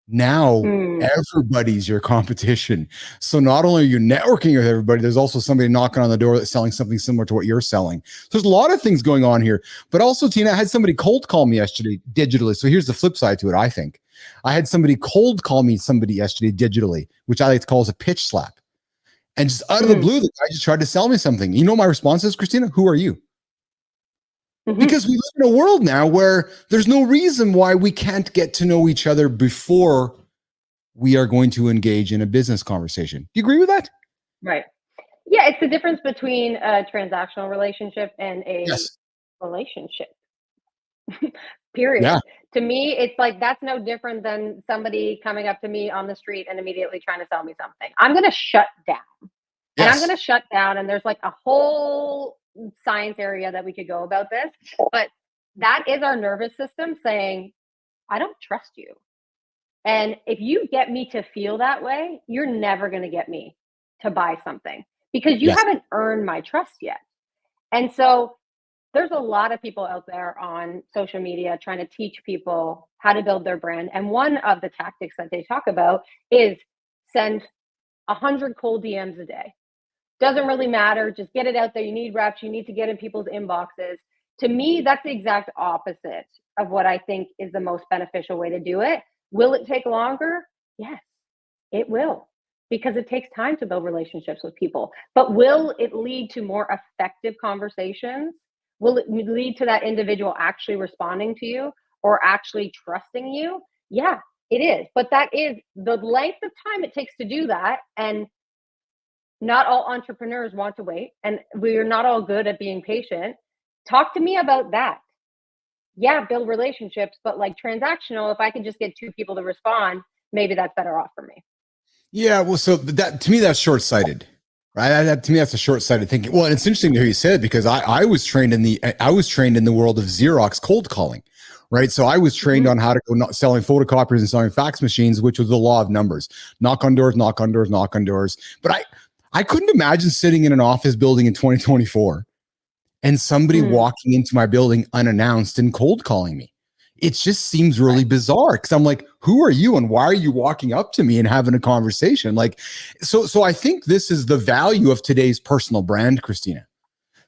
A: Now everybody's your competition. So not only are you networking with everybody, there's also somebody knocking on the door that's selling something similar to what you're selling. So there's a lot of things going on here. But also, Tina, I had somebody cold call me yesterday digitally. So here's the flip side to it, I think. I had somebody cold call me yesterday digitally, which I like to call as a pitch slap. And just out of the blue, the guy just tried to sell me something. You know my response is, Kristina, who are you? Mm-hmm. Because we live in a world now where there's no reason why we can't get to know each other before we are going to engage in a business conversation. Do you agree with that?
C: Right. Yeah, it's the difference between a transactional relationship and a relationship. Period. Yeah. To me, it's like, that's no different than somebody coming up to me on the street and immediately trying to sell me something. I'm going to shut down. Yes. And I'm going to shut down. And there's like a whole science area that we could go about this, but that is our nervous system saying, I don't trust you. And if you get me to feel that way, you're never going to get me to buy something because you haven't earned my trust yet. And so there's a lot of people out there on social media trying to teach people how to build their brand. And one of the tactics that they talk about is send 100 cold DMs a day. Doesn't really matter. Just get it out there. You need reps. You need to get in people's inboxes. To me, that's the exact opposite of what I think is the most beneficial way to do it. Will it take longer? Yes, it will, because it takes time to build relationships with people. But will it lead to more effective conversations? Will it lead to that individual actually responding to you or actually trusting you? Yeah, it is. But that is the length of time it takes to do that. And not all entrepreneurs want to wait, and we're not all good at being patient. Talk to me about that. Yeah, build relationships, but like transactional, if I can just get 2 people to respond, maybe that's better off for me.
A: Yeah, well, so that to me, that's short-sighted, right? To me, that's a short-sighted thinking. Well, and it's interesting to hear you say it because I was trained in the world of Xerox cold calling, right? So I was trained on how to go selling photocopiers and selling fax machines, which was the law of numbers. Knock on doors, knock on doors, knock on doors. But I couldn't imagine sitting in an office building in 2024 and somebody walking into my building unannounced and cold calling me. It just seems really bizarre because I'm like, who are you and why are you walking up to me and having a conversation? Like, so I think this is the value of today's personal brand, Kristina,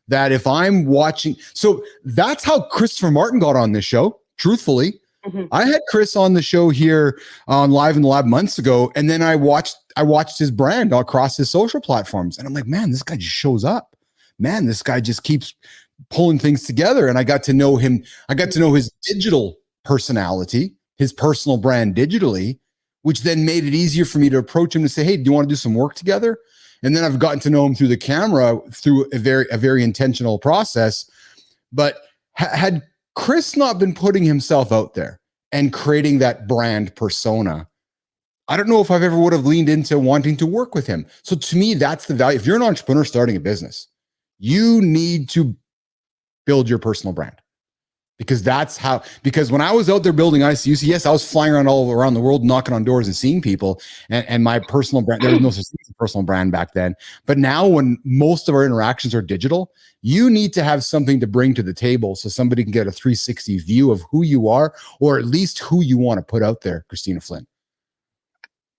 A: that if I'm watching, so that's how Christopher Martin got on this show, truthfully. I had Chris on the show here on Live in the Lab months ago, and then I watched his brand across his social platforms, and I'm like, man, this guy just shows up. Man, this guy just keeps pulling things together, and I got to know him. I got to know his digital personality, his personal brand digitally, which then made it easier for me to approach him to say, hey, do you want to do some work together? And then I've gotten to know him through the camera through a very intentional process. But had Chris not been putting himself out there and creating that brand persona, I don't know if I've ever would have leaned into wanting to work with him. So to me, that's the value. If you're an entrepreneur starting a business, you need to build your personal brand. Because when I was out there building ICUC, yes, I was flying around all around the world, knocking on doors and seeing people, and my personal brand, there was no such thing as a personal brand back then. But now when most of our interactions are digital, you need to have something to bring to the table so somebody can get a 360 view of who you are, or at least who you want to put out there, Kristina Flynn.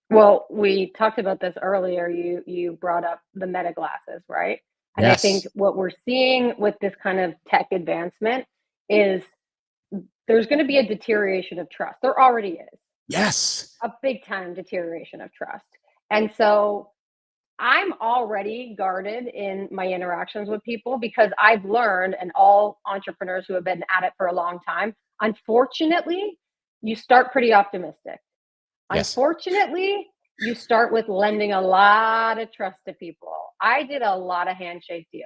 C: Well, we talked about this earlier. You brought up the meta glasses, right? And
A: Yes.
C: I think what we're seeing with this kind of tech advancement is there's going to be a deterioration of trust. There already is.
A: Yes.
C: A big time deterioration of trust. And so I'm already guarded in my interactions with people because I've learned, and all entrepreneurs who have been at it for a long time, unfortunately, you start pretty optimistic.
A: Yes.
C: Unfortunately, you start with lending a lot of trust to people. I did a lot of handshake deals.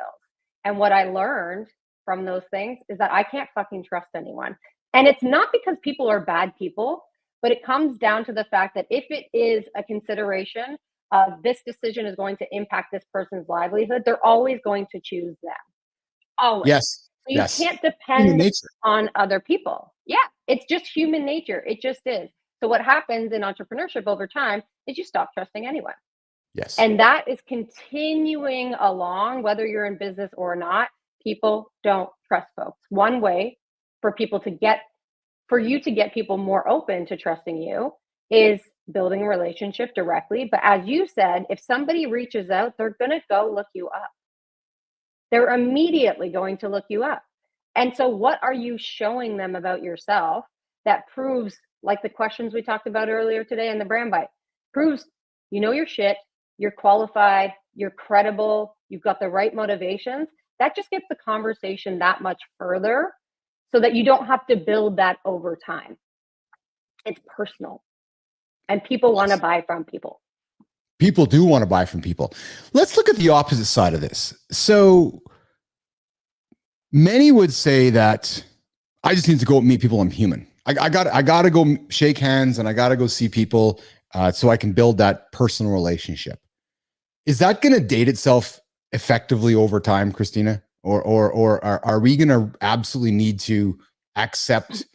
C: And what I learned from those things is that I can't fucking trust anyone. And it's not because people are bad people, but it comes down to the fact that if it is a consideration of this decision is going to impact this person's livelihood, they're always going to choose them. Always.
A: Yes.
C: So you
A: Yes.
C: can't
A: Human
C: depend
A: nature.
C: on other people. Yeah, it's just human nature. It just is. So what happens in entrepreneurship over time is you stop trusting anyone.
A: Yes.
C: And that is continuing along, whether you're in business or not. People don't trust folks. One way for you to get people more open to trusting you is building a relationship directly. But as you said, if somebody reaches out, they're going to go look you up. They're immediately going to look you up. And so what are you showing them about yourself that proves, like the questions we talked about earlier today in the brand bite, proves you know your shit, you're qualified, you're credible, you've got the right motivations. That just gets the conversation that much further so that you don't have to build that over time. It's personal. And people want to buy from people.
A: People do want to buy from people. Let's look at the opposite side of this. So many would say that I just need to go meet people. I'm human. I got to go shake hands and I got to go see people so I can build that personal relationship. Is that going to date itself effectively over time, Kristina? Or are we going to absolutely need to accept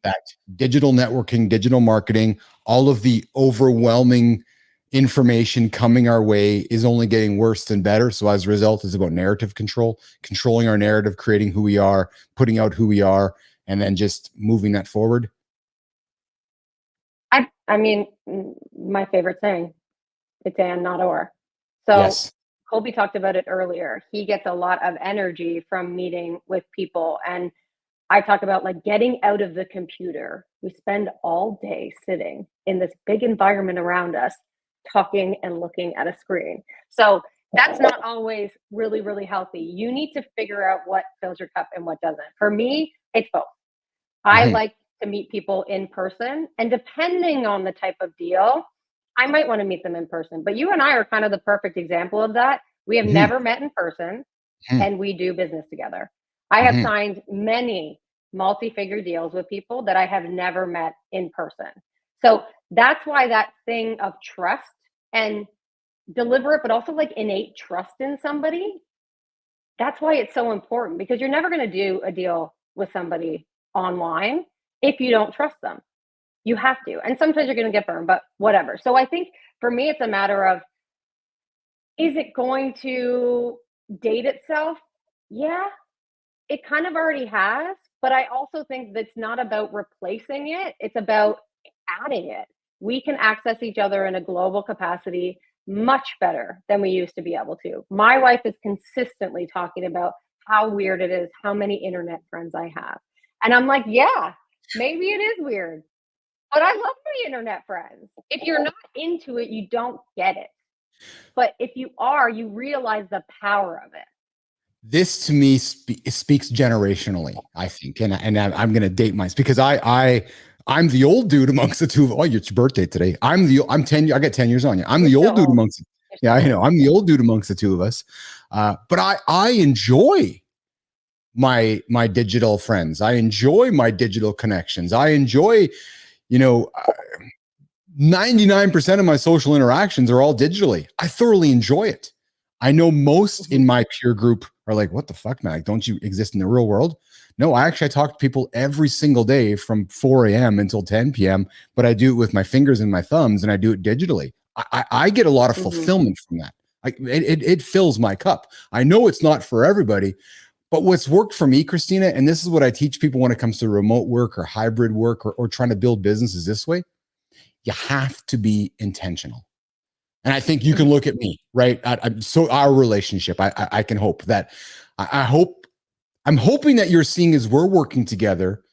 A: that digital networking, digital marketing, all of the overwhelming information coming our way is only getting worse than better? So as a result, it's about narrative control, controlling our narrative, creating who we are, putting out who we are, and then just moving that forward.
C: I mean, my favorite saying, it's and not or. So
A: Yes.
C: Colby talked about it earlier. He gets a lot of energy from meeting with people. And I talk about like getting out of the computer. We spend all day sitting in this big environment around us, talking and looking at a screen. So that's not always really, really healthy. You need to figure out what fills your cup and what doesn't. For me, it's both. I like to meet people in person, and depending on the type of deal, I might want to meet them in person. But you and I are kind of the perfect example of that. We have never met in person, and we do business together. I have signed many multi-figure deals with people that I have never met in person. So that's why that thing of trust and deliberate, but also like innate trust in somebody, that's why it's so important, because you're never going to do a deal with somebody online if you don't trust them. You have to. And sometimes you're going to get burned, but whatever. So I think for me, it's a matter of, is it going to date itself? Yeah, it kind of already has. But I also think that's not about replacing it. It's about adding it. We can access each other in a global capacity much better than we used to be able to. My wife is consistently talking about how weird it is, how many internet friends I have. And I'm like, yeah, maybe it is weird, but I love my internet friends. If you're not into it, you don't get it. But if you are, you realize the power of it.
A: This to me speaks generationally, I think, and I'm going to date mine because I'm the old dude amongst the two of. Oh, it's your birthday today. I'm 10. I got 10 years on you. I'm the old dude amongst. Yeah, I know. I'm the old dude amongst the two of us. But I enjoy my digital friends. I enjoy my digital connections. I enjoy, 99% of my social interactions are all digitally. I thoroughly enjoy it. I know most in my peer group are like, what the fuck, man? Like, don't you exist in the real world? No, I talk to people every single day from 4 a.m. until 10 p.m., but I do it with my fingers and my thumbs, and I do it digitally. I get a lot of fulfillment from that. It fills my cup. I know it's not for everybody, but what's worked for me, Kristina, and this is what I teach people when it comes to remote work or hybrid work or trying to build businesses this way, you have to be intentional. And I think you can look at me, right? So our relationship, I can hope that, I'm hoping that you're seeing as we're working together,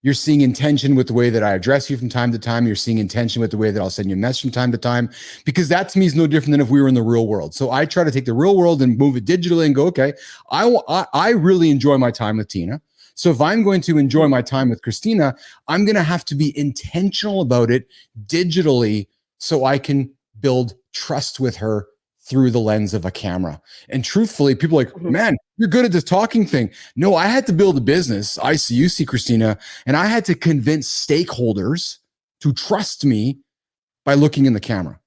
A: you're seeing intention with the way that I address you from time to time. You're seeing intention with the way that I'll send you a message from time to time, because that to me is no different than if we were in the real world. So I try to take the real world and move it digitally and go, okay, I really enjoy my time with Tina. So if I'm going to enjoy my time with Kristina, I'm going to have to be intentional about it digitally so I can build trust with her through the lens of a camera. And truthfully, people are like, man, you're good at this talking thing. No, I had to build a business. I see you, see Kristina, and I had to convince stakeholders to trust me by looking in the camera.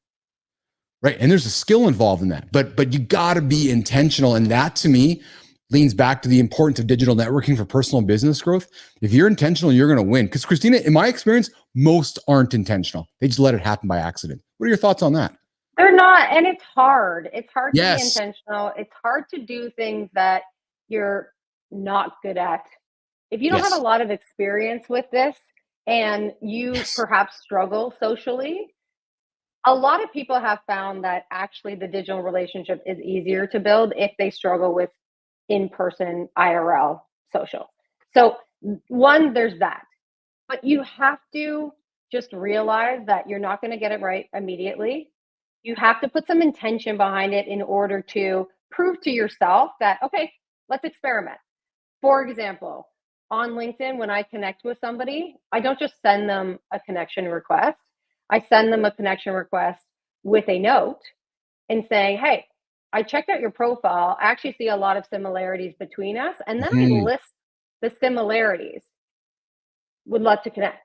A: Right. And there's a skill involved in that. But you got to be intentional. And that to me leans back to the importance of digital networking for personal and business growth. If you're intentional, you're going to win. Because Kristina, in my experience, most aren't intentional. They just let it happen by accident. What are your thoughts on that?
C: They're not, and it's hard. It's hard to be
A: Yes.
C: intentional. It's hard to do things that you're not good at. If you don't
A: Yes.
C: have a lot of experience with this and you perhaps struggle socially, a lot of people have found that actually the digital relationship is easier to build if they struggle with in-person IRL social. So one, there's that. But you have to just realize that you're not going to get it right immediately. You have to put some intention behind it in order to prove to yourself that, okay, let's experiment. For example, on LinkedIn, when I connect with somebody, I don't just send them a connection request. I send them a connection request with a note and saying, hey, I checked out your profile. I actually see a lot of similarities between us. And then I list the similarities. Would love to connect.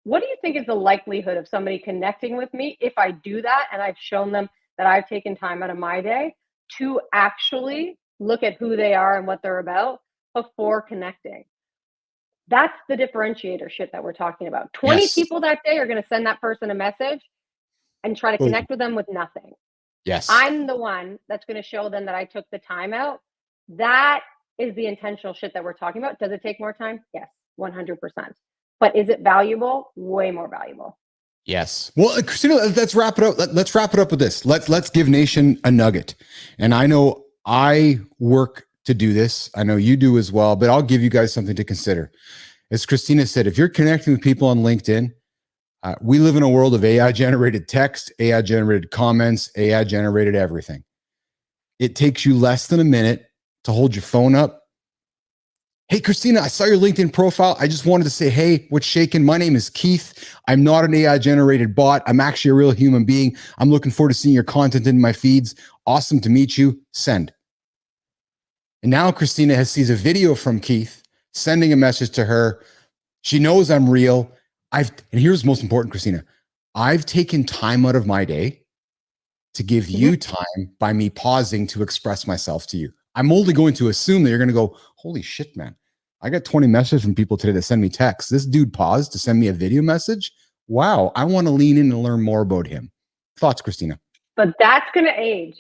C: What do you think is the likelihood of somebody connecting with me if I do that and I've shown them that I've taken time out of my day to actually look at who they are and what they're about before connecting? That's the differentiator shit that we're talking about. 20 people that day are going to send that person a message and try to connect with them with nothing.
A: Yes.
C: I'm the one that's going to show them that I took the time out. That is the intentional shit that we're talking about. Does it take more time? Yes, 100%. But is it valuable? Way more valuable.
A: Yes. Well, Kristina, let's wrap it up. Let's wrap it up with this. Let's give Nation a nugget. And I know I work to do this. I know you do as well, but I'll give you guys something to consider. As Kristina said, if you're connecting with people on LinkedIn, we live in a world of AI-generated text, AI-generated comments, AI-generated everything. It takes you less than a minute to hold your phone up. Hey, Kristina, I saw your LinkedIn profile. I just wanted to say, hey, what's shaking? My name is Keith. I'm not an AI-generated bot. I'm actually a real human being. I'm looking forward to seeing your content in my feeds. Awesome to meet you. Send. And now Kristina sees a video from Keith, sending a message to her. She knows I'm real. And here's most important, Kristina. I've taken time out of my day to give you time by me pausing to express myself to you. I'm only going to assume that you're going to go, holy shit, man. I got 20 messages from people today that send me texts. This dude paused to send me a video message. Wow. I want to lean in and learn more about him. Thoughts, Kristina?
C: But that's going to age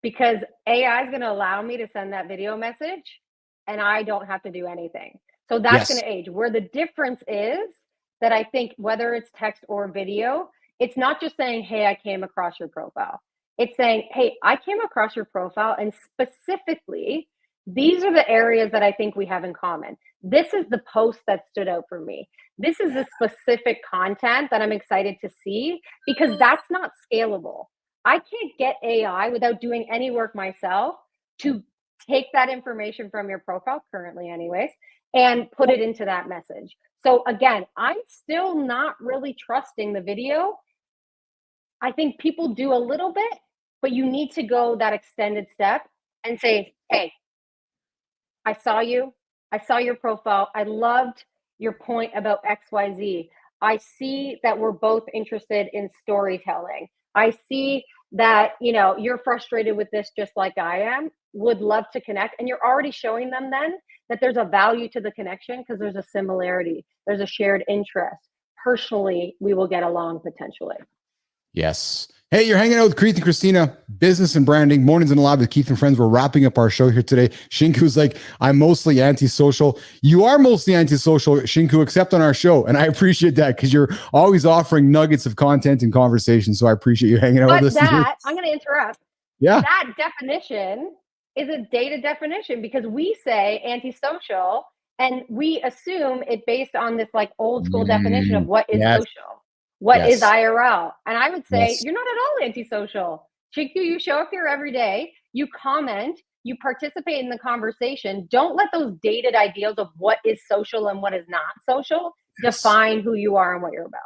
C: because AI is going to allow me to send that video message and I don't have to do anything. So that's going to age. Where the difference is that I think whether it's text or video, it's not just saying, hey, I came across your profile. It's saying, hey, I came across your profile and specifically, these are the areas that I think we have in common. This is the post that stood out for me. This is the specific content that I'm excited to see because that's not scalable. I can't get AI without doing any work myself to take that information from your profile, currently anyways, and put it into that message. So again, I'm still not really trusting the video. I think people do a little bit, but you need to go that extended step and say, hey, I saw you. I saw your profile. I loved your point about XYZ. I see that we're both interested in storytelling. I see that, you're frustrated with this just like I am, would love to connect. And you're already showing them then that there's a value to the connection because there's a similarity, there's a shared interest. Personally, we will get along potentially.
A: Yes. Hey, you're hanging out with Keith and Kristina, business and branding, mornings in the lab with Keith and friends. We're wrapping up our show here today. Shinku's like, I'm mostly antisocial. You are mostly antisocial, Shinku, except on our show. And I appreciate that because you're always offering nuggets of content and conversation. So I appreciate you hanging out with us.
C: I'm going to interrupt.
A: Yeah.
C: That definition is a dated definition because we say antisocial and we assume it based on this like old school definition of what is social. What is IRL? And I would say you're not at all antisocial. Shinku, you show up here every day, you comment, you participate in the conversation. Don't let those dated ideals of what is social and what is not social define who you are and what you're about.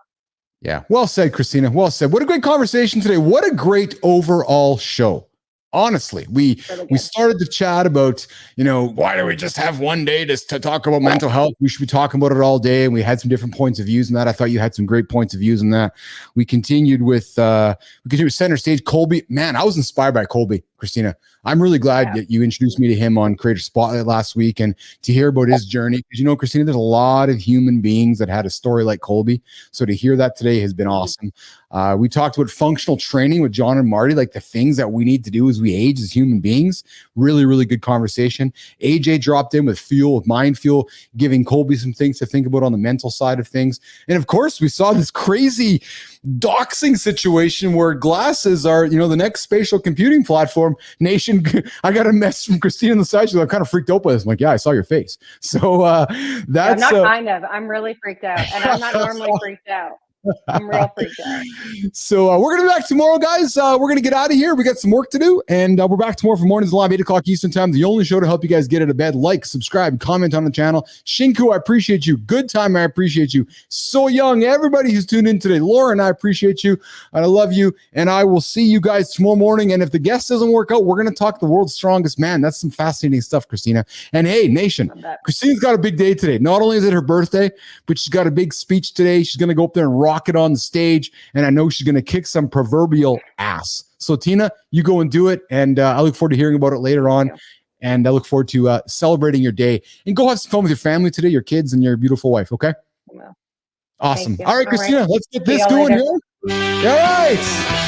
A: Yeah. Well said, Kristina. Well said. What a great conversation today. What a great overall show. Honestly, we started to chat about, why do we just have one day to talk about mental health? We should be talking about it all day. And we had some different points of views on that. I thought you had some great points of views on that. We continued with center stage. Colby, man, I was inspired by Colby, Kristina. I'm really glad that you introduced me to him on Creator Spotlight last week and to hear about his journey. Because, Kristina, there's a lot of human beings that had a story like Colby. So to hear that today has been awesome. We talked about functional training with Jon and Marty, like the things that we need to do as we age as human beings. Really, really good conversation. AJ dropped in with Mind Fuel, giving Colby some things to think about on the mental side of things. And of course, we saw this crazy doxing situation where glasses are, the next spatial computing platform. Nation, I got a message from Kristina on the side. She's like, I'm kind of freaked out by this. I'm like, yeah, I saw your face. So that's
C: I'm really freaked out. And I'm not normally freaked out. I'm real freaked out.
A: So we're going to be back tomorrow, guys. We're going to get out of here. We got some work to do. And we're back tomorrow for Mornings Live, 8 o'clock Eastern time. The only show to help you guys get out of bed. Like, subscribe, comment on the channel. Shinku, I appreciate you. Good time, I appreciate you. So young, everybody who's tuned in today. Lauren, I appreciate you. And I love you. And I will see you guys tomorrow morning. And if the guest doesn't work out, we're going to talk the world's strongest man. That's some fascinating stuff, Kristina. And hey, nation, Kristina's got a big day today. Not only is it her birthday, but she's got a big speech today. She's going to go up there and rock it on the stage, and I know she's going to kick some proverbial ass. So Tina, you go and do it, and I look forward to hearing about it later on. And I look forward to celebrating your day. And go have some fun with your family today, your kids and your beautiful wife. Okay. Awesome. All right, Kristina, let's get this going here. All right.